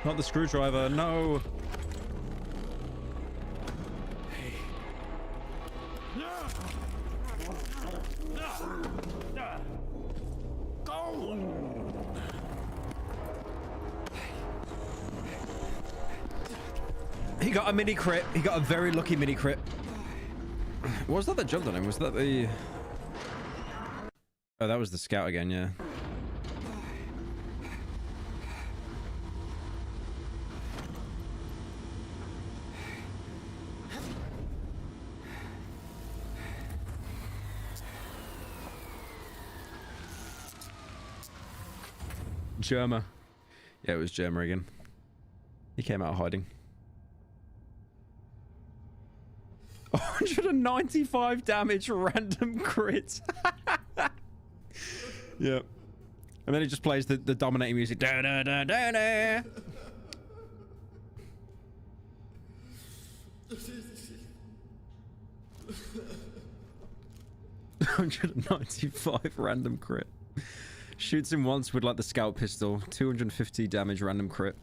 Not the screwdriver, no. He got a mini crit. He got a very lucky mini crit. What was that jumped on him? Was that the... Oh, that was the scout again, yeah. Germa. Yeah, it was Germa again. He came out hiding. 195 damage random crit. Yep. And then he just plays the dominating music. Da, da, da, da, da. $195 random crit. Shoots him once with like the scout pistol. 250 damage random crit.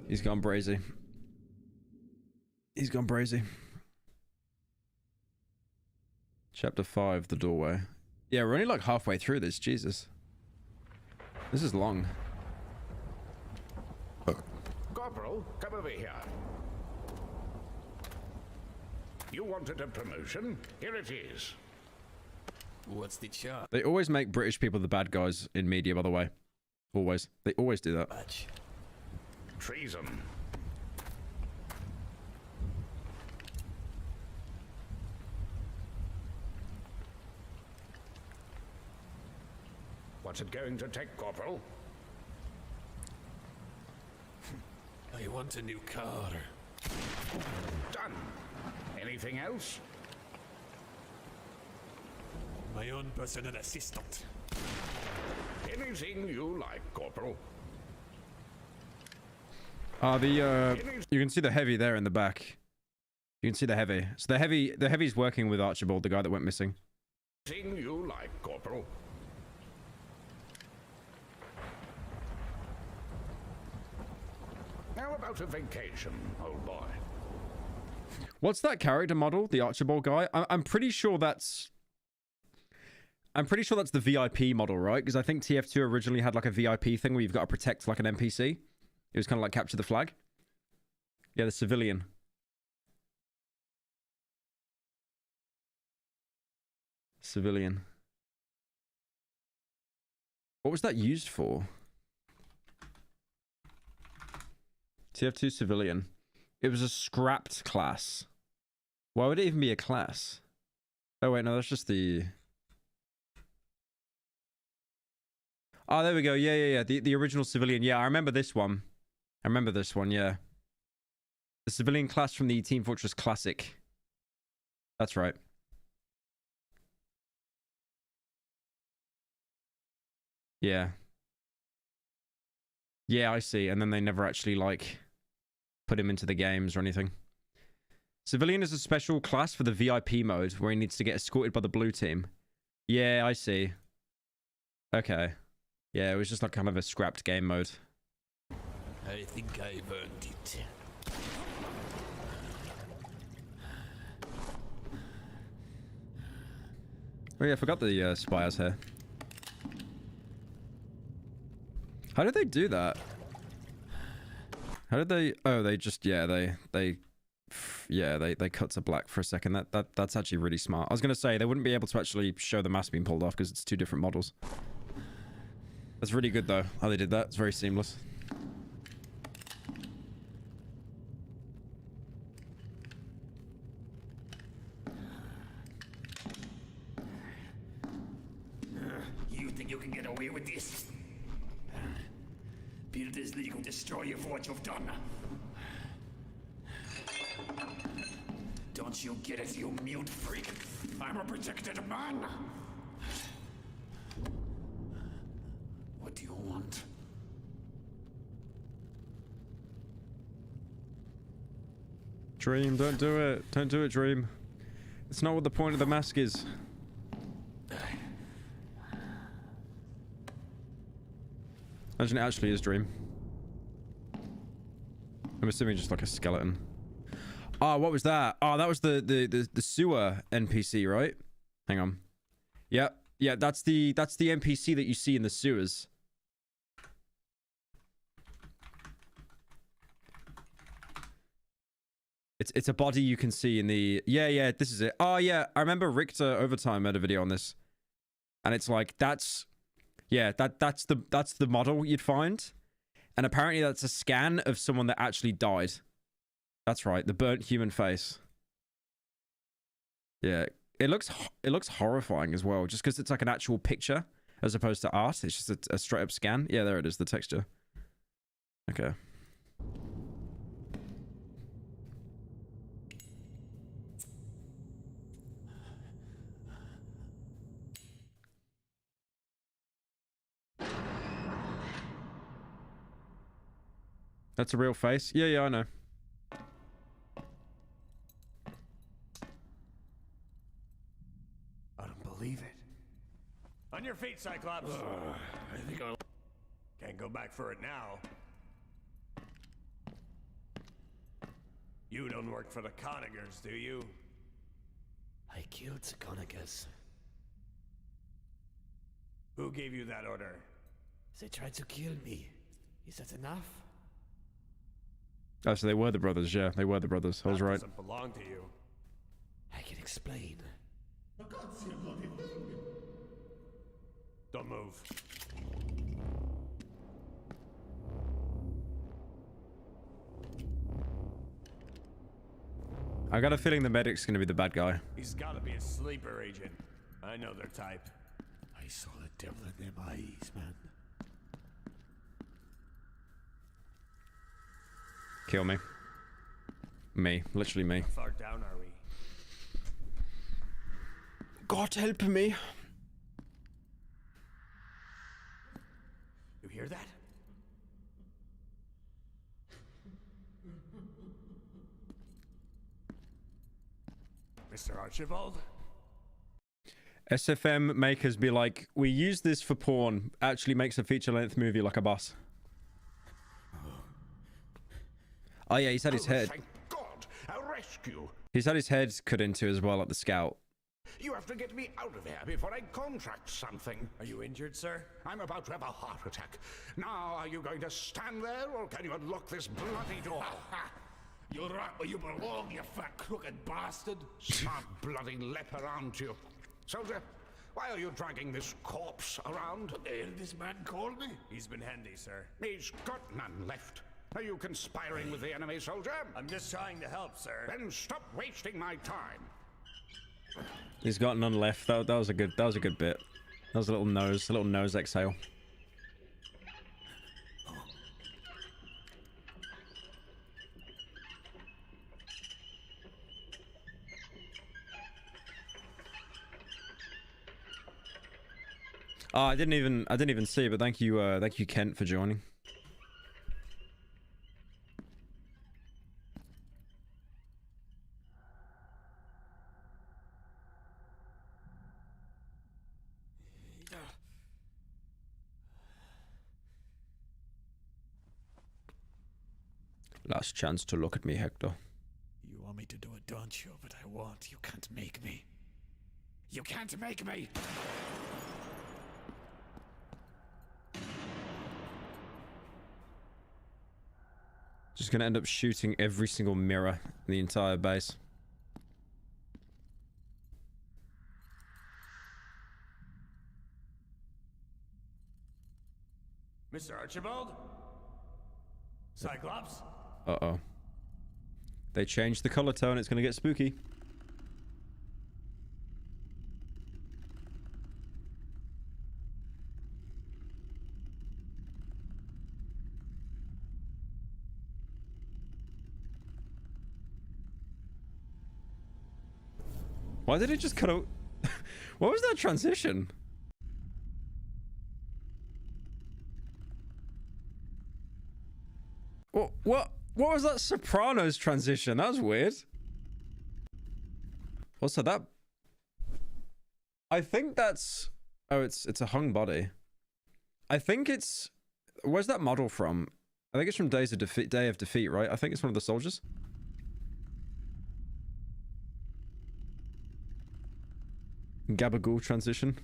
He's gone brazy. He's gone brazy. Chapter 5, the doorway. Yeah, we're only like halfway through this. Jesus. This is long. Corporal, come over here. You wanted a promotion? Here it is. What's the charge? They always make British people the bad guys in media, by the way. Always. They always do that. Treason. What's it going to take, Corporal? I want a new car. Done. Anything else? My own personal assistant. Anything you like, Corporal. You can see the heavy there in the back. You can see the heavy. So the heavy's working with Archibald, the guy that went missing. Anything you like, Corporal. How about a vacation, old boy? What's that character model? The Archibald guy? I'm pretty sure that's the VIP model, right? Because I think TF2 originally had like a VIP thing where you've got to protect like an NPC. It was kind of like capture the flag. Yeah, the civilian. Civilian. What was that used for? TF2 civilian. It was a scrapped class. Why would it even be a class? Oh wait, no, that's just the... Oh, there we go. Yeah. The original civilian. Yeah, I remember this one. Yeah. The civilian class from the Team Fortress Classic. That's right. Yeah. Yeah, I see. And then they never actually, like, put him into the games or anything. Civilian is a special class for the VIP mode where he needs to get escorted by the blue team. Yeah, I see. Okay. Yeah, it was just like kind of a scrapped game mode. I think I've earned it. Oh yeah, I forgot the spy has hair. How did they do that? How did they... Oh, they just... Yeah, they cut to black for a second. That's actually really smart. I was going to say, they wouldn't be able to actually show the mask being pulled off because it's two different models. That's really good, though, how they did that. It's very seamless. You think you can get away with this? Build this league will destroy you for what you've done. Don't you get it, you mute freak? I'm a protected man. What do you want? Dream, don't do it. Don't do it, Dream. It's not what the point of the mask is. Imagine it actually is Dream. I'm assuming just like a skeleton. Oh, what was that? Oh, that was the sewer NPC, right? Hang on. Yeah, that's the NPC that you see in the sewers. It's a body you can see in the... Yeah, this is it. Oh, yeah, I remember Richter Overtime made a video on this. And it's like, that's... Yeah, that's the model you'd find. And apparently that's a scan of someone that actually died. That's right, the burnt human face. Yeah, it looks horrifying as well, just because it's like an actual picture as opposed to art. It's just a straight up scan. Yeah, there it is, the texture. Okay. That's a real face? Yeah, I know. I don't believe it. On your feet, Cyclops. I think I'll... Can't go back for it now. You don't work for the Conigers, do you? I killed the Conigers. Who gave you that order? They tried to kill me. Is that enough? Oh, so they were the brothers. Yeah, they were the brothers. I was right. Doesn't belong to you. I can explain. I can't see a bloody thing. Don't move. I got a feeling the medic's gonna be the bad guy. He's gotta be a sleeper agent. I know their type. I saw the devil in them eyes, man. Kill me. Me. Literally me. How far down are we? God help me. You hear that? Mr. Archibald? SFM makers be like, we use this for porn. Actually makes a feature-length movie like a boss. Oh yeah, he's had his head. Thank God, a rescue. He's had his head cut into as well at the Scout. You have to get me out of here before I contract something. Are you injured, sir? I'm about to have a heart attack. Now, are you going to stand there, or can you unlock this bloody door? You're right where you belong, you fat crooked bastard. Smart bloody leper, aren't you? Soldier, why are you dragging this corpse around? What the hell this man called me? He's been handy, sir. He's got none left. Are you conspiring with the enemy, soldier? I'm just trying to help, sir. Then stop wasting my time. He's got none left. That was a good bit. That was a little nose exhale. Oh, I didn't even see, but thank you Kent for joining. Last chance to look at me, Hector. You want me to do it, don't you? But I won't. You can't make me. You can't make me! Just gonna end up shooting every single mirror in the entire base. Mr. Archibald? Cyclops? Uh-oh. They changed the color tone. It's gonna get spooky. Why did it just cut out? What was that transition? What was that Sopranos transition? That was weird. Also, that... I think that's... Oh, it's a hung body. I think it's... Where's that model from? I think it's from Day of Defeat, right? I think it's one of the soldiers. Gabagool transition.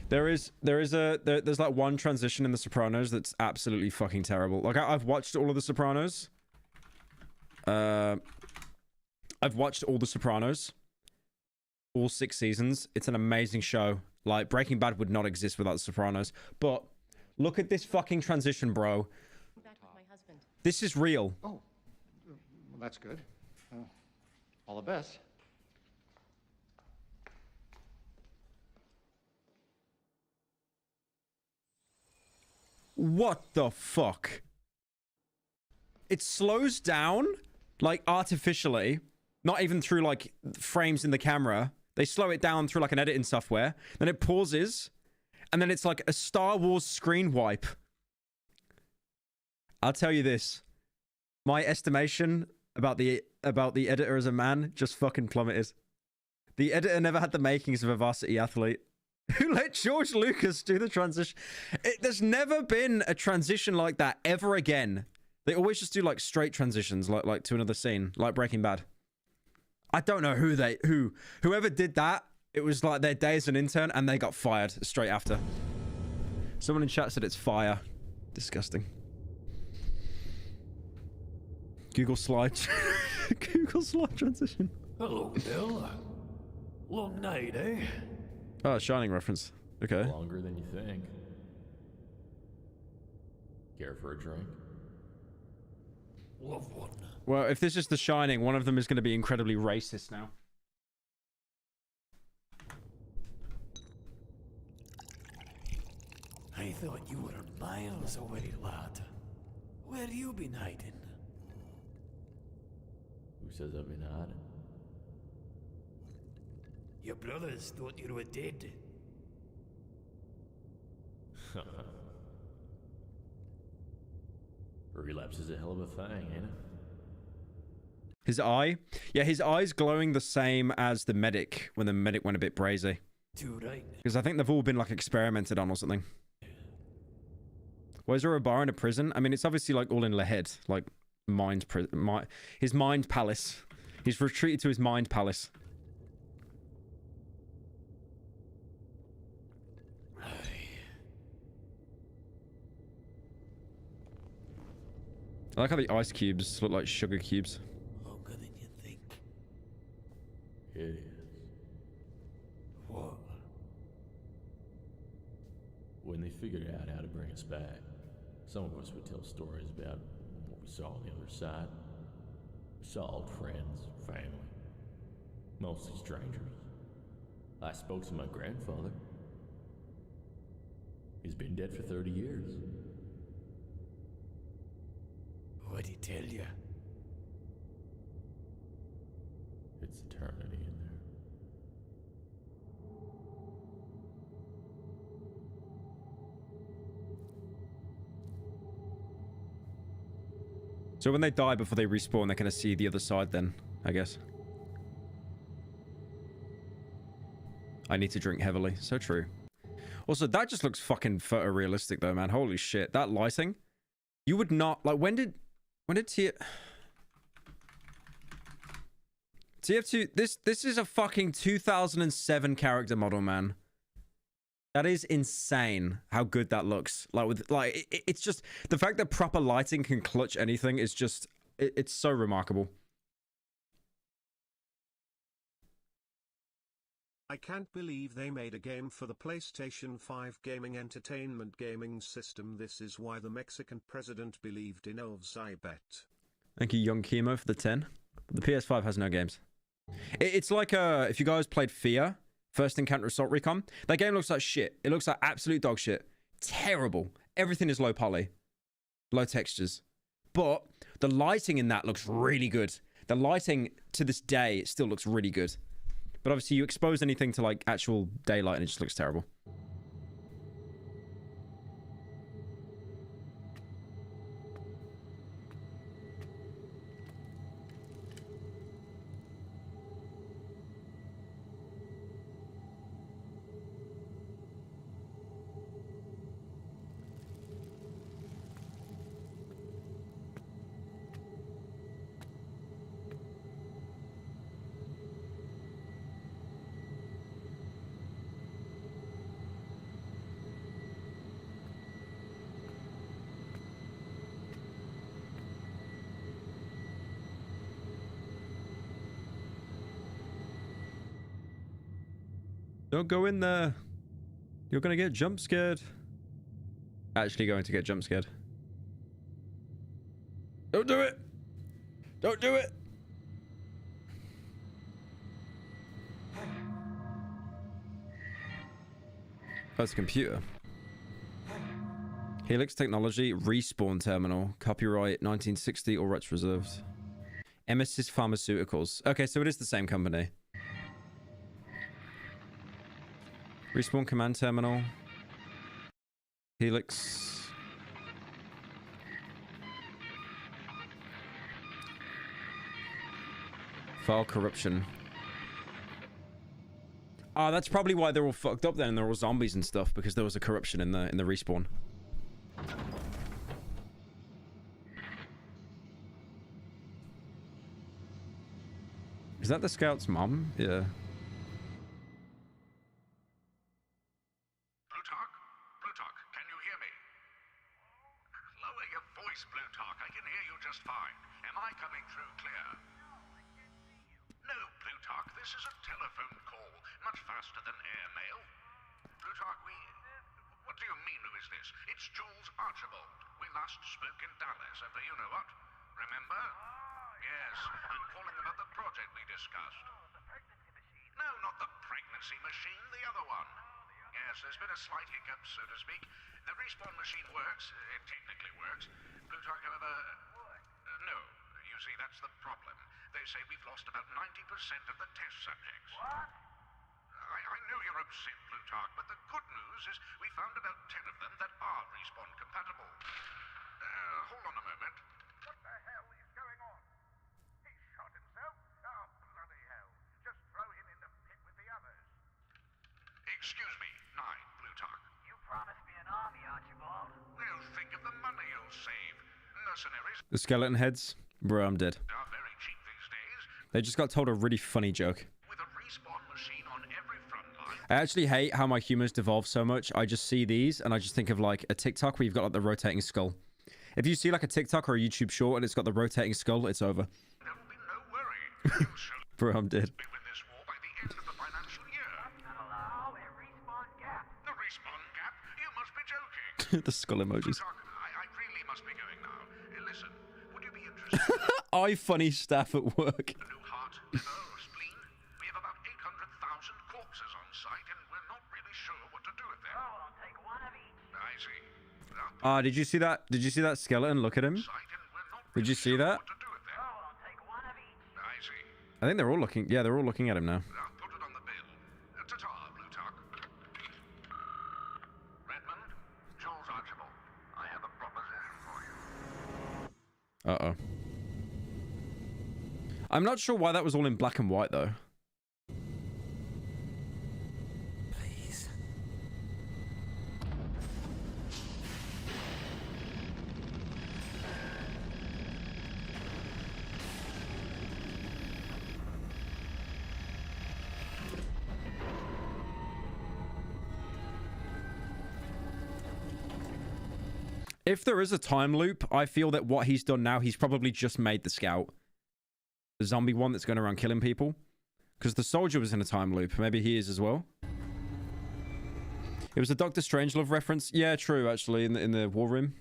There's like one transition in The Sopranos that's absolutely fucking terrible. Like I've watched all of The Sopranos. I've watched all The Sopranos, all 6 seasons. It's an amazing show. Like Breaking Bad would not exist without The Sopranos. But look at this fucking transition, bro. Back with my husband. This is real. Oh, well, that's good. All the best. What the fuck? It slows down, like, artificially. Not even through, like, frames in the camera. They slow it down through, like, an editing software. Then it pauses. And then it's like a Star Wars screen wipe. I'll tell you this. My estimation about the editor as a man just fucking plummeted. The editor never had the makings of a varsity athlete. Who let George Lucas do the transition? There's never been a transition like that ever again They always just do like straight transitions, like to another scene, like Breaking Bad. I don't know whoever did that. It was like their day as an intern, and they got fired straight after. Someone in chat said it's fire. Disgusting. Google slide. Google slide transition. Hello, Bill. Long night, eh? Oh, Shining reference. Okay. Longer than you think. Care for a drink? Love one. Well, if this is The Shining, one of them is going to be incredibly racist now. I thought you were miles away, lad. Where you been hiding? Who says I've been hiding? Your brothers thought you were dead. Relapse is a hell of a thing, ain't it? His eye? Yeah, his eye's glowing the same as the medic when the medic went a bit brazy. Too right. Because I think they've all been like experimented on or something. Why is there a bar in a prison? I mean, it's obviously like all in the head, like his mind palace. He's retreated to his mind palace. I like how the ice cubes look like sugar cubes. Longer than you think. It is. What? When they figured out how to bring us back, some of us would tell stories about what we saw on the other side. We saw old friends, family, mostly strangers. I spoke to my grandfather. He's been dead for 30 years. What'd he tell you? It's eternity in there. So when they die before they respawn, they're gonna see the other side then, I guess. I need to drink heavily. So true. Also, that just looks fucking photorealistic though, man. Holy shit. That lighting. You would not... Like, when did TF2... This is a fucking 2007 character model, man. That is insane how good that looks. Like, with... Like, it's just... The fact that proper lighting can clutch anything is just... It's so remarkable. I can't believe they made a game for the PlayStation 5 gaming entertainment gaming system. This is why the Mexican president believed in elves, I bet. Thank you, Young Chemo, for the 10. The PS5 has no games. It's like, if you guys played Fear, First Encounter Assault Recon, that game looks like shit. It looks like absolute dog shit. Terrible. Everything is low poly. Low textures. But the lighting in that looks really good. The lighting, to this day, still looks really good. But obviously, you expose anything to, like, actual daylight and it just looks terrible. Don't go in there. You're gonna get jump scared. Actually going to get jump scared. Don't do it. Don't do it. That's a computer. Helix Technology Respawn Terminal. Copyright 1960 or rights reserved. Emesis Pharmaceuticals. Okay, so it is the same company. Respawn Command Terminal. Helix. File corruption. Ah, that's probably why they're all fucked up then. They're all zombies and stuff, because there was a corruption in the respawn. Is that the scout's mom? Yeah. Plutarch? Plutarch, can you hear me? Lower your voice, Plutarch. I can hear you just fine. Am I coming through clear? No, Plutarch, this is a telephone call. Much faster than airmail. Plutarch, what do you mean, who is this? It's Jules Archibald. We last spoke in Dallas over you-know-what. Remember? Yes, I'm calling about the project we discussed. No, not the pregnancy machine, the other one. Yes, there's been a slight hiccup, so to speak. The respawn machine works. It technically works. Plutarch, however... no. You see, that's the problem. They say we've lost about 90% of the test subjects. What? I know you're upset, Plutarch, but the good news is we found about 10 of them that are respawn compatible. Hold on a moment. What the hell is going on? He shot himself? Oh, bloody hell. Just throw him in the pit with the others. Excuse me, 9, Plutarch. You promised me an army, Archibald. Well, think of the money you'll save. Mercenaries... The skeleton heads? Bro, I'm dead. ...are very cheap these days. They just got told a really funny joke. With a respawn machine on every front line... I actually hate how my humor's devolved so much. I just see these and I just think of like a TikTok where you've got like the rotating skull. If you see like a TikTok or a YouTube short and it's got the rotating skull, it's over. There will be no worry. Bro, I'm dead. Win this war by the end of the financial year. Allow a respawn gap. The respawn gap? You must be joking. The skull emojis. I really must be going now. Listen, would you be interested? I funny staff at work. A new heart, liver, or spleen? We have about 800,000 corpses on site, and we're not really sure what to do with them. Oh, I'll take one of each. I see. Ah, did you see that? Did you see that skeleton? Look at him. Did you see that? I think they're all looking. Yeah, they're all looking at him now. Put it on the bill. Ta-ta, Plutarch. Redmond, Jules Archibald. I have a proposition for you. Uh-oh. I'm not sure why that was all in black and white, though. Please. If there is a time loop, I feel that what he's done now, he's probably just made the scout. The zombie one that's going around killing people. Because the soldier was in a time loop. Maybe he is as well. It was a Dr. Strangelove reference. Yeah, true, actually, in the war room.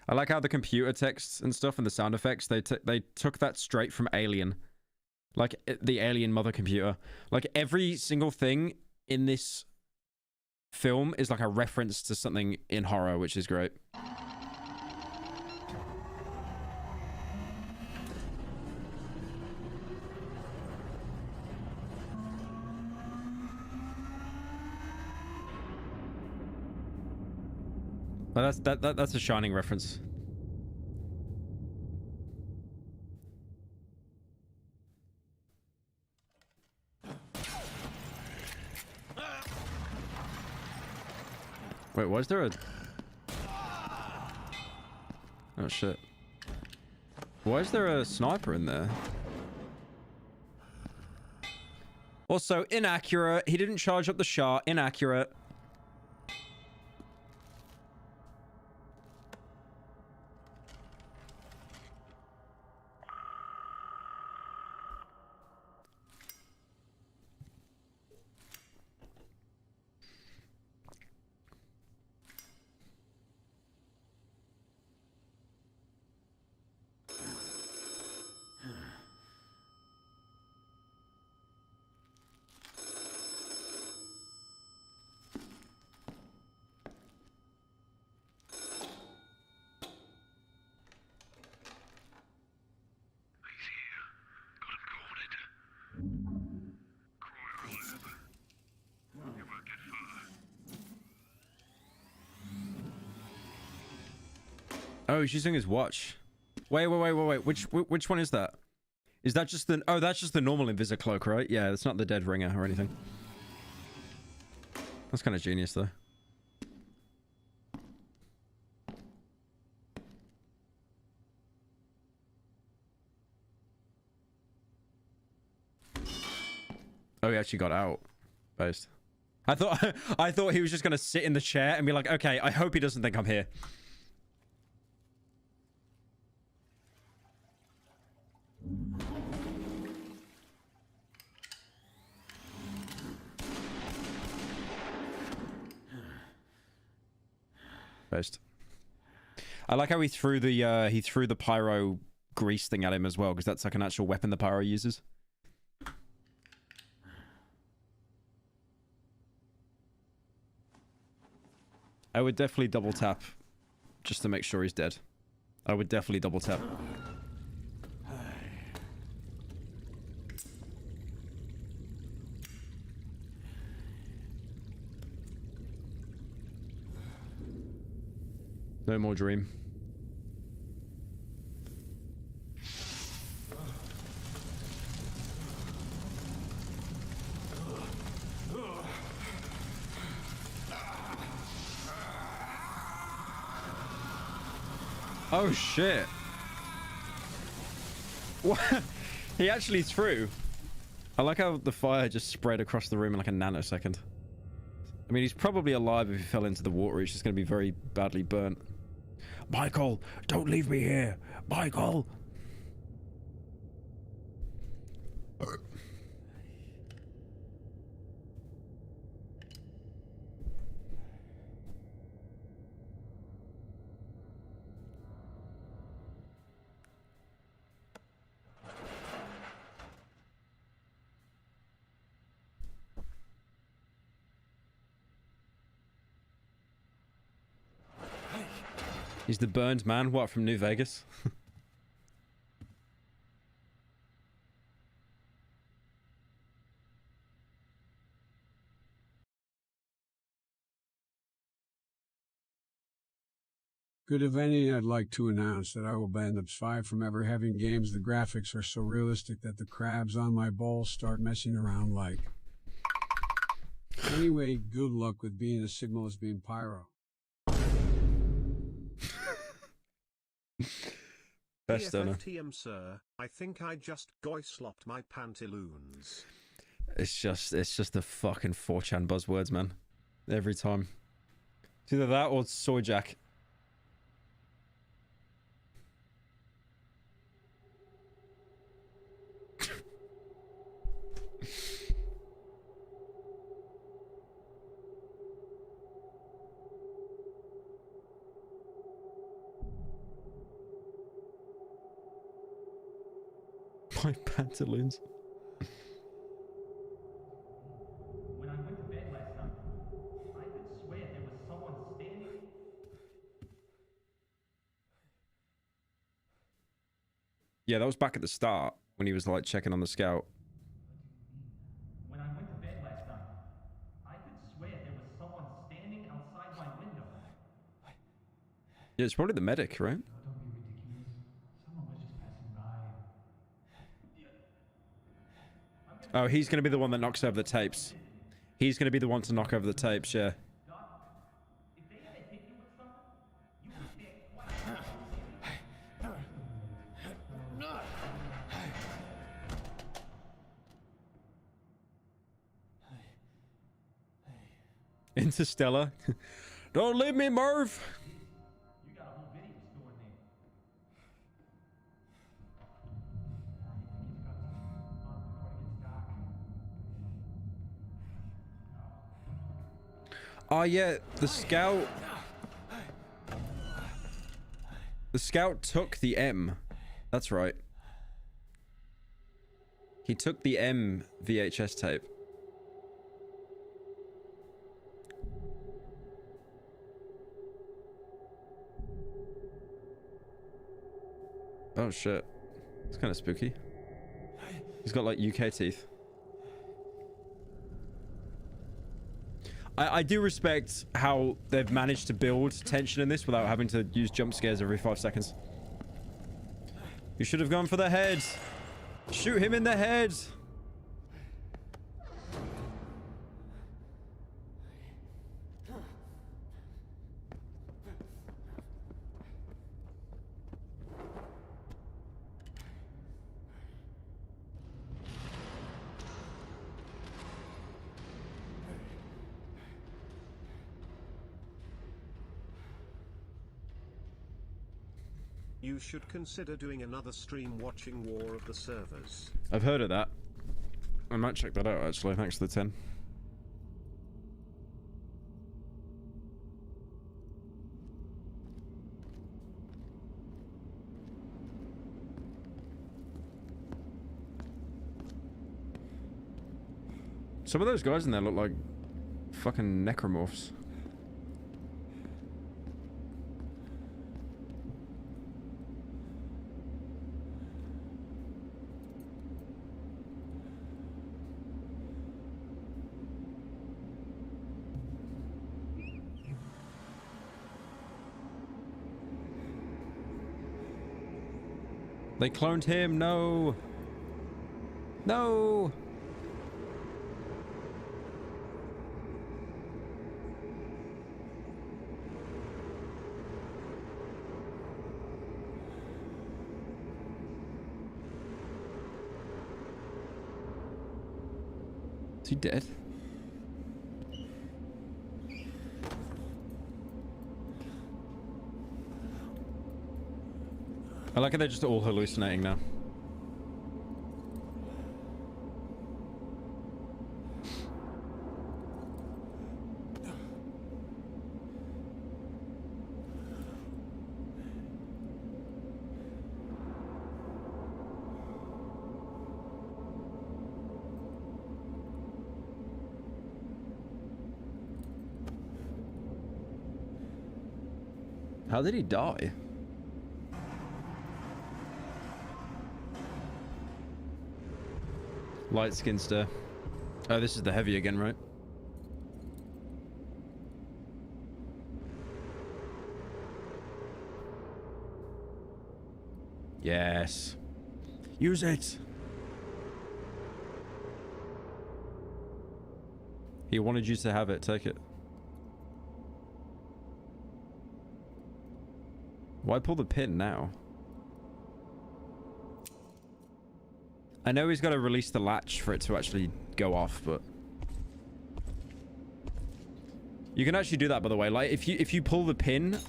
I like how the computer texts and stuff and the sound effects, they took that straight from Alien. Like, the Alien mother computer. Like, every single thing in this film is like a reference to something in horror, which is great. But that's a Shining reference. Wait, was there a... Oh shit. Why is there a sniper in there? Also, inaccurate. He didn't charge up the shot. Inaccurate. Oh, he's using his watch. Wait. Which one is that? Is that just the... Oh, that's just the normal Invisa cloak, right? Yeah, that's not the dead ringer or anything. That's kind of genius, though. Oh, he actually got out. Based. I thought he was just gonna sit in the chair and be like, okay, I hope he doesn't think I'm here. Based. I like how he threw the pyro grease thing at him as well, because that's like an actual weapon the pyro uses. I would definitely double tap just to make sure he's dead. I would definitely double tap. No more dream. Oh shit. What? He actually threw. I like how the fire just spread across the room in like a nanosecond. I mean, he's probably alive if he fell into the water. He's just going to be very badly burnt. Michael, don't leave me here. Michael. He's the burned man, what, from New Vegas? Good evening. I'd like to announce that I will ban the 5 from ever having games. The graphics are so realistic that the crabs on my bowl start messing around like. Anyway, good luck with being a signal as being pyro. Best donor. TM sir, I think I just goy-slopped my pantaloons. It's just the fucking 4chan buzzwords, man. Every time. It's either that or soy jack. My pantaloons. When I went to bed last night, I could swear there was someone standing. Yeah, that was back at the start when he was like checking on the scout. When I went to bed last night, I could swear there was someone standing outside my window. Yeah, it's probably the medic, right? Oh, don't be ridiculous. Someone was just passing by. Oh, he's going to be the one that knocks over the tapes. He's going to be the one to knock over the tapes, yeah. If they ever hit you with something, you were there twice. Interstellar. Don't leave me, Merv. You got a whole video store in there. Oh yeah, the scout. The scout took the M. That's right. He took the M VHS tape. Oh shit. It's kind of spooky. He's got like UK teeth. I do respect how they've managed to build tension in this without having to use jump scares every 5 seconds. You should have gone for the head. Shoot him in the head. You should consider doing another stream watching War of the Servers. I've heard of that. I might check that out actually. Thanks for the 10. Some of those guys in there look like fucking necromorphs. They cloned him. No. No. Is he dead? I like how they're just all hallucinating now. How did he die? Light skin stir. Oh, this is the heavy again, right? Yes. Use it. He wanted you to have it. Take it. Why pull the pin now? I know he's got to release the latch for it to actually go off, but you can actually do that, by the way. Like if you pull the pin,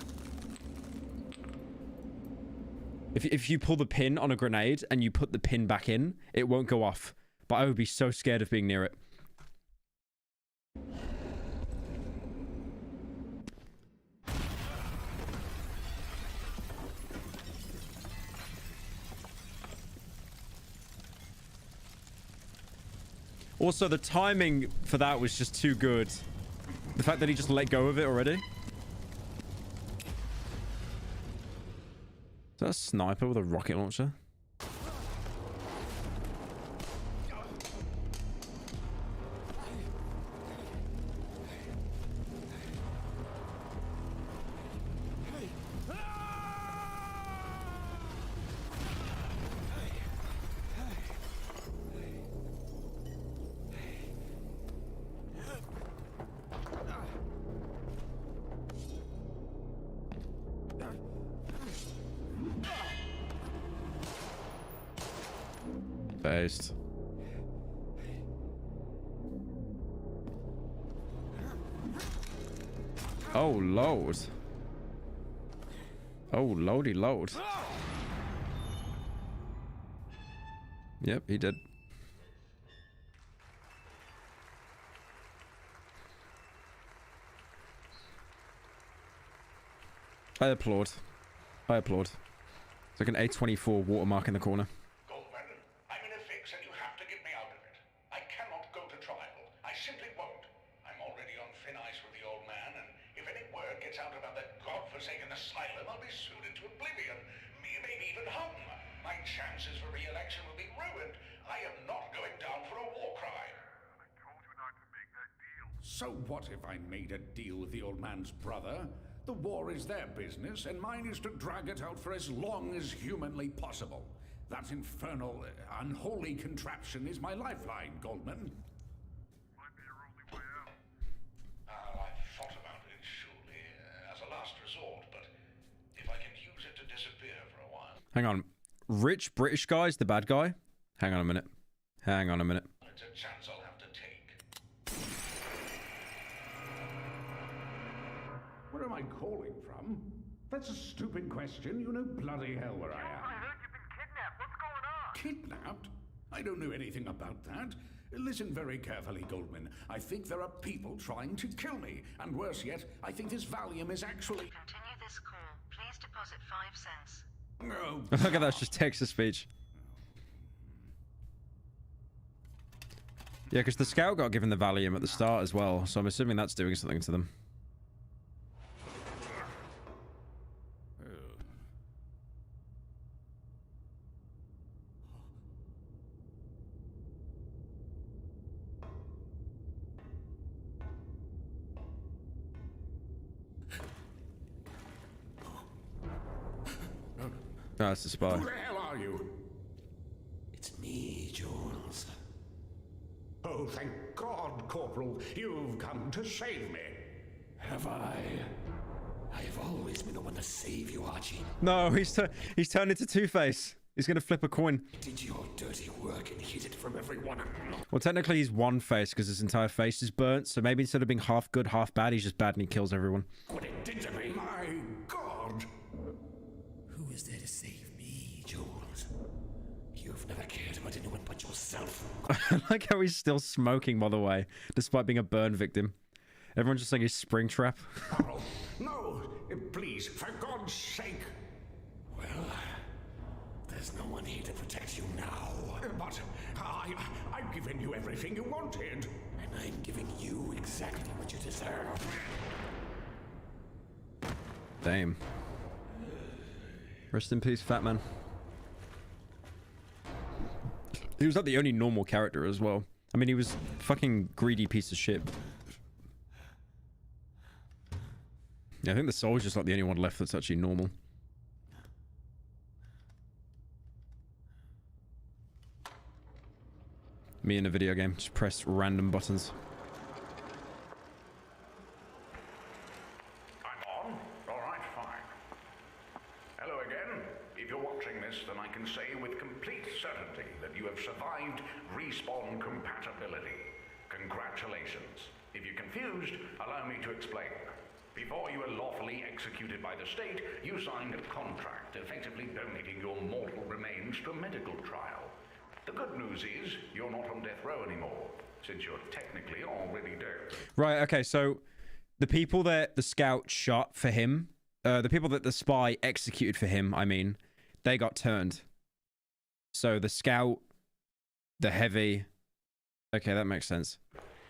if you pull the pin on a grenade and you put the pin back in, it won't go off. But I would be so scared of being near it. Also, the timing for that was just too good. The fact that he just let go of it already. Is that a sniper with a rocket launcher? Based. Oh, load. Oh, loady load. Yep, he did. I applaud. I applaud. It's like an A24 watermark in the corner. So what if I made a deal with the old man's brother? The war is their business, and mine is to drag it out for as long as humanly possible. That infernal, unholy contraption is my lifeline, Goldman. Might be your only way out. I've thought about it, surely, as a last resort, but if I can use it to disappear for a while... Hang on. Rich British guy's the bad guy? Hang on a minute. Hang on a minute. It's a chance I'll have to take. Where am I calling from? That's a stupid question. You know bloody hell where I am. I heard you've been kidnapped. What's going on? Kidnapped? I don't know anything about that. Listen very carefully, Goldman. I think there are people trying to kill me. And worse yet, I think this Valium is actually... Continue this call. Please deposit 5 cents. No. Look at that, it's just text-to-speech. Yeah, because the scout got given the Valium at the start as well, so I'm assuming that's doing something to them. Oh, it's a spy. Who the hell are you? It's me, Jules. Oh, thank God, Corporal. You've come to save me. Have I? I've always been the one to save you, Archie. No, he's turned into Two-Face. He's gonna flip a coin. Did your dirty work and hid it from everyone. Well, technically he's one face because his entire face is burnt, so maybe instead of being half good, half bad, he's just bad and he kills everyone. What it did to me. My God. Who is there to save me, Jules? You've never cared about anyone but yourself. I like how he's still smoking, by the way, despite being a burn victim. Everyone's just saying he's Springtrap. Carl, no, please, for God's sake. Well, there's no one here to protect you now. But I've given you everything you wanted. And I'm giving you exactly what you deserve. Damn. Rest in peace, fat man. He was not the only normal character as well. I mean, he was a fucking greedy piece of shit. Yeah, I think the soldier's like the only one left that's actually normal. Me in a video game, just press random buttons. I'm on? Alright, fine. Hello again. If you're watching this, then I can say with complete certainty that you have survived respawn compatibility. Congratulations. If you're confused, allow me to explain. Before you were lawfully executed by the state, you signed a contract effectively donating your mortal remains to a medical trial. The good news is you're not on death row anymore, since you're technically already dead. Right, okay, so the people that the scout shot for him, the people that the spy executed for him, I mean, they got turned. So the scout, the heavy... Okay, that makes sense.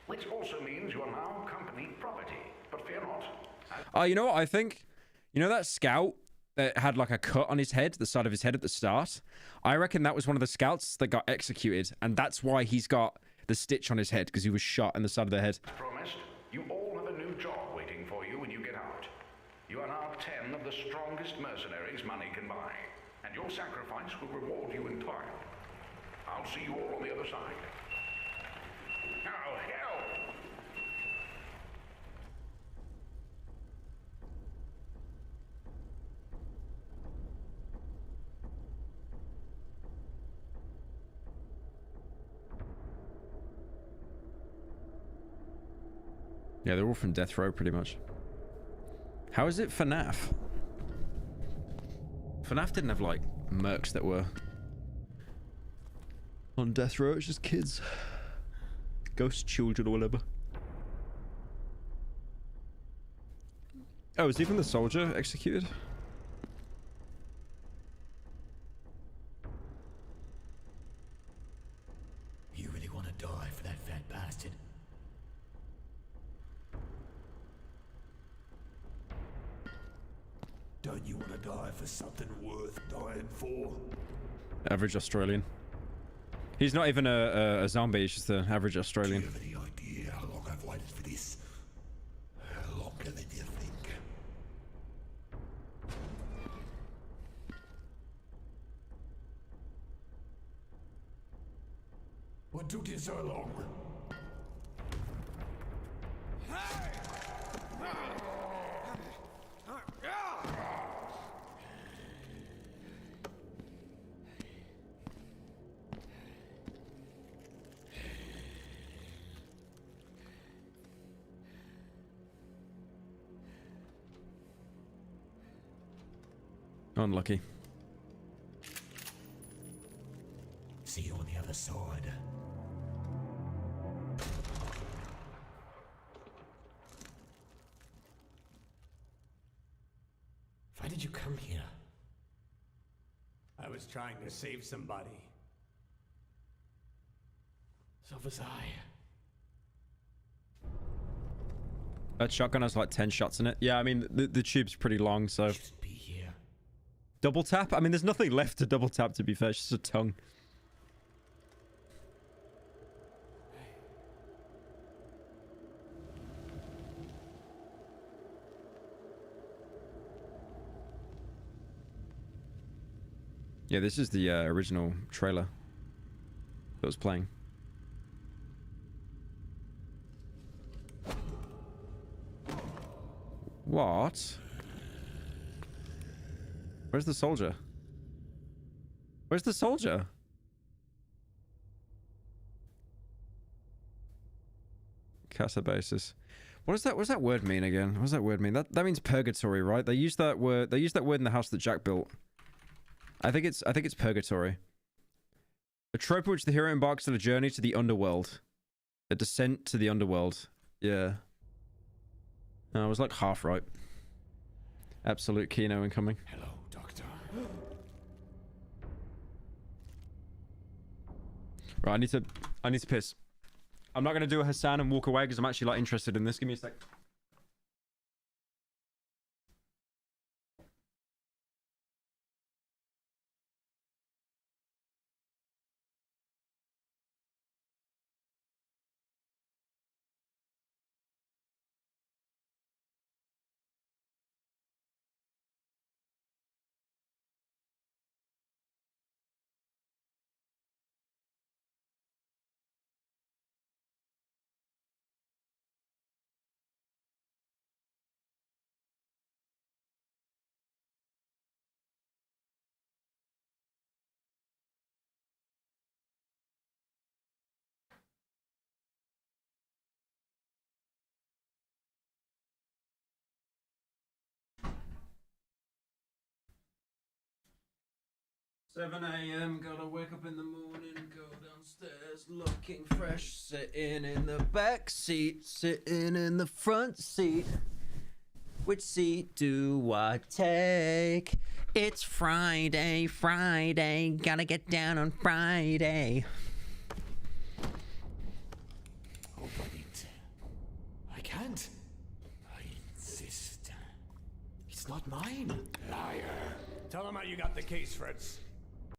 Which also means you are now company property, but fear not. Oh, you know what I think? You know that scout that had like a cut on his head, the side of his head at the start? I reckon that was one of the scouts that got executed, and that's why he's got the stitch on his head, because he was shot in the side of the head. Promised, you all have a new job waiting for you when you get out. You are now 10 of the strongest mercenaries money can buy, and your sacrifice will reward you in time. I'll see you all on the other side. Now, hell! Yeah, they're all from death row, pretty much. How is it FNAF? FNAF didn't have, like, mercs that were on death row. It's just kids. Ghost children or whatever. Oh, is even the soldier executed? You really want to die for that fat bastard? Don't you want to die for something worth dying for? Average Australian. He's not even a zombie, he's just an average Australian. Do you have any idea how long I've waited for this? Longer than you think. What took you so long? Unlucky. See you on the other side. Why did you come here? I was trying to save somebody. So was I. That shotgun has like 10 shots in it. Yeah, I mean, the tube's pretty long, so... Be here. Double tap? I mean, there's nothing left to double tap, to be fair. It's just a tongue. Yeah, this is the original trailer that was playing. What? Where's the soldier? Where's the soldier? Casa basis. What does that word mean again? What does that word mean? That means purgatory, right? They use that word in the house that Jack built. I think it's purgatory. A trope in which the hero embarks on a journey to the underworld. A descent to the underworld. Yeah. No, I was like half right. Absolute Kino incoming. Hello, Doctor. Right, I need to piss. I'm not gonna do a Hassan and walk away because I'm actually like interested in this. Give me a sec. Seven a.m. Gotta wake up in the morning, go downstairs looking fresh, sitting in the back seat, sitting in the front seat. Which seat do I take? It's Friday, Friday, gotta get down on Friday. Oh, wait. I can't. I insist. It's not mine. Liar. Tell him how you got the case, Fritz.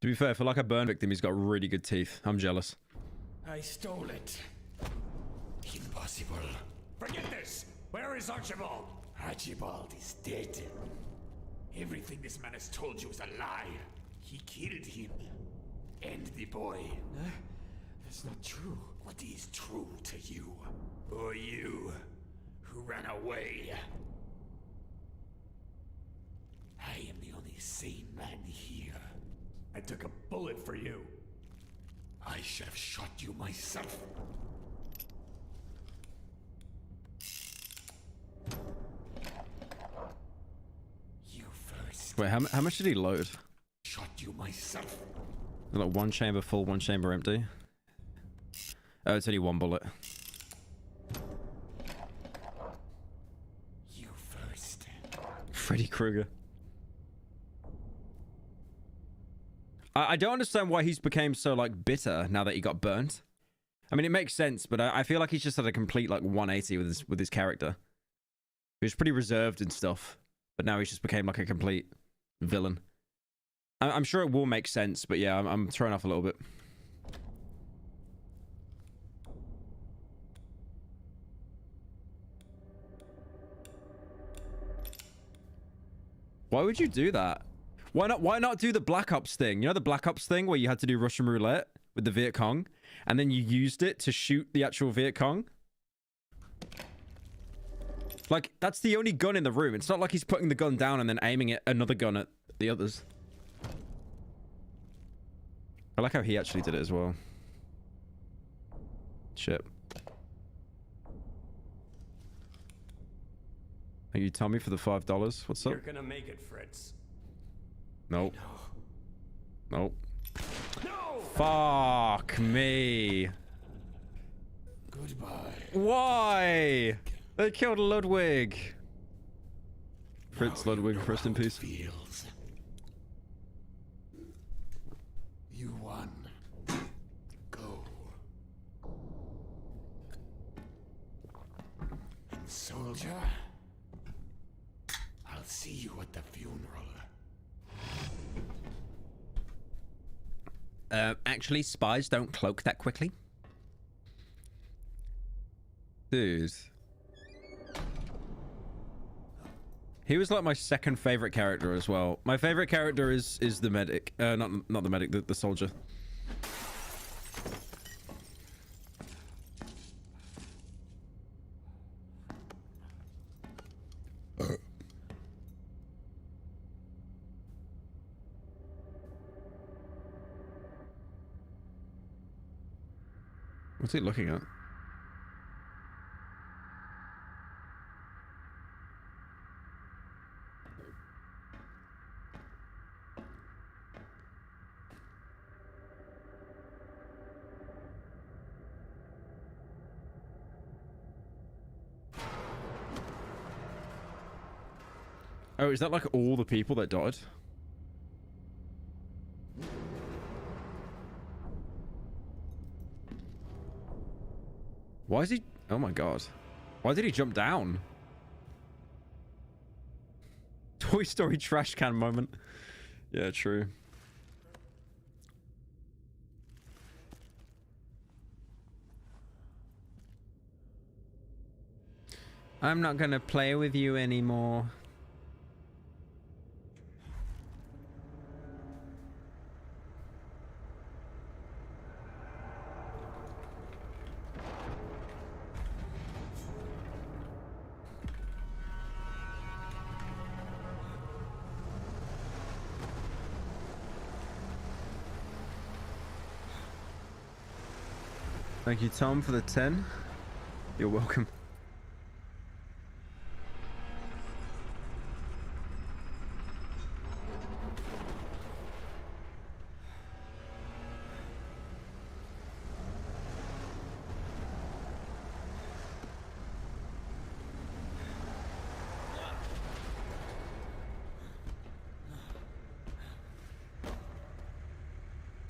To be fair, for like a burn victim, he's got really good teeth. I'm jealous. I stole it. Impossible. Forget this. Where is Archibald? Archibald is dead. Everything this man has told you is a lie. He killed him. And the boy. That's not true. What is true to you? Or you, who ran away? I am the only sane man here. I took a bullet for you. I should have shot you myself. You first. Wait, how much did he load? Shot you myself. Like one chamber full, one chamber empty. Oh, it's only one bullet. You first. Freddy Krueger. I don't understand why he's became so like bitter now that he got burnt. I mean, it makes sense, but I feel like he's just had a complete like 180 with his character. He was pretty reserved and stuff, but now he's just became like a complete villain. I'm sure it will make sense, but yeah, I'm thrown off a little bit. Why would you do that? Why not do the Black Ops thing? You know the Black Ops thing where you had to do Russian roulette with the Viet Cong and then you used it to shoot the actual Viet Cong? Like, that's the only gun in the room. It's not like he's putting the gun down and then aiming it another gun at the others. I like how he actually did it as well. Shit. Thank you, Tommy, for the $5. What's up? You're gonna make it, Fritz. Nope. Nope. No! Fuck me. Goodbye. Why? They killed Ludwig. Fritz Ludwig, rest in peace. Feels. You won. Go. And soldier, I'll see you at the funeral. Actually, spies don't cloak that quickly. Dude. He was like my second favorite character as well. My favorite character is the medic. Not the medic, the soldier. What's he looking at? Oh, is that like all the people that died? Why is he... Oh my god. Why did he jump down? Toy Story trash can moment. Yeah, true. I'm not gonna play with you anymore. Thank you, Tom, for the 10. You're welcome.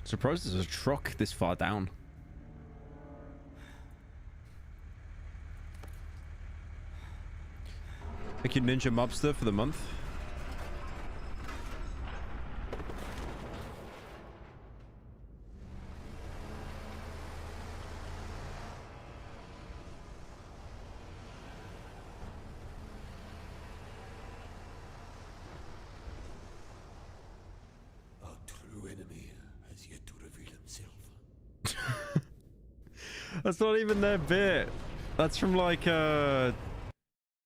Surprised there's a truck this far down. Thank you, Ninja Mobster, for the month. Our true enemy has yet to reveal himself. That's not even their bit. That's from like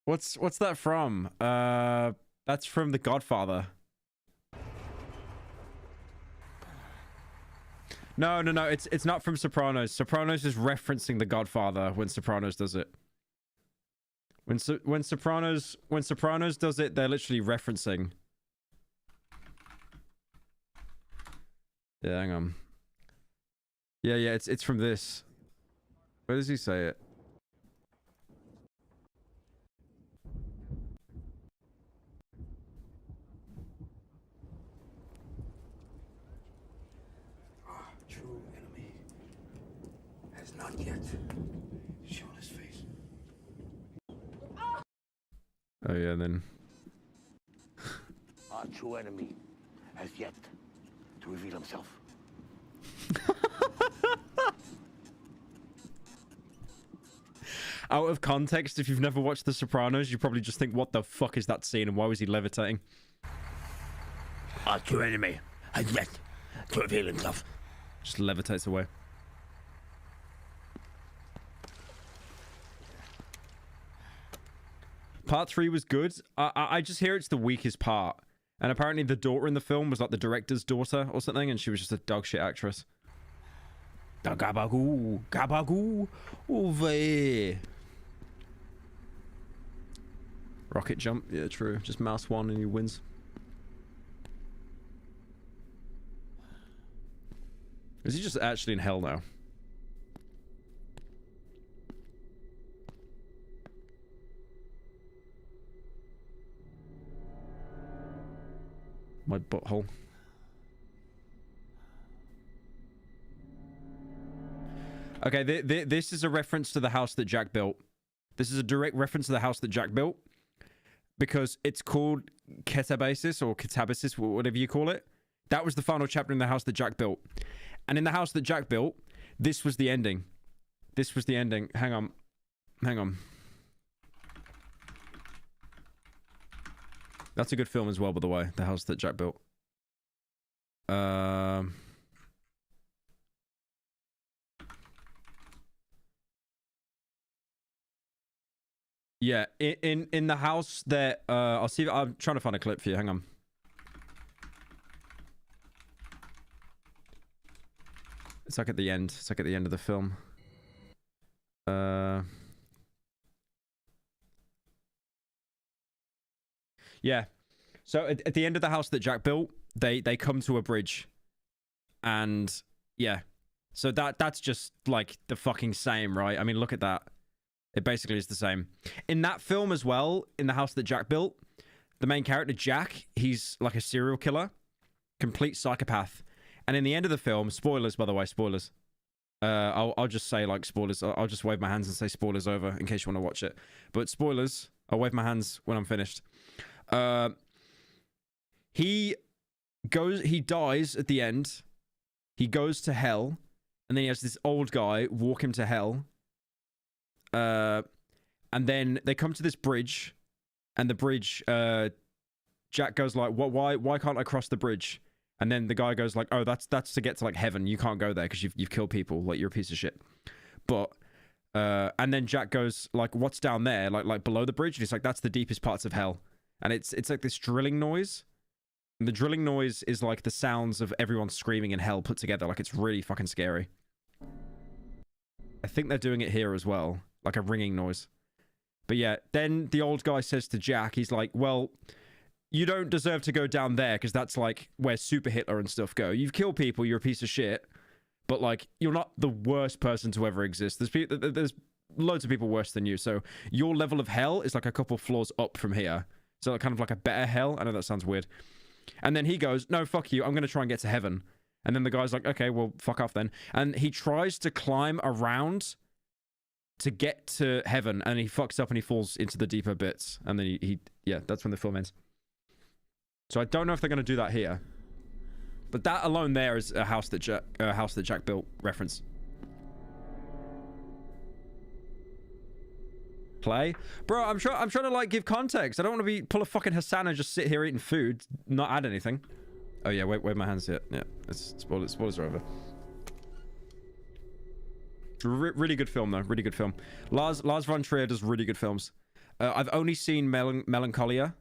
What's that from? That's from The Godfather. No, it's not from Sopranos. Sopranos is referencing The Godfather when Sopranos does it. When Sopranos does it, they're literally referencing. Yeah, hang on. Yeah, it's from this. Where does he say it? True enemy has not yet shown his face. Oh yeah, then. Our true enemy has yet to reveal himself. Out of context, if you've never watched The Sopranos, you probably just think, what the fuck is that scene and why was he levitating? Our true enemy has yet to reveal himself. Just levitates away. Part 3 was good. I just hear it's the weakest part. And apparently the daughter in the film was like the director's daughter or something, and she was just a dog shit actress. Gabagoo, gabagoo, over. Rocket jump, yeah, true. Just mouse one and he wins. Is he just actually in hell now? My butthole. Okay, this is a reference to the house that Jack built. This is a direct reference to the house that Jack built. Because it's called Ketabasis or Ketabasis, whatever you call it. That was the final chapter in the house that Jack built. And in the house that Jack built, this was the ending. This was the ending. Hang on. Hang on. That's a good film as well, by the way. The house that Jack built. Yeah, in the house that I'll see. I'm trying to find a clip for you. Hang on. It's like at the end. It's like at the end of the film. Yeah. So at the end of the house that Jack built, they come to a bridge, and yeah. So that's just like the fucking same, right? I mean, look at that. It basically is the same. In that film as well, in the house that Jack built, the main character, Jack, he's like a serial killer. Complete psychopath. And in the end of the film, spoilers, by the way, spoilers. I'll just say, like, spoilers. I'll just wave my hands and say spoilers over in case you want to watch it. But spoilers, I'll wave my hands when I'm finished. He dies at the end. He goes to hell. And then he has this old guy walk him to hell. And then they come to this bridge, and the bridge, Jack goes like, why can't I cross the bridge? And then the guy goes like, oh, that's to get to like heaven. You can't go there because you've killed people. Like, you're a piece of shit. But, and then Jack goes like, what's down there? Like below the bridge? And he's like, that's the deepest parts of hell. And it's like this drilling noise. And the drilling noise is like the sounds of everyone screaming in hell put together. Like, it's really fucking scary. I think they're doing it here as well. Like a ringing noise. But yeah, then the old guy says to Jack, he's like, well, you don't deserve to go down there because that's like where Super Hitler and stuff go. You've killed people, you're a piece of shit. But like, you're not the worst person to ever exist. There's loads of people worse than you. So your level of hell is like a couple floors up from here. So kind of like a better hell. I know that sounds weird. And then he goes, no, fuck you. I'm going to try and get to heaven. And then the guy's like, okay, well, fuck off then. And he tries to climb around to get to heaven, and he fucks up and he falls into the deeper bits. And then yeah, that's when the film ends. So I don't know if they're going to do that here. But that alone there is a house that Jack built reference. Play? Bro, I'm trying to like give context. I don't want to pull a fucking Hassan and just sit here eating food, not add anything. Oh yeah, wait my hands here. Yeah, spoilers are over. Really good film though, really good film. Lars von Trier does really good films. I've only seen Melancholia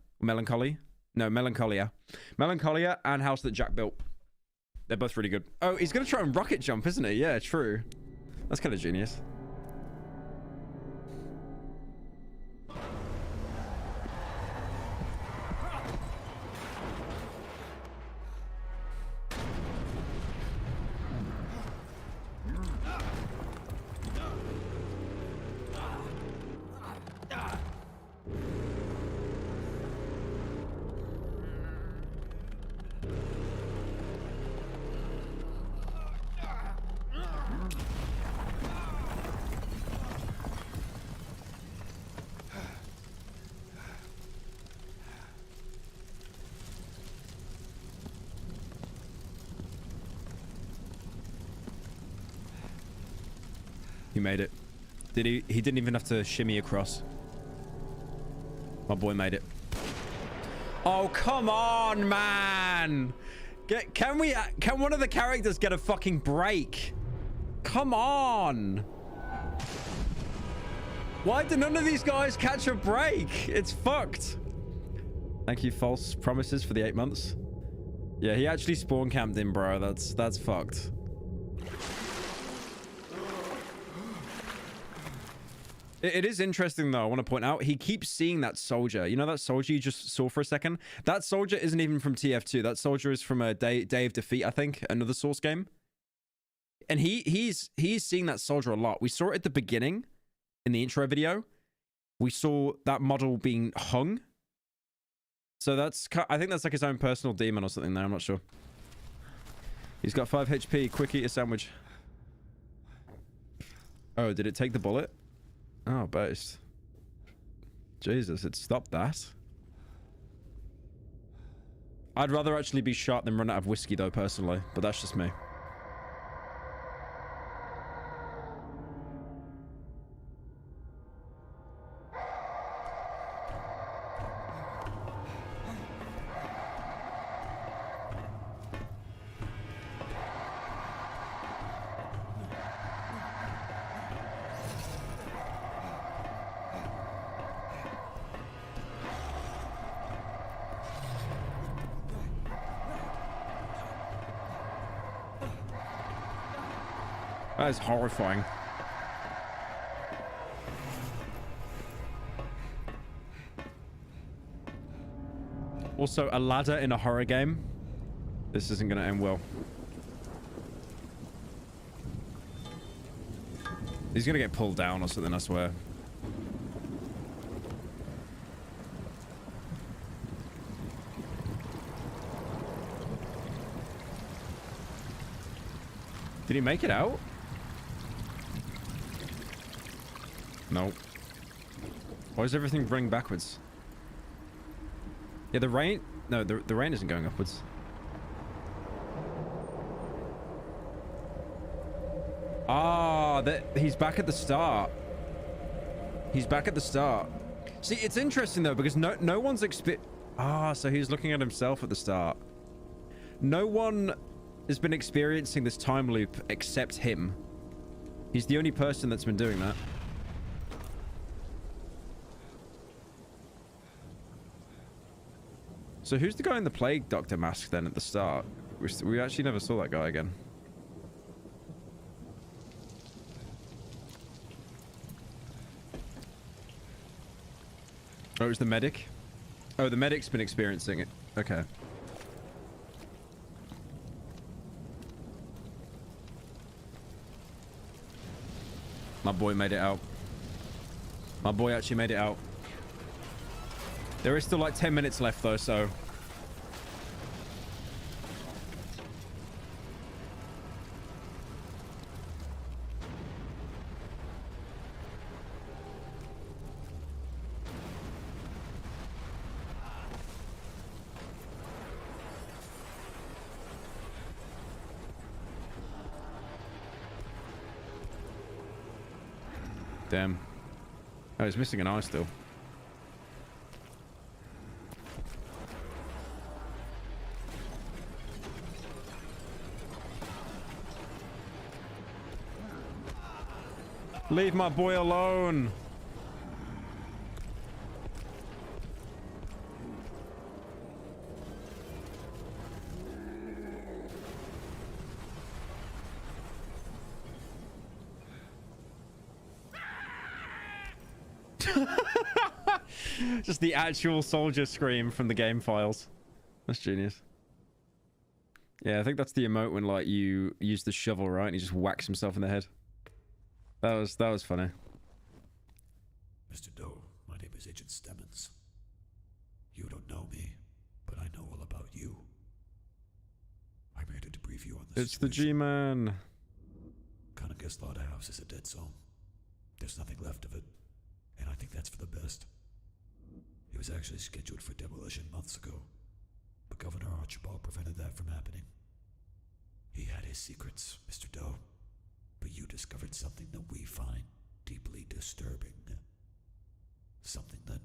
and House That Jack Built. They're both really good. Oh, he's gonna try and rocket jump, isn't he? Yeah, true. That's kind of genius. He made it. Did he? He didn't even have to shimmy across. My boy made it. Oh, come on, man! Can one of the characters get a fucking break? Come on! Why do none of these guys catch a break? It's fucked. Thank you, False Promises, for the 8 months. Yeah, he actually spawn camped in, bro. That's fucked. It is interesting, though, I want to point out, he keeps seeing that soldier. You know that soldier you just saw for a second? That soldier isn't even from TF2. That soldier is from a Day of Defeat, I think, another Source game. And he's seeing that soldier a lot. We saw it at the beginning in the intro video. We saw that model being hung. So I think that's like his own personal demon or something there. I'm not sure. He's got 5 HP. Quick, eat a sandwich. Oh, did it take the bullet? Oh, based. Jesus, it stopped that. I'd rather actually be shot than run out of whiskey, though, personally. But that's just me. That is horrifying. Also, a ladder in a horror game. This isn't going to end well. He's going to get pulled down or something, I swear. Did he make it out? No. Why is everything running backwards? Yeah, the rain... No, the rain isn't going upwards. Ah, he's back at the start. He's back at the start. See, it's interesting, though, because no one's so he's looking at himself at the start. No one has been experiencing this time loop except him. He's the only person that's been doing that. So who's the guy in the plague doctor mask then at the start? We actually never saw that guy again. Oh, it was the medic? Oh, the medic's been experiencing it. Okay. My boy made it out. My boy actually made it out. There is still like 10 minutes left though, so... Damn. Oh, he's missing an eye still. Leave my boy alone. Just the actual soldier scream from the game files. That's genius. Yeah, I think that's the emote when like you use the shovel, right? And he just whacks himself in the head. That was funny. Mr. Doe, my name is Agent Stemmons. You don't know me, but I know all about you. I'm here to debrief you on this. It's the G-Man. Kanaga's slaughterhouse is a dead zone. There's nothing left of it, and I think that's for the best. It was actually scheduled for demolition months ago, but Governor Archibald prevented that from happening. He had his secrets, Mr. Doe, but you discovered something that we find deeply disturbing. Something that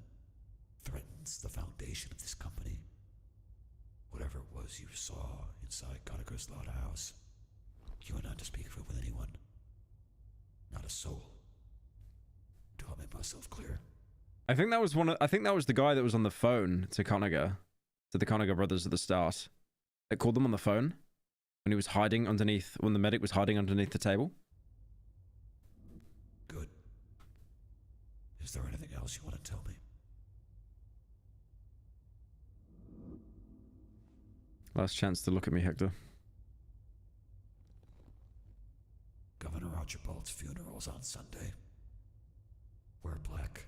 threatens the foundation of this company. Whatever it was you saw inside Kanaga's slaughterhouse, you are not to speak of it with anyone. Not a soul. Do I make myself clear? I think that was the guy that was on the phone to Kanaga, to the Kanaga brothers at the start. That called them on the phone when he was hiding underneath, when the medic was hiding underneath the table. Good. Is there anything else you want to tell me? Last chance to look at me, Hector. Archibald's funeral's on Sunday. Wear black.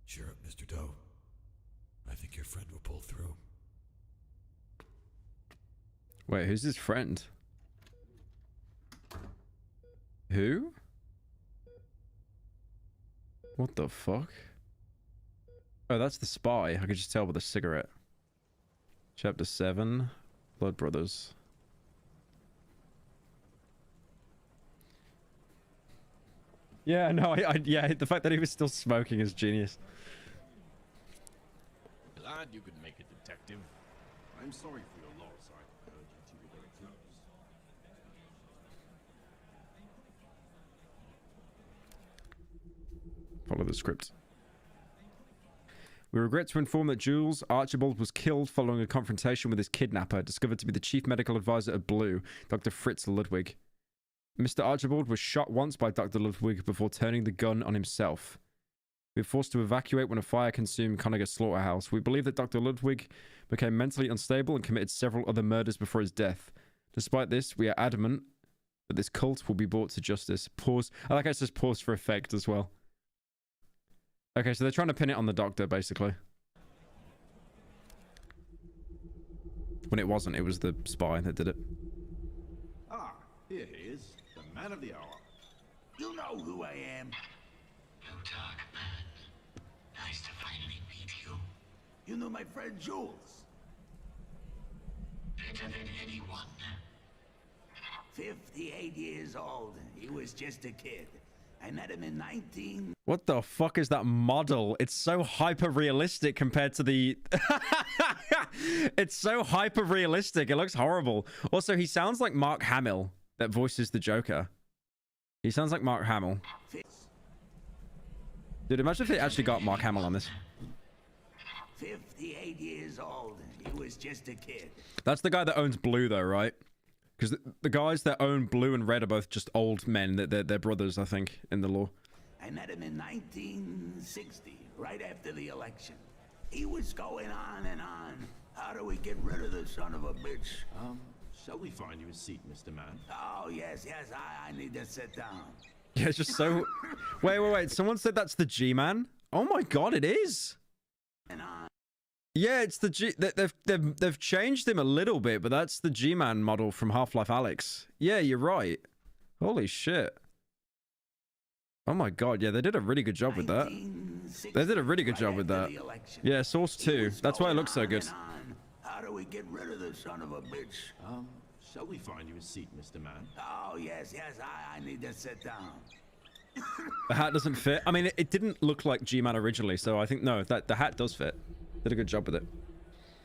Cheer up, Mr. Doe. I think your friend will pull through. Wait, who's his friend? Who? What the fuck? Oh, that's the spy. I could just tell by the cigarette. Chapter 7. Blood Brothers. Yeah, no, yeah, the fact that he was still smoking is genius. Glad you could make it, detective. I'm sorry for your loss. I heard you two were very close. Follow the script. We regret to inform that Jules Archibald was killed following a confrontation with his kidnapper, discovered to be the chief medical advisor of Blue, Dr. Fritz Ludwig. Mr. Archibald was shot once by Dr. Ludwig before turning the gun on himself. We were forced to evacuate when a fire consumed Conager Slaughterhouse. We believe that Dr. Ludwig became mentally unstable and committed several other murders before his death. Despite this, we are adamant that this cult will be brought to justice. Pause. I like how it says pause for effect as well. Okay, so they're trying to pin it on the doctor, basically. When it wasn't, it was the spy that did it. Ah, here he is, the man of the hour. You know who I am. Plutarch, man. Nice to finally meet you. You know my friend Jules. Better than anyone. 58 years old. He was just a kid. I met him in 19... What the fuck is that model? It's so hyper-realistic compared to the... It's so hyper-realistic. It looks horrible. Also, he sounds like Mark Hamill that voices the Joker. He sounds like Mark Hamill. Dude, imagine if they actually got Mark Hamill on this. 58 years old. He was just a kid. That's the guy that owns Blue, though, right? Because the guys that own Blue and Red are both just old men. They're brothers, I think, in the law. I met him in 1960, right after the election. He was going on and on. How do we get rid of the son of a bitch? Shall we find you a seat, Mr. Man? Oh, yes, I need to sit down. Yeah, it's just so... Wait. Someone said that's the G-Man? Oh my god, it is! Yeah, it's the G... They've changed him a little bit, but that's the G-Man model from Half-Life Alyx. Yeah, you're right. Holy shit. Oh my god, yeah, they did a really good job with that. They did a really good job with that. Yeah, Source 2. That's why it looks so good. How do we get rid of the son of a bitch? Shall we find you a seat, Mr. Man? Oh, yes, I need to sit down. The hat doesn't fit. I mean, it didn't look like G-Man originally, so I think, no, that the hat does fit. Did a good job with it.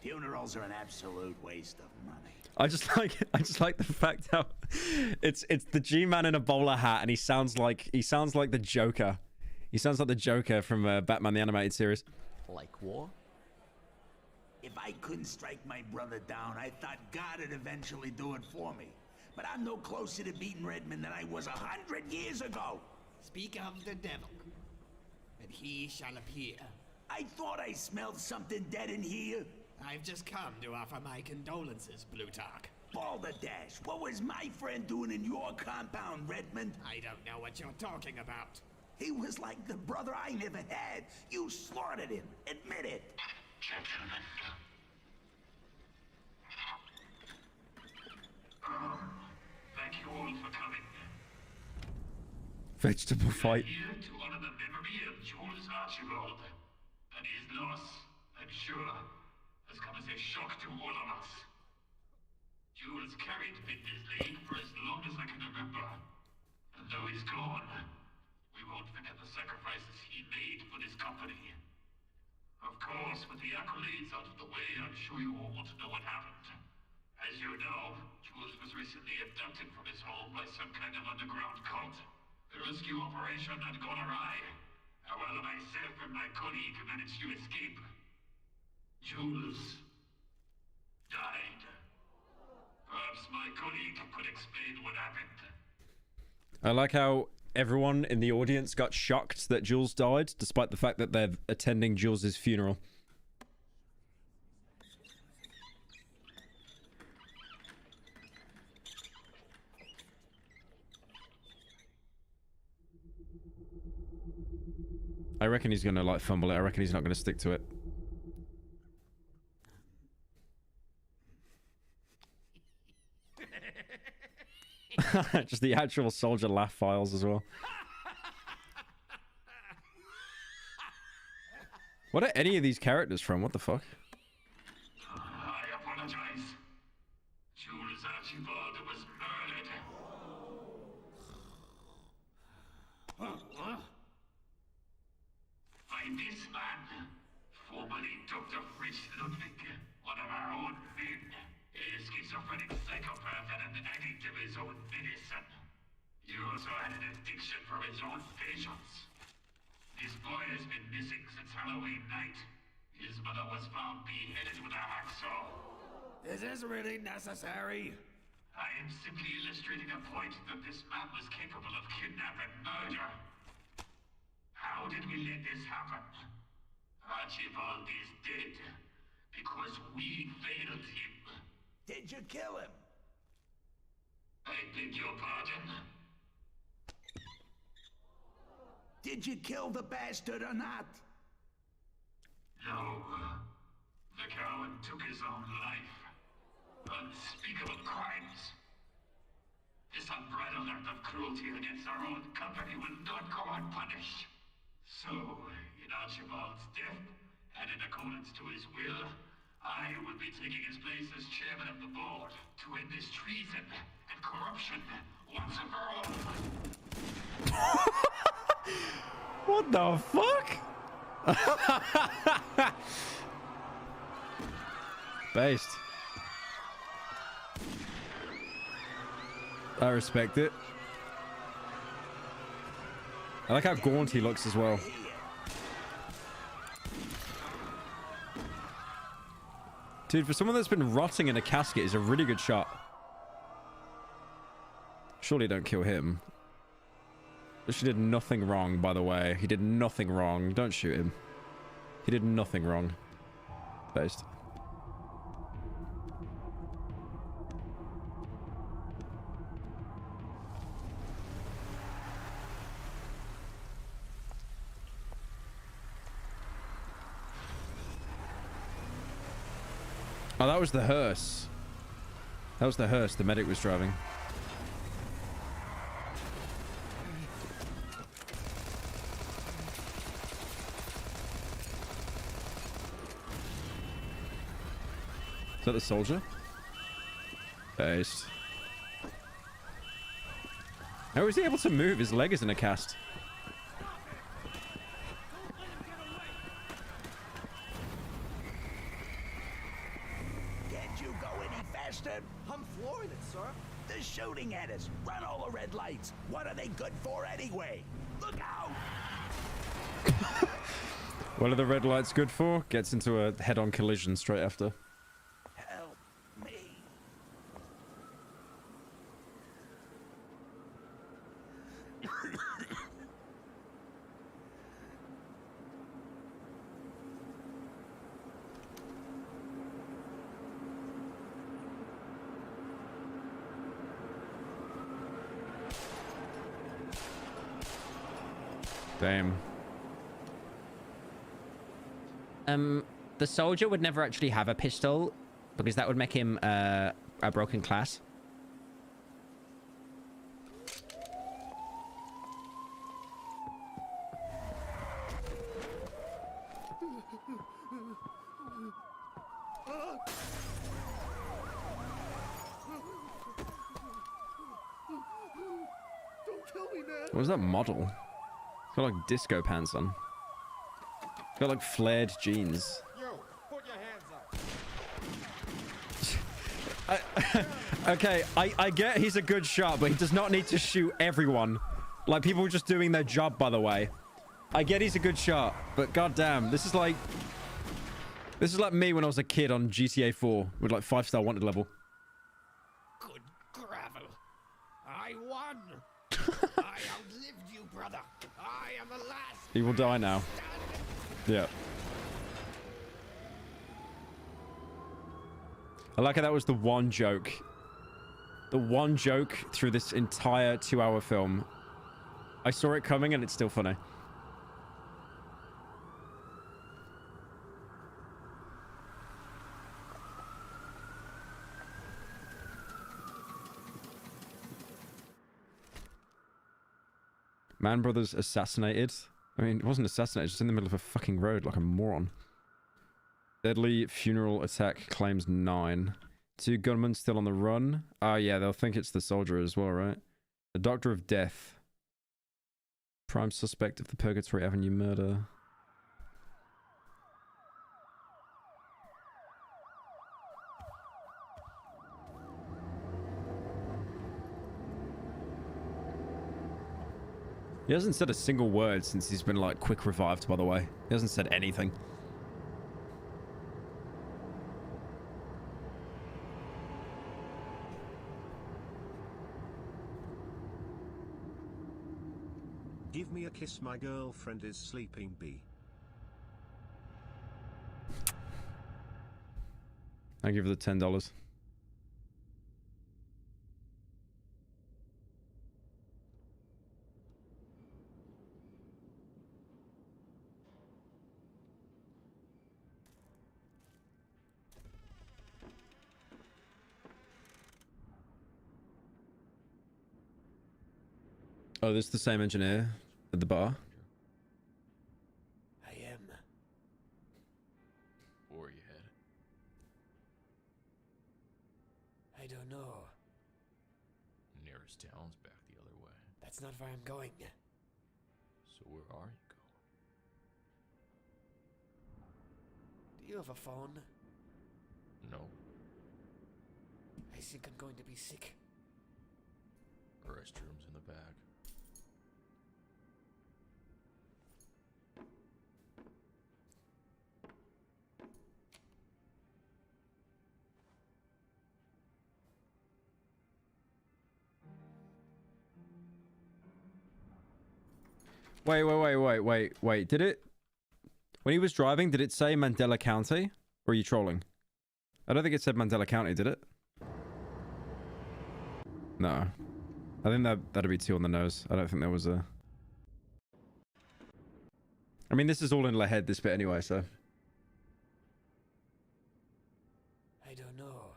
Funerals are an absolute waste of money. I just like the fact how it's the G-Man in a bowler hat, and he sounds like the Joker. He sounds like the Joker from Batman the Animated Series. Like war? If I couldn't strike my brother down, I thought God would eventually do it for me. But I'm no closer to beating Redmond than I was 100 years ago. Speak of the devil, and he shall appear. I thought I smelled something dead in here. I've just come to offer my condolences, Plutarch. Balderdash, what was my friend doing in your compound, Redmond? I don't know what you're talking about. He was like the brother I never had. You slaughtered him. Admit it. Gentlemen. Thank you all for coming. Vegetable fight. Here to honor the memory of Jules Archibald. And his loss, I'm sure, has come as a shock to all of us. Jules carried Fitness League for as long as I can remember. And though he's gone, we won't forget the sacrifices he made for this company. Of course, with the accolades out of the way, I'm sure you all want to know what happened. As you know, Jules was recently abducted from his home by some kind of underground cult. The rescue operation had gone awry. However, myself and my colleague managed to escape. Jules died. Perhaps my colleague could explain what happened. I like how everyone in the audience got shocked that Jules died, despite the fact that they're attending Jules's funeral. I reckon he's gonna like fumble it. I reckon he's not gonna stick to it. Just the actual soldier laugh files as well. What are any of these characters from? What the fuck? I apologize. Jules Archibald was murdered. By this man, formerly Dr. Fritz Ludwig, one of our own men, a schizophrenic psychopath and an addict of his own medicine. He also had an addiction for his own patients. This boy has been missing since Halloween night. His mother was found beheaded with a hacksaw. Is this really necessary? I am simply illustrating a point that this man was capable of kidnap and murder. How did we let this happen? Archibald is dead because we failed him. Did you kill him? I beg your pardon? Did you kill the bastard or not? No. The coward took his own life. Unspeakable crimes. This unbridled act of cruelty against our own company will not go unpunished. So, in Archibald's death, and in accordance to his will, I will be taking his place as chairman of the board to end this treason and corruption once and for all. What the fuck? Based. I respect it. I like how gaunt he looks as well. Dude, for someone that's been rotting in a casket, is a really good shot. Surely don't kill him. She did nothing wrong, by the way. He did nothing wrong. Don't shoot him. He did nothing wrong. Based. Oh, that was the hearse. That was the hearse the medic was driving. Is that the soldier? Based. How is he able to move? His leg is in a cast. Can't you go any faster? I'm flooring it, sir. They're shooting at us. Run all the red lights. What are they good for anyway? Look out! What are the red lights good for? Gets into a head-on collision straight after. Help me. Damn. The soldier would never actually have a pistol because that would make him a broken class. Don't kill me, man. What was that model? It's got like disco pants on. It's got like flared jeans. Yo, put your hands up. Okay, I get he's a good shot, but he does not need to shoot everyone. Like, people just doing their job, by the way. I get he's a good shot, but goddamn, this is like me when I was a kid on GTA 4 with like 5-star wanted level. Good gravel. I won. I outlived you, brother. I am the last. He will die now. Yeah. I like how that was the one joke. The one joke through this entire 2-hour film. I saw it coming and it's still funny. Man brothers assassinated. I mean, it wasn't assassinated, just in the middle of a fucking road like a moron. Deadly funeral attack claims 9. 2 gunmen still on the run. Oh yeah, they'll think it's the soldier as well, right? The Doctor of Death. Prime suspect of the Purgatory Avenue murder. He hasn't said a single word since he's been, like, quick revived, by the way. He hasn't said anything. Give me a kiss, my girlfriend is sleeping, B. I'll give her the $10. Oh, this is the same engineer at the bar. I am. Where you headed? I don't know. Nearest town's back the other way. That's not where I'm going. So where are you going? Do you have a phone? No. I think I'm going to be sick. Restroom's in the back. Wait. Did it... When he was driving, did it say Mandela County? Or are you trolling? I don't think it said Mandela County, did it? No. I think that'd be too on the nose. I don't think there was a... I mean, this is all in the head, this bit anyway, so... I don't know.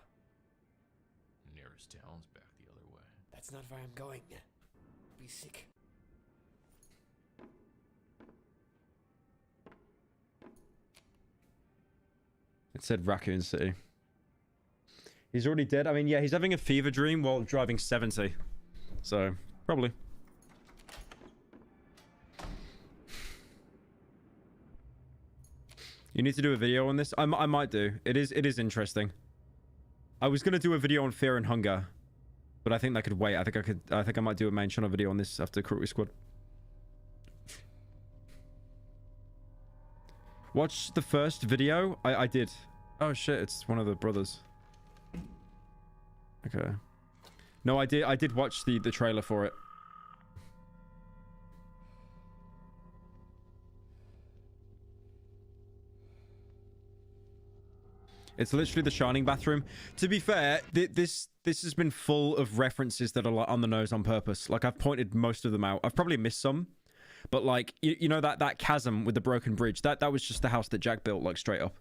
Nearest town's back the other way. That's not where I'm going. Be sick. It said Raccoon City. He's already dead. I mean, yeah, he's having a fever dream while driving 70. So, probably. You need to do a video on this? I might do. It is interesting. I was going to do a video on Fear and Hunger, but I think that could wait. I think I might do a main channel video on this after Cruelty Squad. Watch the first video? I did. Oh shit, it's one of the brothers. Okay. No, I did watch the trailer for it. It's literally the Shining bathroom. To be fair, this has been full of references that are like on the nose on purpose. Like, I've pointed most of them out. I've probably missed some. But like, you know that chasm with the broken bridge, that was just the house that Jack built, like, straight up.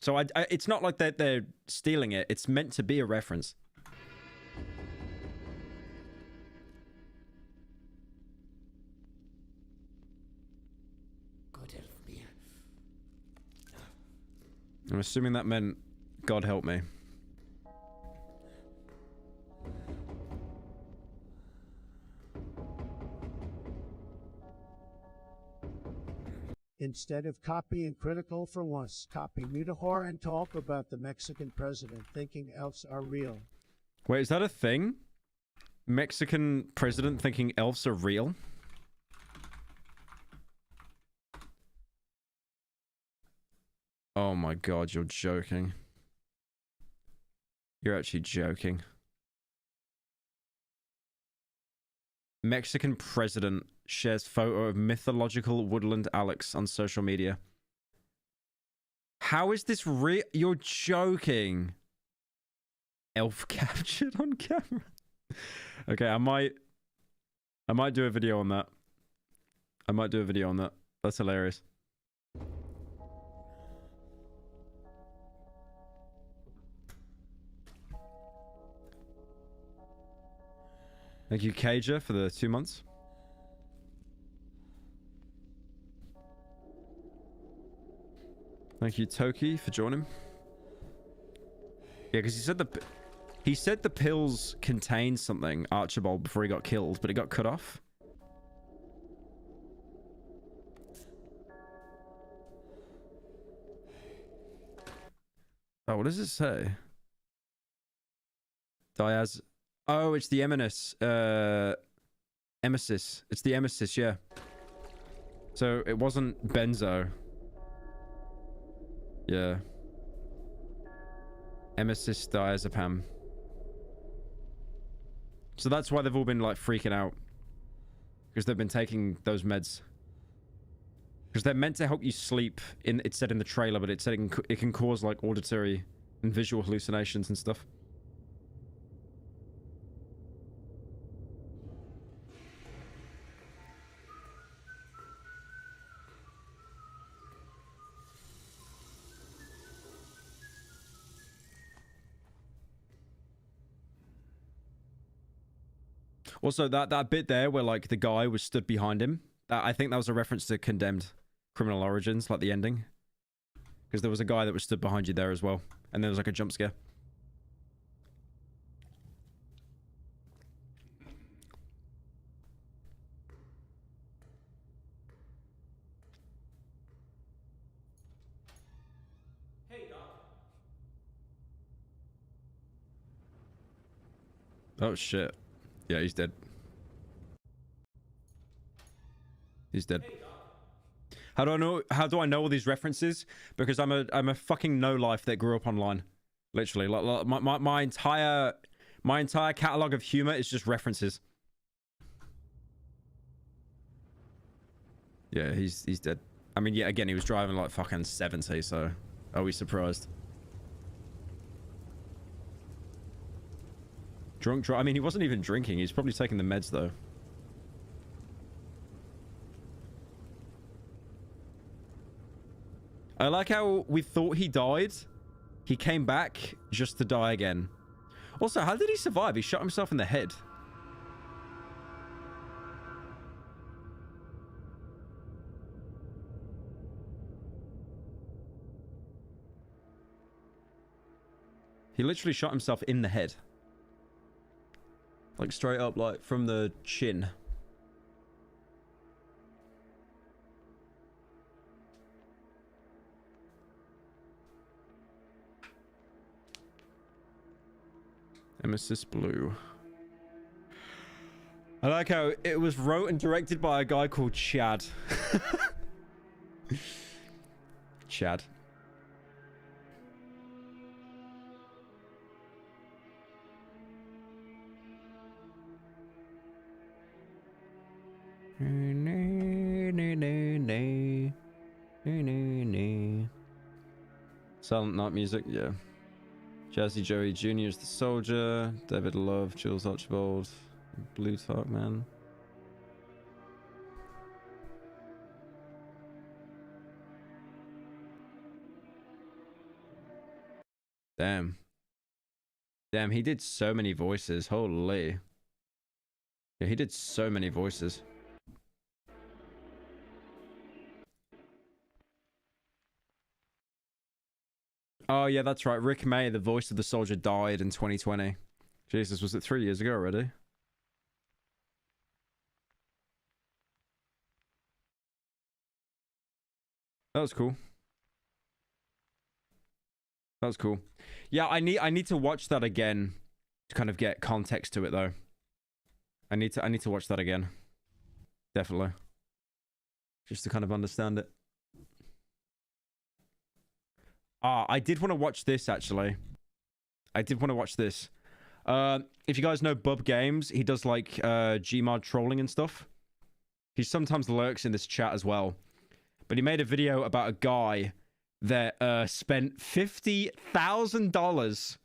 So it's not like they're stealing it. It's meant to be a reference. God help me. I'm assuming that meant God help me. Instead of copying Critical for once, copy Mutahor and talk about the Mexican president thinking elves are real. Wait, is that a thing? Mexican president thinking elves are real? Oh my god, you're joking. You're actually joking. Mexican president shares photo of mythological woodland Alex on social media. How is this real? You're joking. Elf captured on camera. Okay, I might do a video on that. I might do a video on that. That's hilarious. Thank you, Cager, for the 2 months. Thank you, Toki, for joining. Yeah, because he said the pills contained something, Archibald, before he got killed, but it got cut off. Oh, what does it say? Diaz. Oh, it's the emesis. Emesis. It's the emesis, yeah. So it wasn't benzo. Yeah. Emesis diazepam. So that's why they've all been like freaking out. Because they've been taking those meds. Because they're meant to help you sleep. It said in the trailer, but it said it can cause like auditory and visual hallucinations and stuff. Also, that bit there where like the guy was stood behind him, I think that was a reference to Condemned Criminal Origins, like the ending. Because there was a guy that was stood behind you there as well. And there was like a jump scare. Hey, Doc. Oh shit. Yeah, he's dead. He's dead. Hey, Doc. How do I know all these references? Because I'm a fucking no life that grew up online. Literally. Like my entire catalog of humor is just references. Yeah, he's dead. I mean, yeah, again, he was driving like fucking 70, so are we surprised? Drunk. I mean, he wasn't even drinking. He's probably taking the meds though. I like how we thought he died. He came back just to die again. Also, how did he survive? He shot himself in the head. He literally shot himself in the head. Like straight up, like from the chin. Emesis Blue. I like how it was wrote and directed by a guy called Chad. Chad. Silent Night music, yeah. Jazzy Joey Jr. is the soldier. David Love, Jules Archibald, Blue Talk Man. Damn. Damn, he did so many voices. Holy. Yeah, he did so many voices. Oh, yeah, that's right. Rick May, the voice of the soldier, died in 2020. Jesus, was it 3 years ago already? That was cool. That was cool. Yeah, I need to watch that again to kind of get context to it though. I need to watch that again. Definitely. Just to kind of understand it. Ah, I did want to watch this actually. I did want to watch this. If you guys know Bub Games, he does like GMOD trolling and stuff. He sometimes lurks in this chat as well. But he made a video about a guy that spent $50,000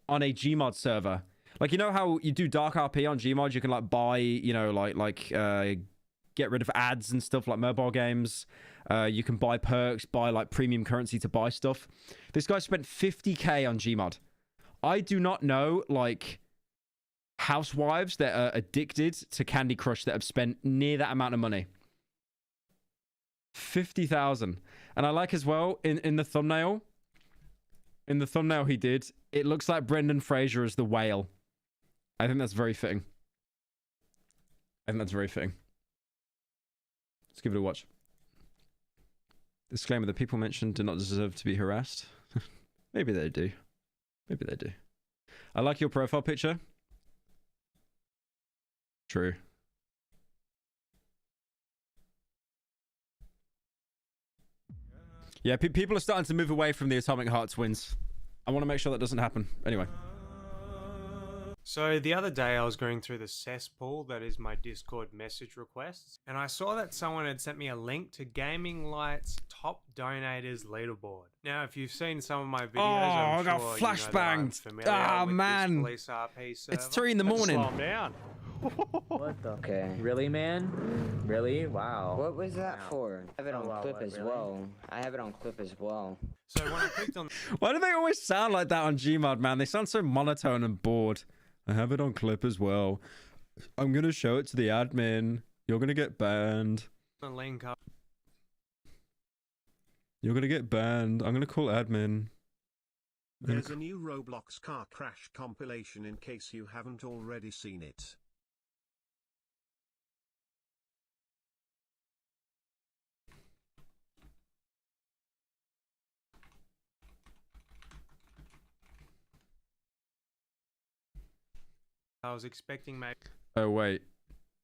on a GMOD server. Like, you know how you do Dark RP on GMOD? You can like buy, you know, like get rid of ads and stuff like mobile games. You can buy perks, buy like premium currency to buy stuff. This guy spent 50k on GMOD. I do not know like housewives that are addicted to Candy Crush that have spent near that amount of money. 50,000. And I like as well in the thumbnail. In the thumbnail he did, it looks like Brendan Fraser as the whale. I think that's very fitting. I think that's very fitting. Let's give it a watch. Disclaimer: the people mentioned do not deserve to be harassed. Maybe they do. Maybe they do. I like your profile picture. True. Yeah, people are starting to move away from the Atomic Heart twins. I want to make sure that doesn't happen. Anyway. So the other day I was going through the cesspool that is my Discord message requests, and I saw that someone had sent me a link to Gaming Light's top donators leaderboard. Now, if you've seen some of my videos, I'm I sure got flashbanged. Ah, man. Police RP server. It's 3 in the morning. Slow 'em down. What the? Okay. Really, man? Really? Wow. What was that for? I have it on wow, clip what, as really? well. I have it on clip as well. So when I clicked on... Why do they always sound like that on GMOD, man? They sound so monotone and bored. I have it on clip as well. I'm going to show it to the admin. You're going to get banned. The link up. You're going to get banned. I'm going to call admin. There's a new Roblox car crash compilation in case you haven't already seen it. I was expecting maybe... Oh, wait.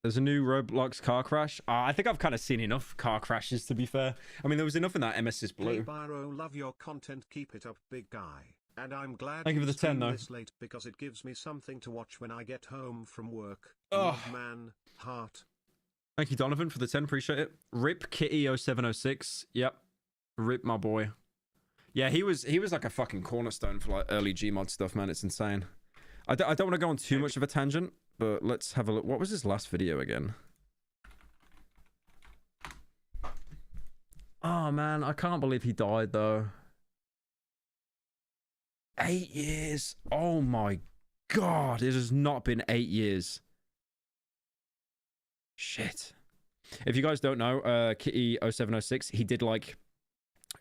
There's a new Roblox car crash. I think I've kind of seen enough car crashes, to be fair. I mean, there was enough in that MS's Blue. Hey, Byro, love your content. Keep it up, big guy. And I'm glad Thank you for the 10, though. this late because it gives me something to watch when I get home from work. Oh. Love, man. Heart. Thank you, Donovan, for the 10. Appreciate it. Rip Kitty0706. Yep. Rip, my boy. Yeah, he was like a fucking cornerstone for like early Gmod stuff, man. It's insane. I don't want to go on too much of a tangent, but let's have a look. What was his last video again? Oh, man. I can't believe he died, though. 8 years. Oh, my God. It has not been 8 years. Shit. If you guys don't know, Kitty0706, he did, like,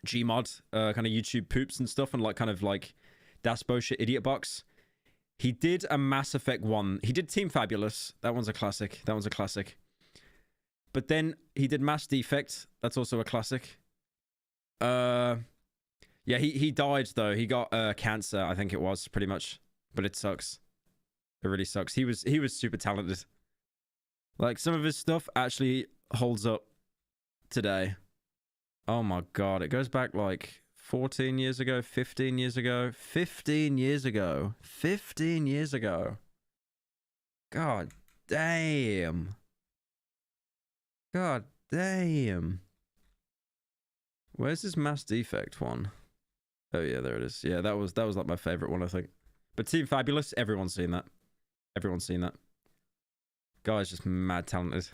Gmod, kind of YouTube poops and stuff, and, like, kind of, like, Das Bullshit Idiot Box. He did a Mass Effect 1. He did Team Fabulous. That one's a classic. That one's a classic. But then he did Mass Defect. That's also a classic. Yeah, he died, though. He got cancer, I think it was, pretty much. But it sucks. It really sucks. He was super talented. Like, some of his stuff actually holds up today. Oh, my God. It goes back, like... 14 years ago, 15 years ago, 15 years ago, 15 years ago. God damn. God damn. Where's this Mass Defect one? Oh yeah, there it is. Yeah, that was like my favorite one, I think. But Team Fabulous, everyone's seen that. Everyone's seen that. Guy's just mad talented.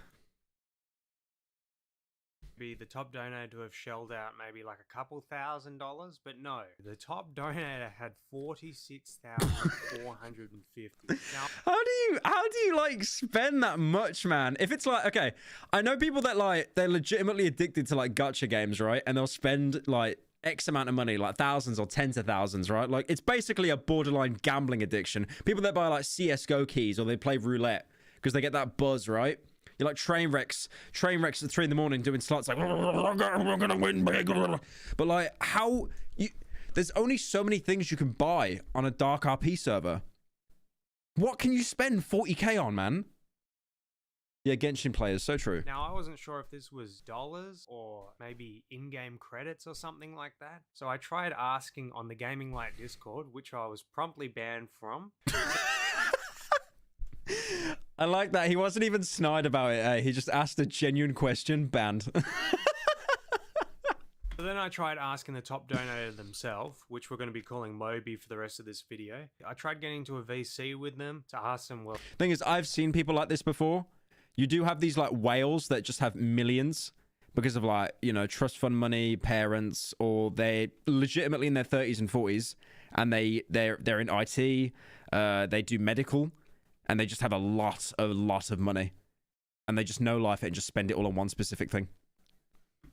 Be the top donator to have shelled out maybe like a couple $1,000s, but no, the top donator had 46,450. Now, how do you like spend that much, man? If it's like, okay, I know people that like they're legitimately addicted to like gacha games, right? And they'll spend like X amount of money, like thousands or tens of thousands, right? Like it's basically a borderline gambling addiction. People that buy like CS:GO keys or they play roulette because they get that buzz, right? You're like train wrecks at 3 in the morning doing slots like, we're gonna win big. But like, there's only so many things you can buy on a dark RP server. What can you spend 40k on, man? Yeah, Genshin players, so true. Now, I wasn't sure if this was dollars or maybe in-game credits or something like that. So I tried asking on the Gaming Light Discord, which I was promptly banned from. I like that. He wasn't even snide about it. Eh? He just asked a genuine question, banned. So then I tried asking the top donator themselves, which we're going to be calling Moby for the rest of this video. I tried getting to a VC with them to ask them, well... Thing is, I've seen people like this before. You do have these like whales that just have millions because of like, you know, trust fund money, parents, or they're legitimately in their 30s and 40s and they're in IT, they do medical, and they just have a lot of money, and they just know life and just spend it all on one specific thing.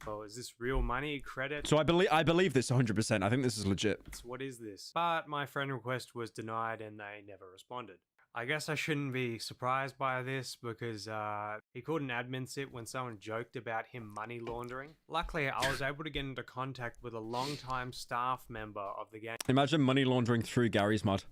Oh, is this real money? Credit? So I believe this 100%. I think this is legit. What is this? But my friend request was denied and they never responded. I guess I shouldn't be surprised by this because he called an admin sit when someone joked about him money laundering. Luckily, I was able to get into contact with a long-time staff member of the game. Imagine money laundering through Gary's mod.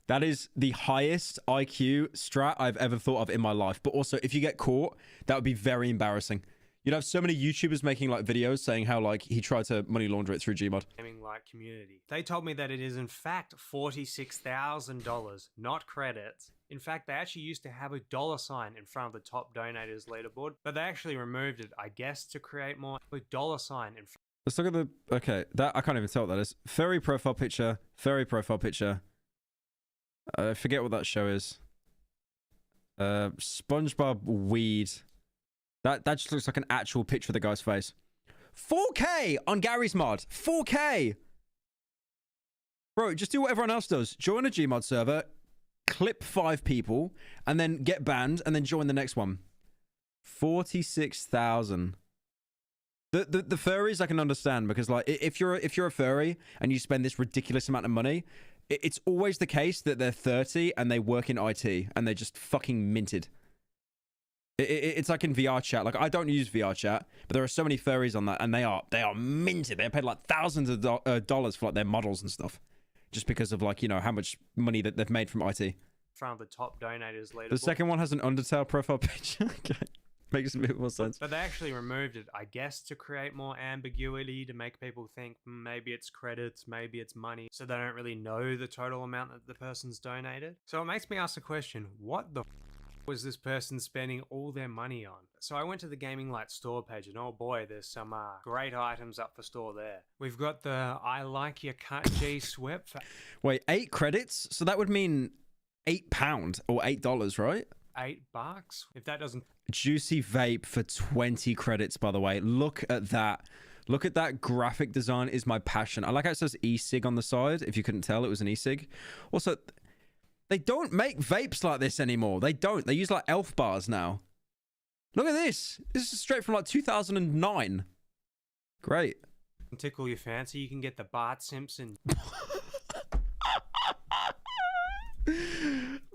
That is the highest IQ strat I've ever thought of in my life. But also, if you get caught, that would be very embarrassing. You'd have so many YouTubers making like videos saying how like he tried to money launder it through GMOD. Gaming like community. They told me that it is in fact $46,000, not credits. In fact, they actually used to have a $sign in front of the top donators leaderboard, but they actually removed it, I guess, to create more a $sign in front. Let's look at the... Okay, that I can't even tell what that is. Furry profile picture. Furry profile picture. I forget what that show is. SpongeBob weed. That just looks like an actual picture of the guy's face. 4K on Gary's mod. 4K. Bro, just do what everyone else does. Join a Gmod server, clip 5 people, and then get banned, and then join the next one. 46,000. The furries I can understand because like if you're a furry and you spend this ridiculous amount of money, it's always the case that they're 30 and they work in IT and they're just fucking minted. It's like in VR chat. Like I don't use VR chat, but there are so many furries on that, and they are minted. They're paid like thousands of dollars for like their models and stuff, just because of like, you know, how much money that they've made from IT. In front of the top donators leaderboard. The second one has an Undertale profile picture. Okay. Makes a bit more sense. But they actually removed it, I guess, to create more ambiguity, to make people think maybe it's credits, maybe it's money, so they don't really know the total amount that the person's donated. So it makes me ask the question, what the was this person spending all their money on? So I went to the Gaming Light store page, and oh boy, there's some great items up for store there. We've got the I Like Your Cut G sweat. Wait, 8 credits? So that would mean £8 or $8, right? $8? If that doesn't... Juicy vape for 20 credits, by the way. Look at that. Look at that graphic design is my passion. I like how it says e-cig on the side. If you couldn't tell, it was an e-cig. Also, they don't make vapes like this anymore. They don't. They use like elf bars now. Look at this. This is straight from like 2009. Great. Tickle your fancy, you can get the Bart Simpson.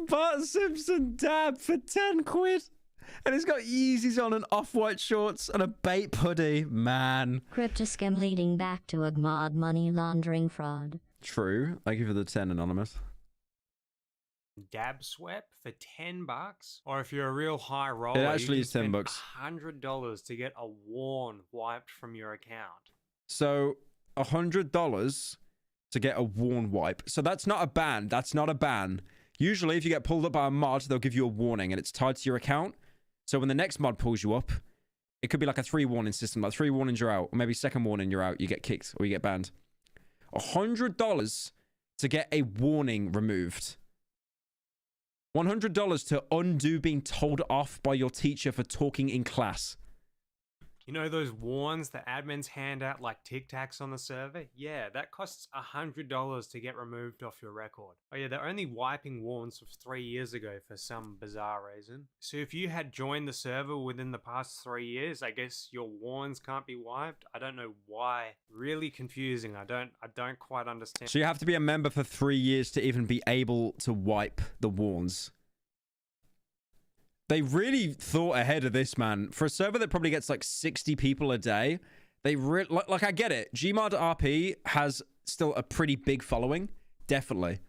Bart Simpson dab for 10 quid. And it's got Yeezys on and off-white shorts and a Bape hoodie. Man. Cryptoscam leading back to a GMOD money laundering fraud. True. Thank you for the 10, Anonymous. Dab sweat for $10, or if you're a real high roller, it actually is $10. $100 to get a worn wiped from your account. So $100 to get a worn wipe. So that's not a ban. That's not a ban. Usually, if you get pulled up by a mod, they'll give you a warning, and it's tied to your account. So when the next mod pulls you up, it could be like a 3 warning system. Like 3 warnings, you're out, or maybe second warning, you're out. You get kicked or you get banned. $100 to get a warning removed. $100 to undo being told off by your teacher for talking in class. You know those warns that admins hand out like Tic Tacs on the server? Yeah, that costs $100 to get removed off your record. Oh yeah, they're only wiping warns from 3 years ago for some bizarre reason. So if you had joined the server within the past 3 years, I guess your warns can't be wiped. I don't know why. Really confusing. I don't quite understand. So you have to be a member for 3 years to even be able to wipe the warns. They really thought ahead of this, man. For a server that probably gets like 60 people a day, they like I get it. GMOD RP has still a pretty big following, definitely.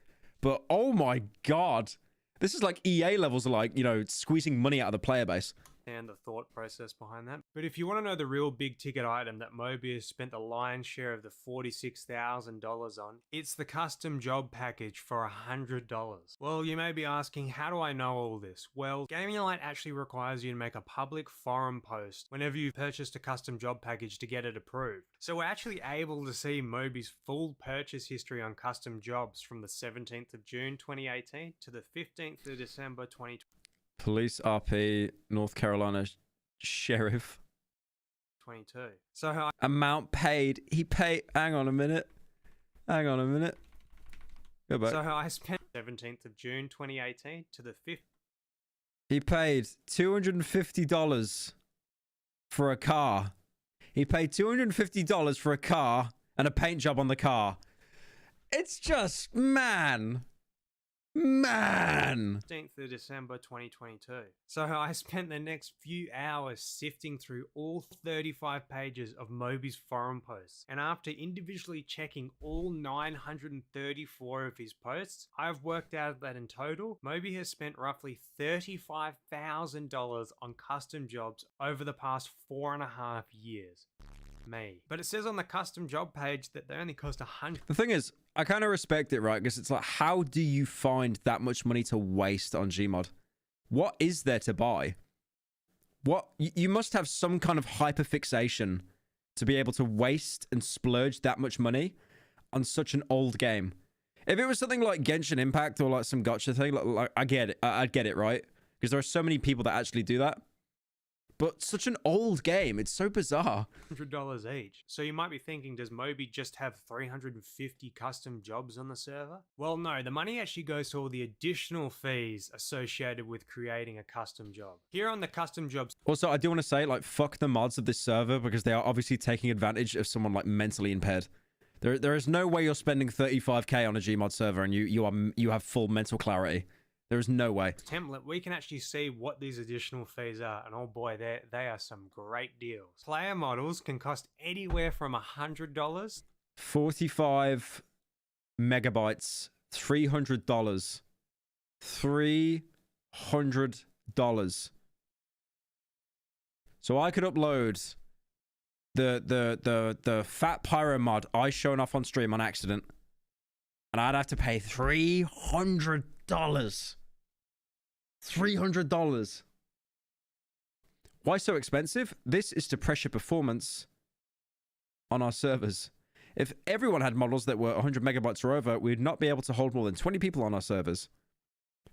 But oh my god, this is like EA levels of like, you know, squeezing money out of the player base. And the thought process behind that. But if you want to know the real big ticket item that Mobius spent the lion's share of the $46,000 on, it's the custom job package for $100. Well, you may be asking, how do I know all this? Well, Gaming Light actually requires you to make a public forum post whenever you've purchased a custom job package to get it approved. So we're actually able to see Moby's full purchase history on custom jobs from the 17th of June 2018 to the 15th of December 2020. Police RP, North Carolina Sheriff. 22. So amount paid. He paid. Hang on a minute. Hang on a minute. Go back. So I spent 17th of June 2018 to the 5th. He paid $250 for a car. He paid $250 for a car and a paint job on the car. It's just, man. 15th of December 2022. So I spent the next few hours sifting through all 35 pages of Moby's forum posts, and after individually checking all 934 of his posts, I've worked out that in total, Moby has spent roughly $35,000 on custom jobs over the past 4.5 years. But it says on the custom job page that they only cost $100. The thing is, I kind of respect it, right? Because it's like, how do you find that much money to waste on GMOD? What is there to buy? What you must have some kind of hyperfixation to be able to waste and splurge that much money on such an old game. If it was something like Genshin Impact or like some gotcha thing, like I get it. I'd get it, right? Because there are so many people that actually do that. But such an old game, it's so bizarre. $100 each. So you might be thinking, does Moby just have 350 custom jobs on the server? Well, no, the money actually goes to all the additional fees associated with creating a custom job. Here on the custom jobs. Also, I do want to say, like, fuck the mods of this server because they are obviously taking advantage of someone like mentally impaired. There is no way you're spending 35k on a Gmod server and you have full mental clarity. There is no way. Template, we can actually see what these additional fees are, and oh boy, they are some great deals. Player models can cost anywhere from $100. 45 megabytes, $300. $300. So I could upload the fat pyro mod I shown off on stream on accident, and I'd have to pay $300. $300. Why so expensive? This is to pressure performance on our servers. If everyone had models that were 100 megabytes or over, we'd not be able to hold more than 20 people on our servers.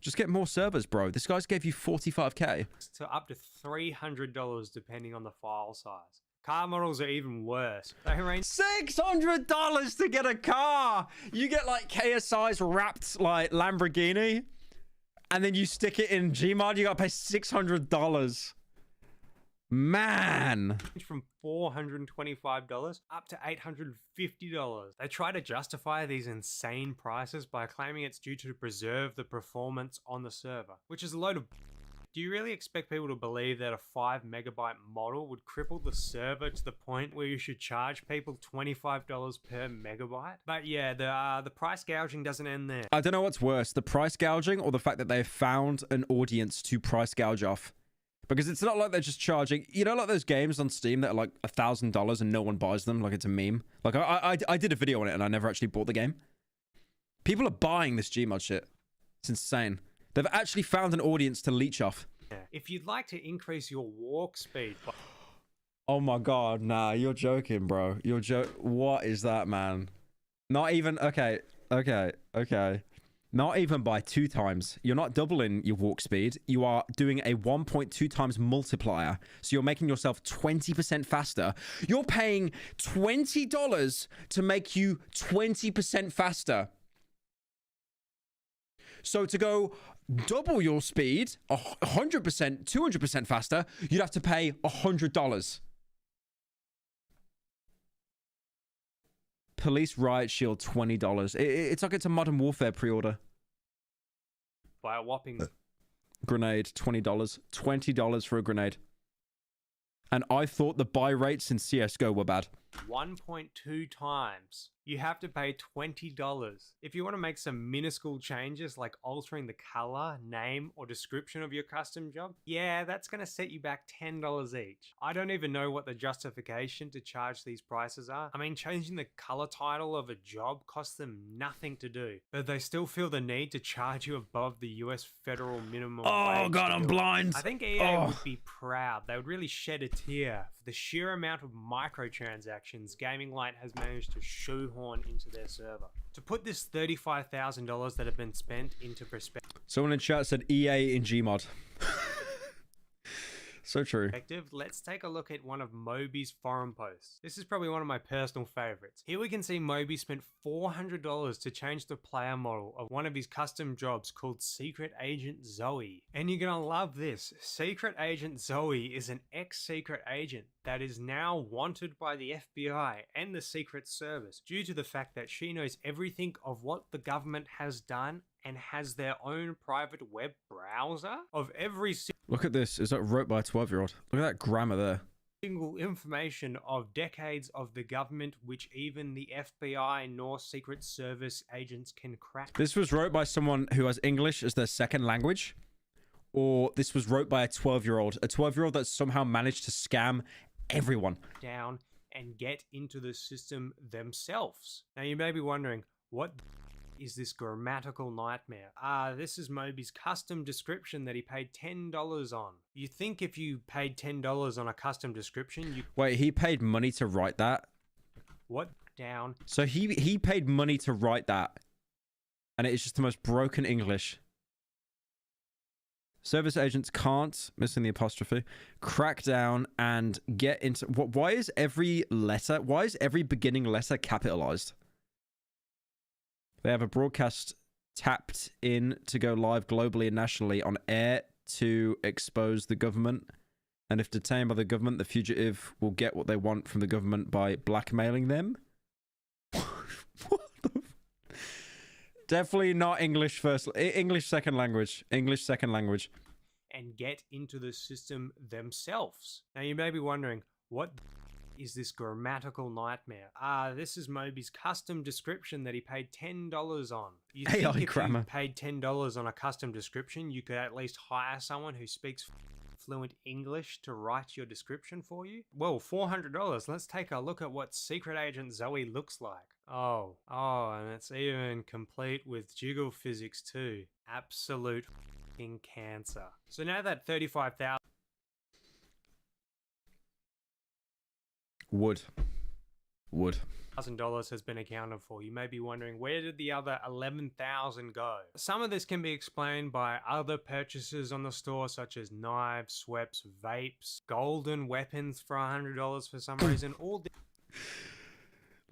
Just get more servers, bro. This guy's gave you 45k. To up to $300 depending on the file size. Car models are even worse. They range $600 to get a car. You get like KSI's wrapped like Lamborghini, and then you stick it in Gmod. You gotta pay $600. Man. From $425 up to $850. They try to justify these insane prices by claiming it's due to preserve the performance on the server, which is a load of. Do you really expect people to believe that a 5 megabyte model would cripple the server to the point where you should charge people $25 per megabyte? But yeah, the price gouging doesn't end there. I don't know what's worse, the price gouging or the fact that they've found an audience to price gouge off. Because it's not like they're just charging, you know, like those games on Steam that are like $1,000 and no one buys them, like it's a meme. Like I did a video on it and I never actually bought the game. People are buying this Gmod shit. It's insane. They've actually found an audience to leech off. If you'd like to increase your walk speed... Oh my god, nah, you're joking, bro. What is that, man? Not even... Okay. Not even by 2 times. You're not doubling your walk speed. You are doing a 1.2 times multiplier. So you're making yourself 20% faster. You're paying $20 to make you 20% faster. So to go double your speed, 100%, 200% faster, you'd have to pay $100. Police riot shield, $20. It's like it's a Modern Warfare pre-order. By a whopping... Grenade, $20. $20 for a grenade. And I thought the buy rates in CSGO were bad. 1.2 times. You have to pay $20. If you want to make some minuscule changes like altering the color, name, or description of your custom job, yeah, that's going to set you back $10 each. I don't even know what the justification to charge these prices are. I mean, changing the color title of a job costs them nothing to do, but they still feel the need to charge you above the US federal minimum Oh wage god, I'm blind. I think EA would be proud. They would really shed a tear for the sheer amount of microtransactions Gaming Light has managed to shoehorn into their server. To put this $35,000 that have been spent into perspective. Someone in chat said EA in Gmod. So true. Let's take a look at one of Moby's forum posts. This is probably one of my personal favorites. Here we can see Moby spent $400 to change the player model of one of his custom jobs called Secret Agent Zoe. And you're gonna love this. Secret Agent Zoe is an ex-secret agent that is now wanted by the FBI and the Secret Service due to the fact that she knows everything of what the government has done and has their own private web browser of every Look at this. Is that wrote by a 12-year-old? Look at that grammar there. single information of decades of the government which even the FBI nor Secret Service agents can crack. This was wrote by someone who has English as their second language, or this was wrote by a 12-year-old. A 12-year-old that somehow managed to scam everyone. Down and get into the system themselves. Now you may be wondering, what is this grammatical nightmare? This is Moby's custom description that he paid $10 on. You think if you paid $10 on a custom description, you... Wait, he paid money to write that? What? Down. So he paid money to write that. And it is just the most broken English. Service agents can't, missing the apostrophe, crack down and get into... Why is every beginning letter capitalized? They have a broadcast tapped in to go live globally and nationally on air to expose the government. And if detained by the government, the fugitive will get what they want from the government by blackmailing them. What the... Definitely not English first. English second language. English second language. And get into the system themselves. Now you may be wondering, what is this grammatical nightmare? This is Moby's custom description that he paid $10 on. You think if you paid $10 on a custom description, you could at least hire someone who speaks fluent English to write your description for you? Well, $400. Let's take a look at what Secret Agent Zoe looks like. Oh, and it's even complete with jiggle physics too. Absolute f***ing cancer. So now that $35,000 Wood. has been accounted for, you may be wondering, where did the other $11,000 go? Some of this can be explained by other purchases on the store, such as knives, sweeps, vapes, golden weapons for $100 for some reason. All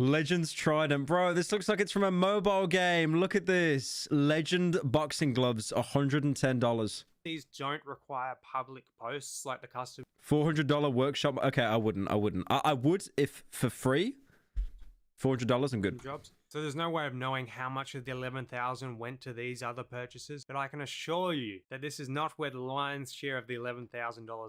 Legends Trident. Bro, this looks like it's from a mobile game. Look at this. Legend boxing gloves, $110. These don't require public posts like the custom $400 workshop. Okay, I wouldn't. I would if for free. $400, I'm good. Jobs. So there's no way of knowing how much of the $11,000 went to these other purchases, but I can assure you that this is not where the lion's share of the $11,000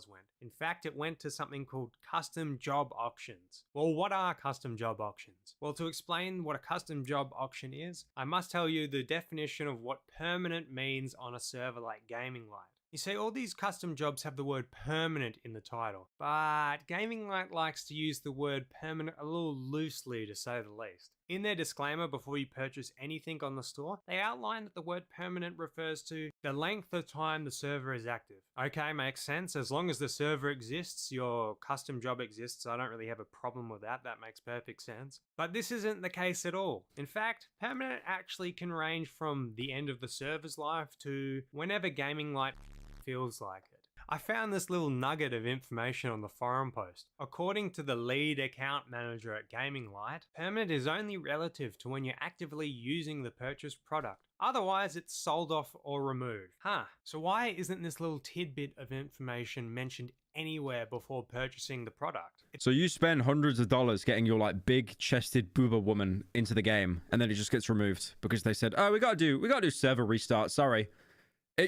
went. In fact, it went to something called custom job auctions. Well, what are custom job auctions? Well, to explain what a custom job auction is, I must tell you the definition of what permanent means on a server like Gaming Light. You see, all these custom jobs have the word permanent in the title, but Gaming Light likes to use the word permanent a little loosely, to say the least. In their disclaimer before you purchase anything on the store, they outline that the word permanent refers to the length of time the server is active. Okay, makes sense. As long as the server exists, your custom job exists. I don't really have a problem with that. That makes perfect sense. But this isn't the case at all. In fact, permanent actually can range from the end of the server's life to whenever Gaming Light feels like it. I found this little nugget of information on the forum post. According to the lead account manager at Gaming Light, permanent is only relative to when you're actively using the purchased product. Otherwise, it's sold off or removed. So why isn't this little tidbit of information mentioned anywhere before purchasing the product? So you spend hundreds of dollars getting your like big chested booba woman into the game, and then it just gets removed because they said, oh, we gotta do server restart, sorry.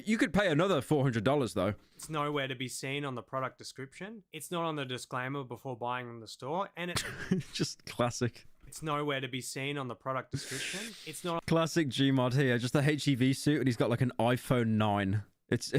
You could pay another $400 though. It's nowhere to be seen on the product description. It's not on the disclaimer before buying in the store, and it's just classic. It's nowhere to be seen on the product description. It's not classic GMOD here. Just a HEV suit, and he's got like an iPhone 9. It's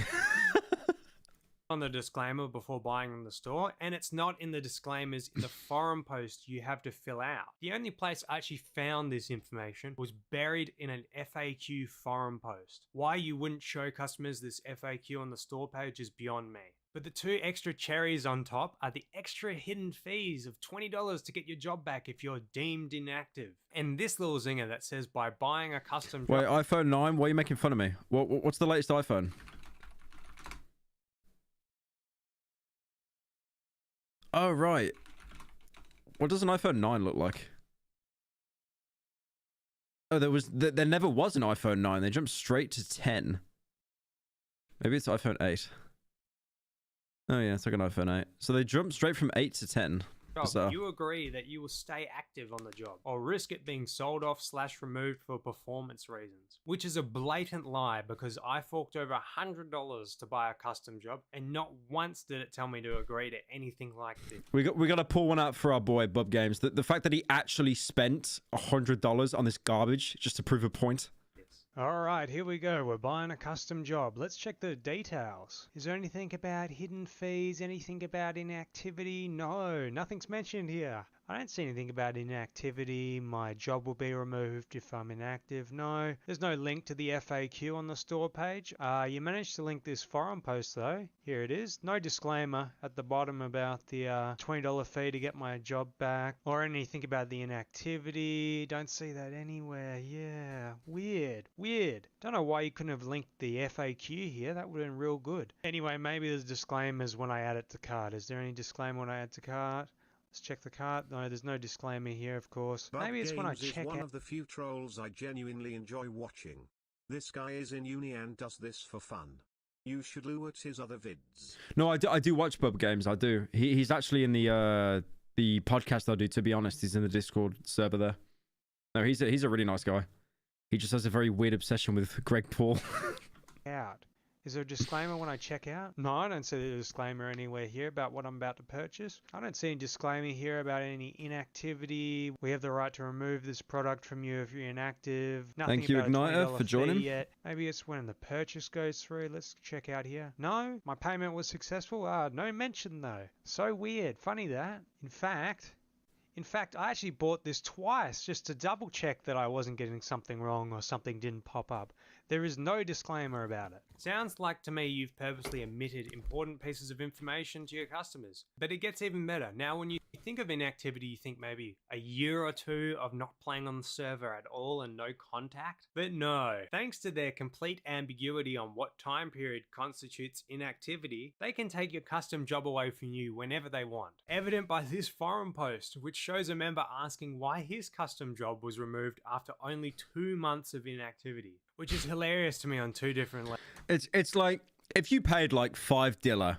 on the disclaimer before buying in the store, and it's not in the disclaimers in the forum post you have to fill out. The only place I actually found this information was buried in an FAQ forum post. Why you wouldn't show customers this FAQ on the store page is beyond me. But the two extra cherries on top are the extra hidden fees of $20 to get your job back if you're deemed inactive. And this little zinger that says by buying a custom job... Wait, iPhone 9? Why are you making fun of me? What's the latest iPhone? Oh, right. What does an iPhone 9 look like? Oh, there never was an iPhone 9. They jumped straight to 10. Maybe it's iPhone 8. Oh, yeah, it's like an iPhone 8. So they jumped straight from 8 to 10. Job, you agree that you will stay active on the job or risk it being sold off / removed for performance reasons, which is a blatant lie because I forked over $100 to buy a custom job and not once did it tell me to agree to anything like this. We got to pull one out for our boy Bub Games. The fact that he actually spent $100 on this garbage just to prove a point. Alright, here we go. We're buying a custom job. Let's check the details. Is there anything about hidden fees? Anything about inactivity? No, nothing's mentioned here. I don't see anything about inactivity. My job will be removed if I'm inactive. No, there's no link to the FAQ on the store page. You managed to link this forum post though. Here it is. No disclaimer at the bottom about the $20 fee to get my job back or anything about the inactivity. Don't see that anywhere. Yeah, weird. Don't know why you couldn't have linked the FAQ here. That would have been real good. Anyway, maybe there's disclaimers when I add it to cart. Is there any disclaimer when I add to cart? Let's check the cart. No, there's no disclaimer here, of course. Bub Maybe it's when I Games check is one out. of the few trolls I genuinely enjoy watching. This guy is in uni and does this for fun. You should look at his other vids. No, I do watch Bub Games. I do. He's actually in the podcast I do, to be honest. He's in the Discord server there. No, he's a really nice guy. He just has a very weird obsession with Greg Paul. Out. Is there a disclaimer when I check out? No, I don't see the disclaimer anywhere here about what I'm about to purchase. I don't see any disclaimer here about any inactivity. We have the right to remove this product from you if you're inactive. Nothing Thank you, about Igniter, a $20 for joining. fee yet. Maybe it's when the purchase goes through. Let's check out here. No, my payment was successful. No mention though. So weird. Funny that. In fact, I actually bought this twice just to double check that I wasn't getting something wrong or something didn't pop up. There is no disclaimer about it. Sounds like to me you've purposely omitted important pieces of information to your customers. But it gets even better. Now when you think of inactivity, you think maybe a year or two of not playing on the server at all and no contact. But no, thanks to their complete ambiguity on what time period constitutes inactivity, they can take your custom job away from you whenever they want. Evident by this forum post, which shows a member asking why his custom job was removed after only 2 months of inactivity. Which is hilarious to me on two different levels. It's like if you paid like $5,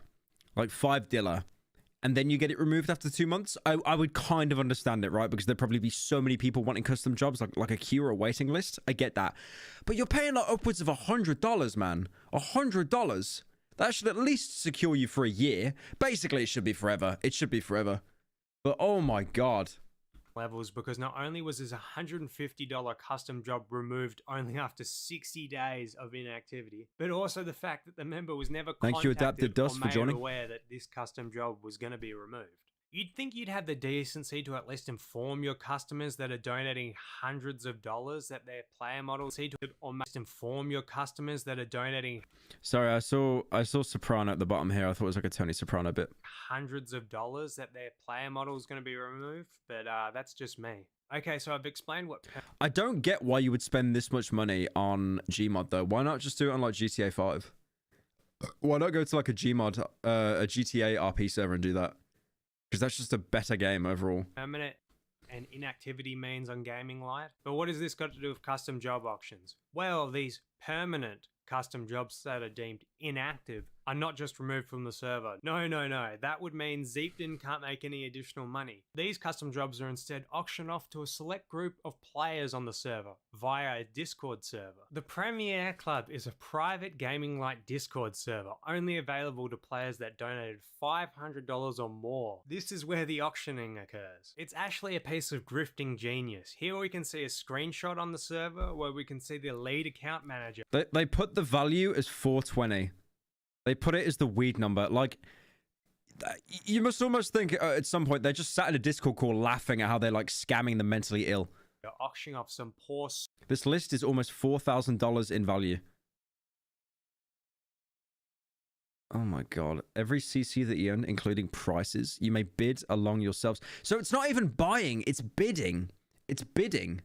and then you get it removed after 2 months, I would kind of understand it, right? Because there'd probably be so many people wanting custom jobs, like a queue or a waiting list. I get that. But you're paying like upwards of $100, man. $100. That should at least secure you for a year. Basically, it should be forever. It should be forever. But oh my God. Levels, because not only was his $150 custom job removed only after 60 days of inactivity, but also the fact that the member was never Thank you, Adaptive Dust, for joining. aware that this custom job was going to be removed. You'd think you'd have the decency to at least inform your customers that are donating hundreds of dollars that their player models see to, or inform your customers that are donating. Sorry, I saw Soprano at the bottom here. I thought it was like a Tony Soprano bit. Hundreds of dollars that their player model is going to be removed, but that's just me. Okay, so I've explained what. I don't get why you would spend this much money on GMOD though. Why not just do it on like GTA 5? Why not go to like a GMOD, a GTA RP server and do that? Because that's just a better game overall. Permanent and inactivity means on Gaming Light. But what has this got to do with custom job auctions? Well, these permanent custom jobs that are deemed inactive are not just removed from the server. No. That would mean Zeepton can't make any additional money. These custom jobs are instead auctioned off to a select group of players on the server via a Discord server. The Premier Club is a private Gaming Light Discord server only available to players that donated $500 or more. This is where the auctioning occurs. It's actually a piece of grifting genius. Here we can see a screenshot on the server where we can see the lead account manager. They put the value as 420. They put it as the weed number. Like, you must almost think at some point they just sat in a Discord call laughing at how they're like scamming the mentally ill. They're auctioning off some poor. This list is almost $4,000 in value. Oh my God. Every CC that you earn, including prices, you may bid along yourselves. So it's not even buying, it's bidding. It's bidding.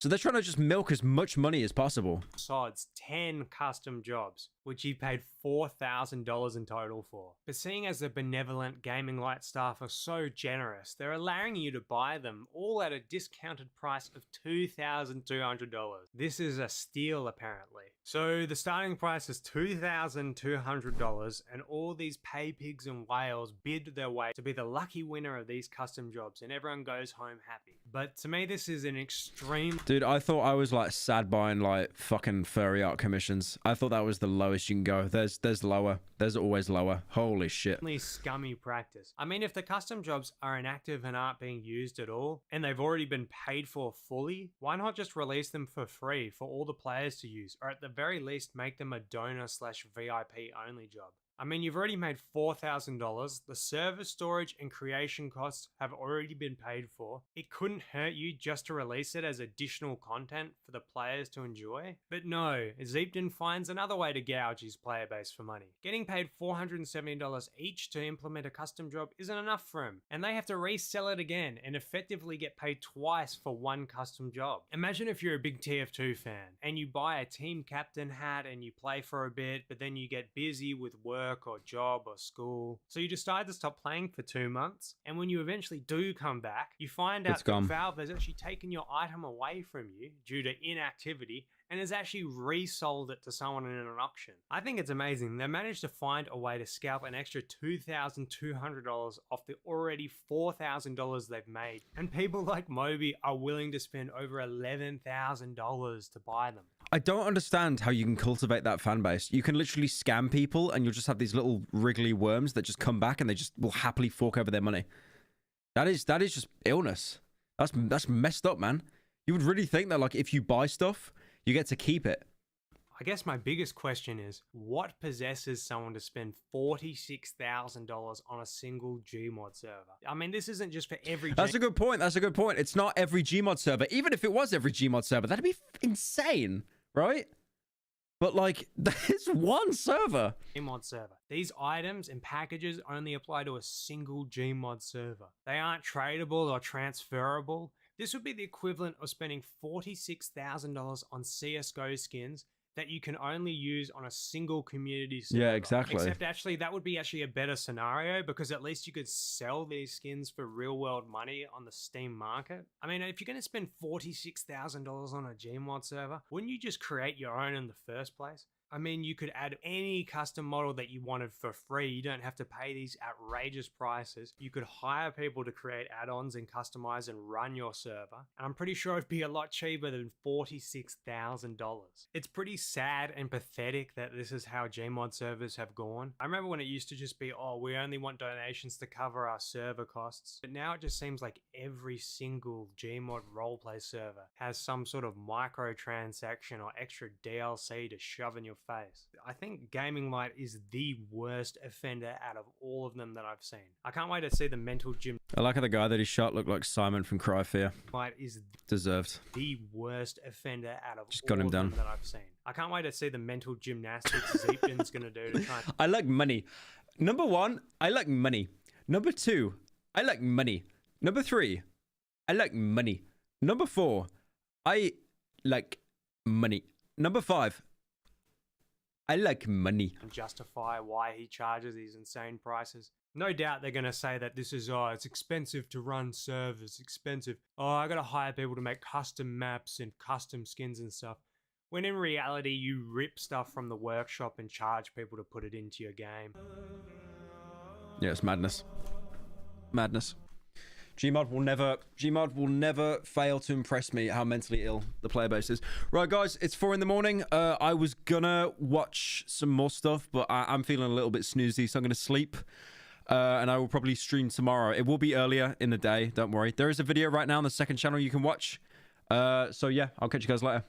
So they're trying to just milk as much money as possible. Besides 10 custom jobs. which he paid $4,000 in total for. But seeing as the benevolent gaming light staff are so generous, they're allowing you to buy them all at a discounted price of $2,200. This is a steal apparently. So the starting price is $2,200 and all these pay pigs and whales bid their way to be the lucky winner of these custom jobs and everyone goes home happy. But to me this is an extreme... Dude, I thought I was like sad buying like fucking furry art commissions. I thought that was the lowest you can go. There's lower. There's always lower. Holy shit. Scummy practice. I mean, if the custom jobs are inactive and aren't being used at all, and they've already been paid for fully, why not just release them for free for all the players to use, or at the very least make them a donor/VIP only job? I mean, you've already made $4,000. The server storage and creation costs have already been paid for. It couldn't hurt you just to release it as additional content for the players to enjoy. But no, Zeepton finds another way to gouge his player base for money. Getting paid $470 each to implement a custom job isn't enough for him, and they have to resell it again and effectively get paid twice for one custom job. Imagine if you're a big TF2 fan and you buy a team captain hat and you play for a bit, but then you get busy with work or job or school, so you decide to stop playing for 2 months, and when you eventually do come back, you find out that Valve has actually taken your item away from you due to inactivity and has actually resold it to someone in an auction. I think it's amazing. They managed to find a way to scalp an extra $2,200 off the already $4,000 they've made, and people like Moby are willing to spend over $11,000 to buy them. I don't understand how you can cultivate that fan base. You can literally scam people and you'll just have these little wriggly worms that just come back and they just will happily fork over their money. That is just illness. That's messed up, man. You would really think that like if you buy stuff, you get to keep it. I guess my biggest question is, what possesses someone to spend $46,000 on a single GMOD server? I mean, this isn't just for every... That's a good point. That's a good point. It's not every GMOD server. Even if it was every GMOD server, that'd be insane, right? But like, there's one server. GMOD server. These items and packages only apply to a single GMOD server. They aren't tradable or transferable. This would be the equivalent of spending $46,000 on CSGO skins that you can only use on a single community server. Yeah, exactly. Except actually, that would be actually a better scenario because at least you could sell these skins for real world money on the Steam market. I mean, if you're going to spend $46,000 on a GMOD server, wouldn't you just create your own in the first place? I mean, you could add any custom model that you wanted for free. You don't have to pay these outrageous prices. You could hire people to create add-ons and customize and run your server. And I'm pretty sure it'd be a lot cheaper than $46,000. It's pretty sad and pathetic that this is how GMOD servers have gone. I remember when it used to just be, oh, we only want donations to cover our server costs. But now it just seems like every single GMOD roleplay server has some sort of microtransaction or extra DLC to shove in your face. I think Gaming Light is the worst offender out of all of them that I've seen. I can't wait to see the mental gym. I like how the guy that he shot looked like Simon from Cry Fear. Light is deserved. The worst offender out of Just got him all done. of them that I've seen. I can't wait to see the mental gymnastics Zeepton's gonna do to try and... I like money. Number one, I like money. Number two, I like money. Number three, I like money. Number four, I like money. Number five, I like money. And justify why he charges these insane prices. No doubt they're going to say that this is, oh, it's expensive to run servers, expensive. Oh, I got to hire people to make custom maps and custom skins and stuff. When in reality, you rip stuff from the workshop and charge people to put it into your game. Yeah, it's madness. Madness. GMOD will never fail to impress me how mentally ill the player base is. Right, guys, it's 4 in the morning. I was gonna watch some more stuff, but I'm feeling a little bit snoozy, so I'm gonna sleep. And I will probably stream tomorrow. It will be earlier in the day, don't worry. There is a video right now on the second channel you can watch. So yeah, I'll catch you guys later.